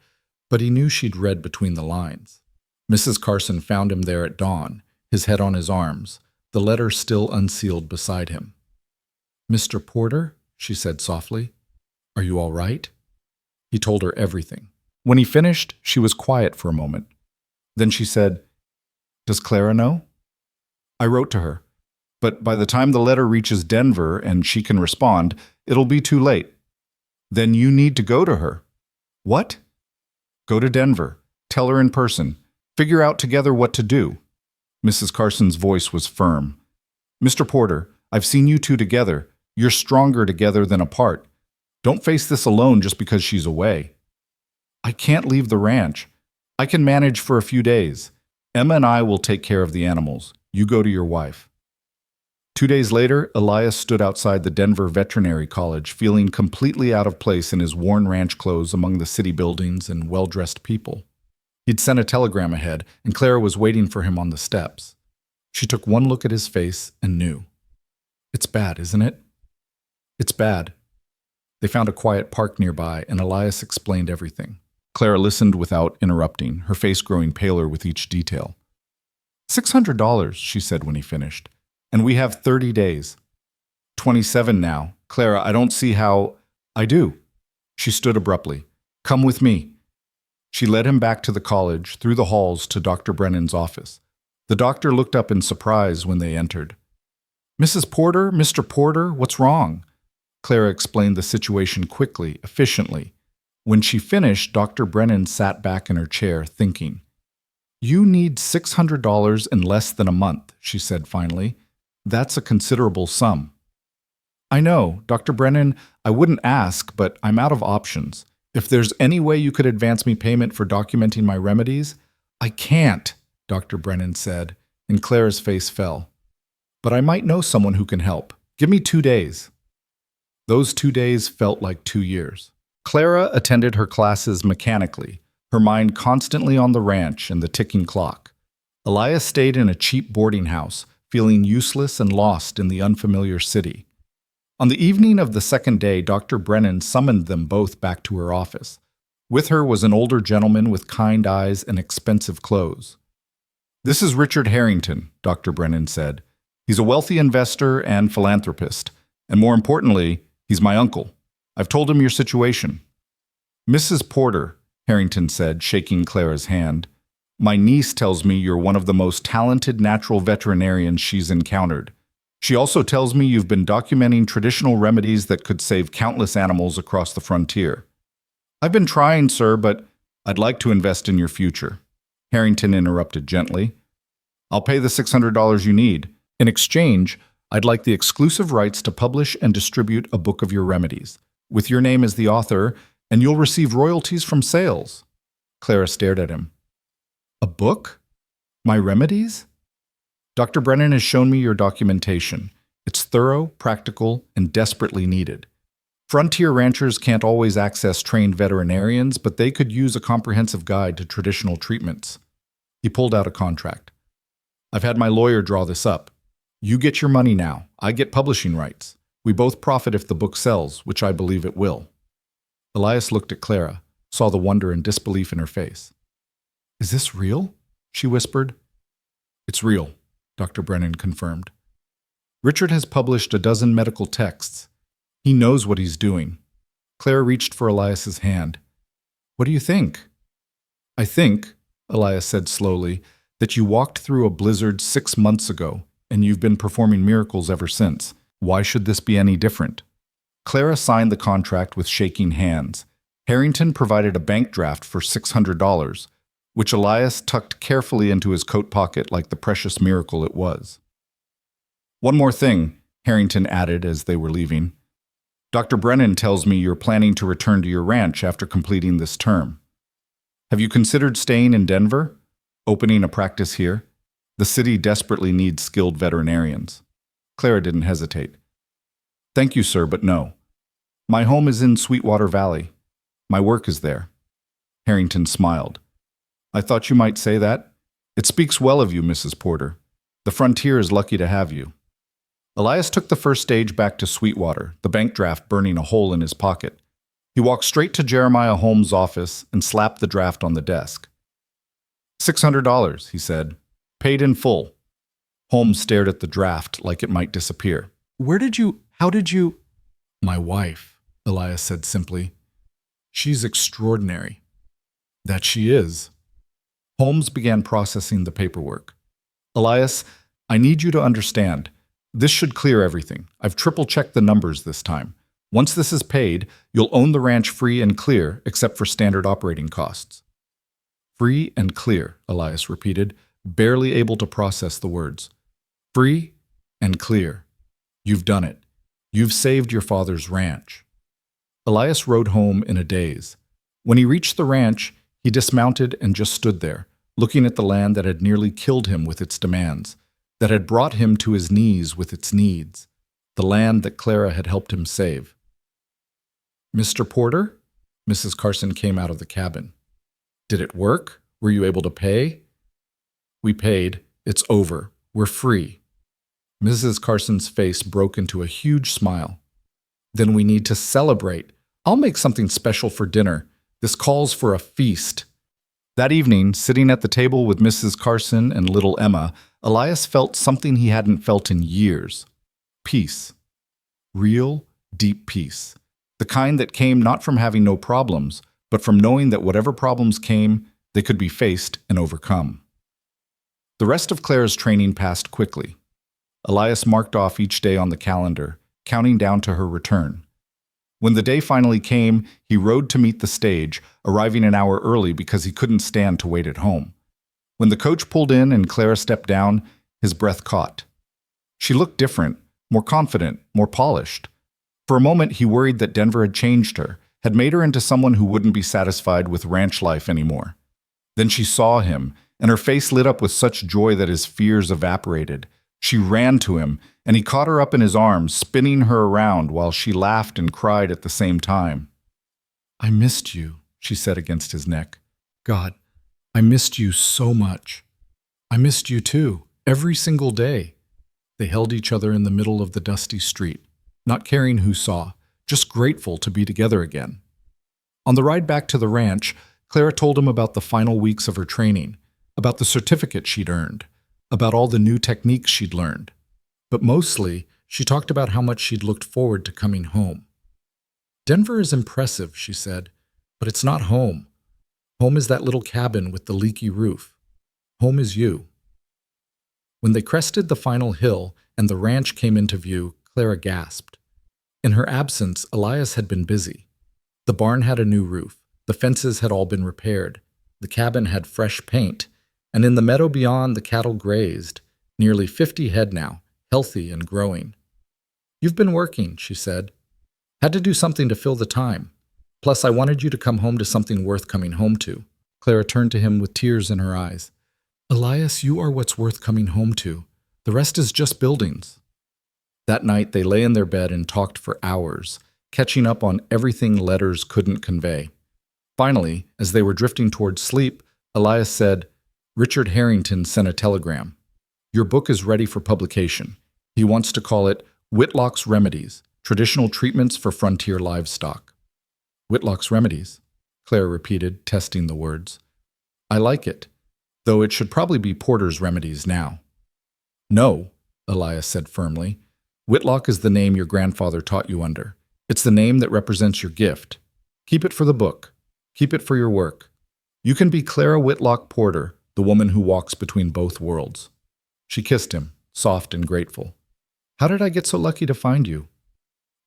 but he knew she'd read between the lines. Mrs. Carson found him there at dawn, his head on his arms, the letter still unsealed beside him. "Mr. Porter," she said softly, "are you all right?" He told her everything. When he finished, she was quiet for a moment. Then she said, "Does Clara know?" "I wrote to her. But by the time the letter reaches Denver and she can respond, it'll be too late." "Then you need to go to her." "What?" "Go to Denver. Tell her in person. Figure out together what to do." Mrs. Carson's voice was firm. "Mr. Porter, I've seen you two together. You're stronger together than apart. Don't face this alone just because she's away." "I can't leave the ranch. I can manage for a few days. Emma and I will take care of the animals. You go to your wife." 2 days later, Elias stood outside the Denver Veterinary College, feeling completely out of place in his worn ranch clothes among the city buildings and well-dressed people. He'd sent a telegram ahead, and Clara was waiting for him on the steps. She took one look at his face and knew. "It's bad, isn't it?" "It's bad." They found a quiet park nearby, and Elias explained everything. Clara listened without interrupting, her face growing paler with each detail. $600, she said when he finished. "And we have 30 days. 27 now. Clara, I don't see how—" "I do." She stood abruptly. "Come with me." She led him back to the college, through the halls to Dr. Brennan's office. The doctor looked up in surprise when they entered. "Mrs. Porter, Mr. Porter, what's wrong?" Clara explained the situation quickly, efficiently. When she finished, Dr. Brennan sat back in her chair, thinking. "You need $600 in less than a month," she said finally. "That's a considerable sum." "I know, Dr. Brennan, I wouldn't ask, but I'm out of options. If there's any way you could advance me payment for documenting my remedies—" "I can't," Dr. Brennan said, and Clara's face fell. "But I might know someone who can help. Give me 2 days." Those 2 days felt like 2 years. Clara attended her classes mechanically, her mind constantly on the ranch and the ticking clock. Elias stayed in a cheap boarding house, feeling useless and lost in the unfamiliar city. On the evening of the second day, Dr. Brennan summoned them both back to her office. With her was an older gentleman with kind eyes and expensive clothes. "This is Richard Harrington," Dr. Brennan said. "He's a wealthy investor and philanthropist, and more importantly, he's my uncle. I've told him your situation." "Mrs. Porter," Harrington said, shaking Clara's hand, "my niece tells me you're one of the most talented natural veterinarians she's encountered. She also tells me you've been documenting traditional remedies that could save countless animals across the frontier." "I've been trying, sir, but I'd like to invest in your future." Harrington interrupted gently. "I'll pay the $600 you need. In exchange, I'd like the exclusive rights to publish and distribute a book of your remedies, with your name as the author, and you'll receive royalties from sales." Clara stared at him. "A book? My remedies?" "Dr. Brennan has shown me your documentation. It's thorough, practical, and desperately needed. Frontier ranchers can't always access trained veterinarians, but they could use a comprehensive guide to traditional treatments." He pulled out a contract. "I've had my lawyer draw this up. You get your money now. I get publishing rights. We both profit if the book sells, which I believe it will." Elias looked at Clara, saw the wonder and disbelief in her face. "Is this real?" she whispered. "It's real," Dr. Brennan confirmed. "Richard has published a dozen medical texts. He knows what he's doing." Clara reached for Elias's hand. "What do you think?" "I think," Elias said slowly, "that you walked through a blizzard 6 months ago, and you've been performing miracles ever since. Why should this be any different?" Clara signed the contract with shaking hands. Harrington provided a bank draft for $600, which Elias tucked carefully into his coat pocket like the precious miracle it was. "One more thing," Harrington added as they were leaving. "Dr. Brennan tells me you're planning to return to your ranch after completing this term. Have you considered staying in Denver? Opening a practice here? The city desperately needs skilled veterinarians." Clara didn't hesitate. "Thank you, sir, but no. My home is in Sweetwater Valley. My work is there." Harrington smiled. "I thought you might say that. It speaks well of you, Mrs. Porter. The frontier is lucky to have you." Elias took the first stage back to Sweetwater, the bank draft burning a hole in his pocket. He walked straight to Jeremiah Holmes' office and slapped the draft on the desk. $600, he said. "Paid in full." Holmes stared at the draft like it might disappear. How did you? "My wife," Elias said simply. "She's extraordinary." "That she is." Holmes began processing the paperwork. "Elias, I need you to understand. This should clear everything. I've triple-checked the numbers this time. Once this is paid, you'll own the ranch free and clear, except for standard operating costs." "Free and clear," Elias repeated, barely able to process the words. "Free and clear. You've done it. You've saved your father's ranch." Elias rode home in a daze. When he reached the ranch, he dismounted and just stood there, looking at the land that had nearly killed him with its demands, that had brought him to his knees with its needs, the land that Clara had helped him save. "Mr. Porter?" Mrs. Carson came out of the cabin. "Did it work? Were you able to pay?" "We paid. It's over. We're free." Mrs. Carson's face broke into a huge smile. "Then we need to celebrate. I'll make something special for dinner. This calls for a feast." That evening, sitting at the table with Mrs. Carson and little Emma, Elias felt something he hadn't felt in years. Peace. Real, deep peace. The kind that came not from having no problems, but from knowing that whatever problems came, they could be faced and overcome. The rest of Clara's training passed quickly. Elias marked off each day on the calendar, counting down to her return. When the day finally came, he rode to meet the stage, arriving an hour early because he couldn't stand to wait at home. When the coach pulled in and Clara stepped down, his breath caught. She looked different, more confident, more polished. For a moment, he worried that Denver had changed her, had made her into someone who wouldn't be satisfied with ranch life anymore. Then she saw him, and her face lit up with such joy that his fears evaporated. She ran to him, and he caught her up in his arms, spinning her around while she laughed and cried at the same time. "I missed you," she said against his neck. "God, I missed you so much. I missed you too, every single day." They held each other in the middle of the dusty street, not caring who saw, just grateful to be together again. On the ride back to the ranch, Clara told him about the final weeks of her training, about the certificate she'd earned, about all the new techniques she'd learned. But mostly, she talked about how much she'd looked forward to coming home. "Denver is impressive," she said, "but it's not home. Home is that little cabin with the leaky roof. Home is you." When they crested the final hill and the ranch came into view, Clara gasped. In her absence, Elias had been busy. The barn had a new roof, the fences had all been repaired, the cabin had fresh paint, and in the meadow beyond the cattle grazed, nearly 50 head now, healthy and growing. "You've been working," she said. "Had to do something to fill the time. Plus, I wanted you to come home to something worth coming home to." Clara turned to him with tears in her eyes. "Elias, you are what's worth coming home to. The rest is just buildings." That night, they lay in their bed and talked for hours, catching up on everything letters couldn't convey. Finally, as they were drifting towards sleep, Elias said, "Richard Harrington sent a telegram. Your book is ready for publication. He wants to call it Whitlock's Remedies, Traditional Treatments for Frontier Livestock." "Whitlock's Remedies," Claire repeated, testing the words. "I like it, though it should probably be Porter's Remedies now." "No," Elias said firmly. "Whitlock is the name your grandfather taught you under. It's the name that represents your gift. Keep it for the book. Keep it for your work. You can be Clara Whitlock Porter, the woman who walks between both worlds." She kissed him, soft and grateful. "How did I get so lucky to find you?"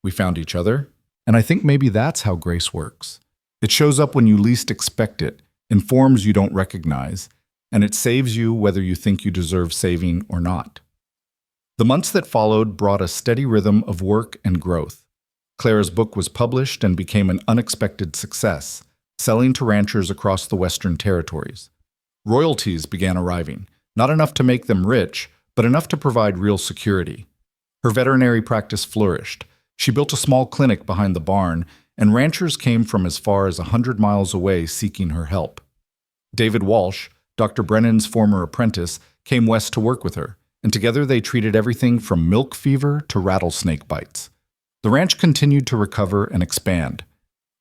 "We found each other, and I think maybe that's how grace works. It shows up when you least expect it, in forms you don't recognize, and it saves you whether you think you deserve saving or not." The months that followed brought a steady rhythm of work and growth. Clara's book was published and became an unexpected success, selling to ranchers across the Western Territories. Royalties began arriving, not enough to make them rich, but enough to provide real security. Her veterinary practice flourished. She built a small clinic behind the barn, and ranchers came from as far as 100 miles away seeking her help. David Walsh, Dr. Brennan's former apprentice, came west to work with her, and together they treated everything from milk fever to rattlesnake bites. The ranch continued to recover and expand.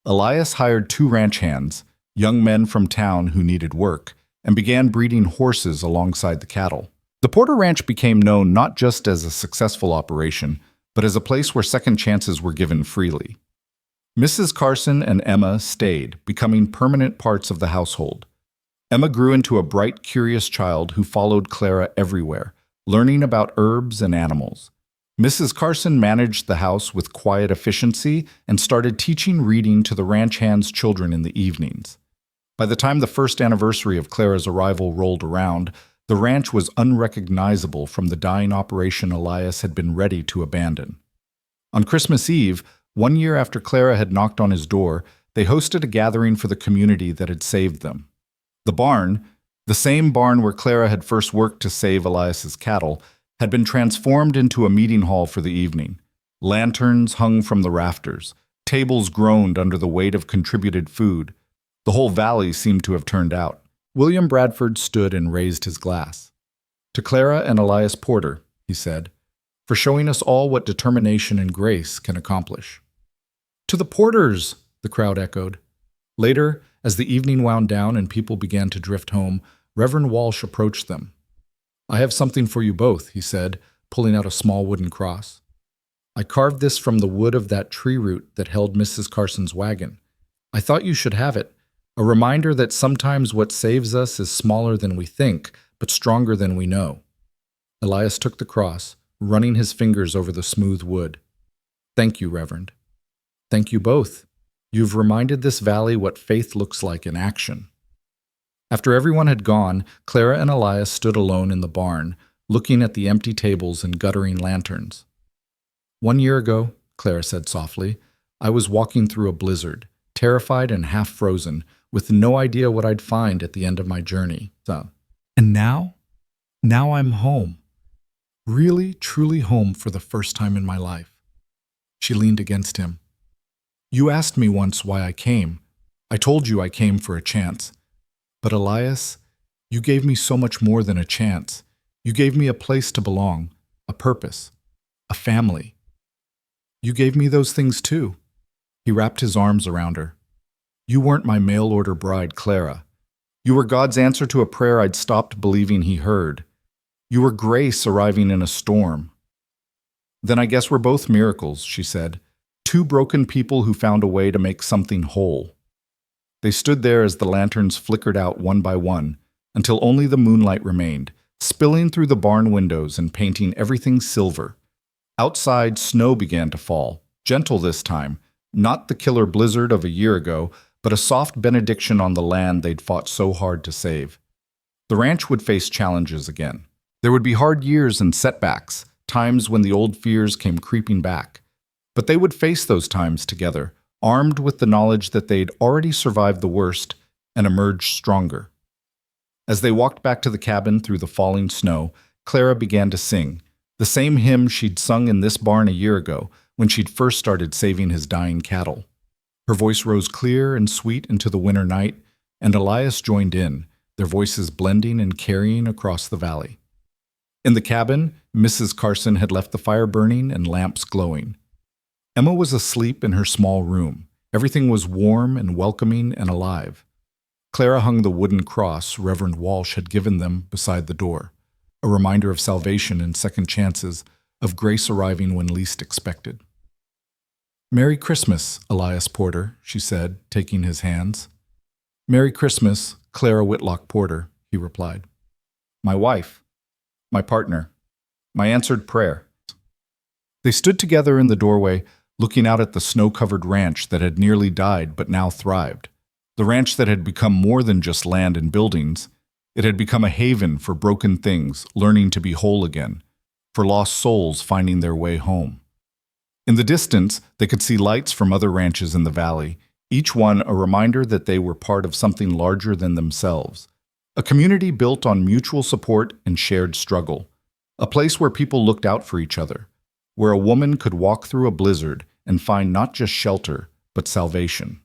Elias hired 2 ranch hands, young men from town who needed work, and began breeding horses alongside the cattle. The Porter Ranch became known not just as a successful operation, but as a place where second chances were given freely. Mrs. Carson and Emma stayed, becoming permanent parts of the household. Emma grew into a bright, curious child who followed Clara everywhere, learning about herbs and animals. Mrs. Carson managed the house with quiet efficiency and started teaching reading to the ranch hands' children in the evenings. By the time the first anniversary of Clara's arrival rolled around, the ranch was unrecognizable from the dying operation Elias had been ready to abandon. On Christmas Eve, 1 year after Clara had knocked on his door, they hosted a gathering for the community that had saved them. The barn, the same barn where Clara had first worked to save Elias's cattle, had been transformed into a meeting hall for the evening. Lanterns hung from the rafters. Tables groaned under the weight of contributed food. The whole valley seemed to have turned out. William Bradford stood and raised his glass. "To Clara and Elias Porter," he said, "for showing us all what determination and grace can accomplish." "To the Porters!" the crowd echoed. Later, as the evening wound down and people began to drift home, Reverend Walsh approached them. "I have something for you both," he said, pulling out a small wooden cross. "I carved this from the wood of that tree root that held Mrs. Carson's wagon. I thought you should have it, a reminder that sometimes what saves us is smaller than we think, but stronger than we know." Elias took the cross, running his fingers over the smooth wood. "Thank you, Reverend. Thank you both. You've reminded this valley what faith looks like in action." After everyone had gone, Clara and Elias stood alone in the barn, looking at the empty tables and guttering lanterns. "1 year ago," Clara said softly, "I was walking through a blizzard, terrified and half frozen, with no idea what I'd find at the end of my journey. And now I'm home. Really, truly home for the first time in my life." She leaned against him. "You asked me once why I came. I told you I came for a chance. But Elias, you gave me so much more than a chance. You gave me a place to belong, a purpose, a family. You gave me those things too." He wrapped his arms around her. "You weren't my mail-order bride, Clara. You were God's answer to a prayer I'd stopped believing he heard. You were grace arriving in a storm." "Then I guess we're both miracles," she said. "Two broken people who found a way to make something whole." They stood there as the lanterns flickered out one by one, until only the moonlight remained, spilling through the barn windows and painting everything silver. Outside, snow began to fall, gentle this time, not the killer blizzard of a year ago, but a soft benediction on the land they'd fought so hard to save. The ranch would face challenges again. There would be hard years and setbacks, times when the old fears came creeping back. But they would face those times together, armed with the knowledge that they'd already survived the worst and emerged stronger. As they walked back to the cabin through the falling snow, Clara began to sing, the same hymn she'd sung in this barn a year ago when she'd first started saving his dying cattle. Her voice rose clear and sweet into the winter night, and Elias joined in, their voices blending and carrying across the valley. In the cabin, Mrs. Carson had left the fire burning and lamps glowing. Emma was asleep in her small room. Everything was warm and welcoming and alive. Clara hung the wooden cross Reverend Walsh had given them beside the door, a reminder of salvation and second chances, of grace arriving when least expected. "Merry Christmas, Elias Porter," she said, taking his hands. "Merry Christmas, Clara Whitlock Porter," he replied. "My wife, my partner, my answered prayer." They stood together in the doorway, looking out at the snow-covered ranch that had nearly died but now thrived. The ranch that had become more than just land and buildings. It had become a haven for broken things learning to be whole again, for lost souls finding their way home. In the distance, they could see lights from other ranches in the valley, each one a reminder that they were part of something larger than themselves. A community built on mutual support and shared struggle. A place where people looked out for each other, where a woman could walk through a blizzard and find not just shelter, but salvation.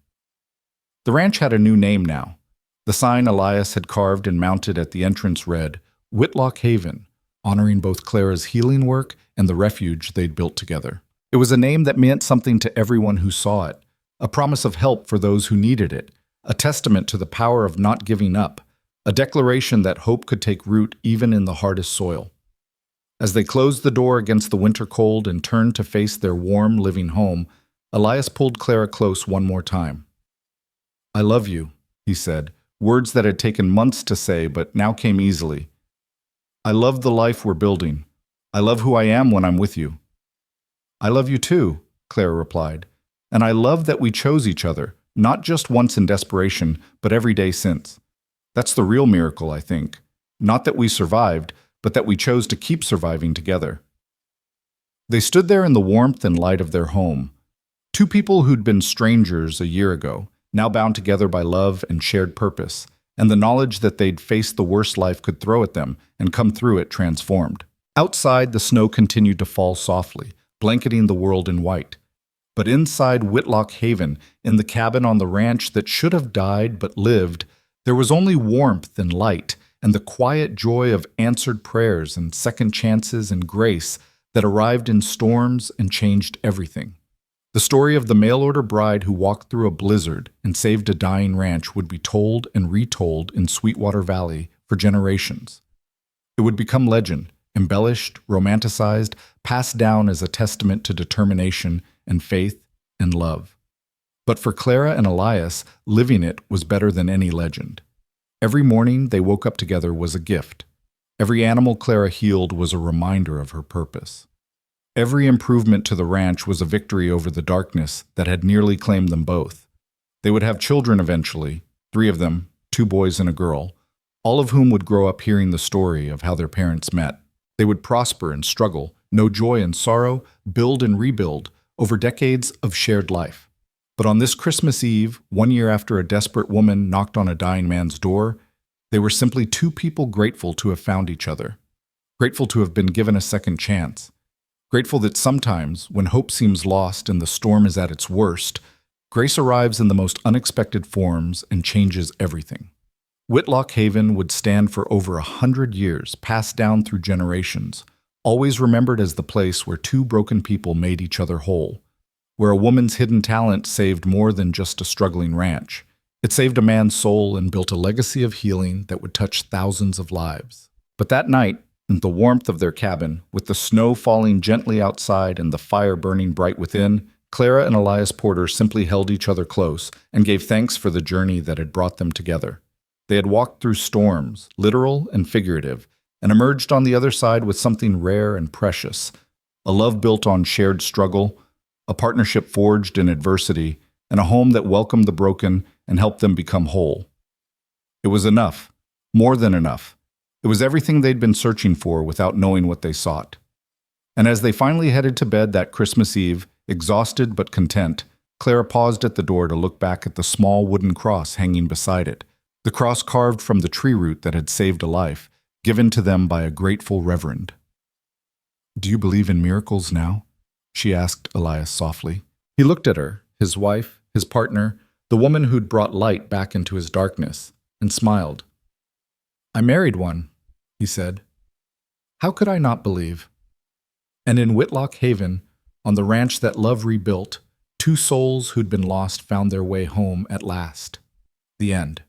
The ranch had a new name now. The sign Elias had carved and mounted at the entrance read, Whitlock Haven, honoring both Clara's healing work and the refuge they'd built together. It was a name that meant something to everyone who saw it, a promise of help for those who needed it, a testament to the power of not giving up, a declaration that hope could take root even in the hardest soil. As they closed the door against the winter cold and turned to face their warm, living home, Elias pulled Clara close one more time. "I love you," he said, words that had taken months to say but now came easily. "I love the life we're building. I love who I am when I'm with you." "I love you too," Clara replied, "and I love that we chose each other, not just once in desperation, but every day since. That's the real miracle, I think. Not that we survived, but that we chose to keep surviving together." They stood there in the warmth and light of their home. Two people who'd been strangers a year ago, now bound together by love and shared purpose, and the knowledge that they'd face the worst life could throw at them and come through it transformed. Outside, the snow continued to fall softly, blanketing the world in white. But inside Whitlock Haven, in the cabin on the ranch that should have died but lived, there was only warmth and light, and the quiet joy of answered prayers and second chances and grace that arrived in storms and changed everything. The story of the mail-order bride who walked through a blizzard and saved a dying ranch would be told and retold in Sweetwater Valley for generations. It would become legend, embellished, romanticized, passed down as a testament to determination and faith and love. But for Clara and Elias, living it was better than any legend. Every morning they woke up together was a gift. Every animal Clara healed was a reminder of her purpose. Every improvement to the ranch was a victory over the darkness that had nearly claimed them both. They would have children eventually, 3 of them, 2 boys and a girl, all of whom would grow up hearing the story of how their parents met. They would prosper and struggle, know joy and sorrow, build and rebuild, over decades of shared life. But on this Christmas Eve, 1 year after a desperate woman knocked on a dying man's door, they were simply 2 people grateful to have found each other, grateful to have been given a second chance, grateful that sometimes, when hope seems lost and the storm is at its worst, grace arrives in the most unexpected forms and changes everything. Whitlock Haven would stand for over 100 years, passed down through generations, always remembered as the place where 2 broken people made each other whole, where a woman's hidden talent saved more than just a struggling ranch. It saved a man's soul and built a legacy of healing that would touch thousands of lives. But that night, in the warmth of their cabin, with the snow falling gently outside and the fire burning bright within, Clara and Elias Porter simply held each other close and gave thanks for the journey that had brought them together. They had walked through storms, literal and figurative, and emerged on the other side with something rare and precious, a love built on shared struggle, a partnership forged in adversity, and a home that welcomed the broken and helped them become whole. It was enough, more than enough. It was everything they'd been searching for without knowing what they sought. And as they finally headed to bed that Christmas Eve, exhausted but content, Clara paused at the door to look back at the small wooden cross hanging beside it, the cross carved from the tree root that had saved a life, given to them by a grateful reverend. "Do you believe in miracles now?" she asked Elias softly. He looked at her, his wife, his partner, the woman who'd brought light back into his darkness, and smiled. "I married one," he said. "How could I not believe?" And in Whitlock Haven, on the ranch that love rebuilt, two souls who'd been lost found their way home at last. The end.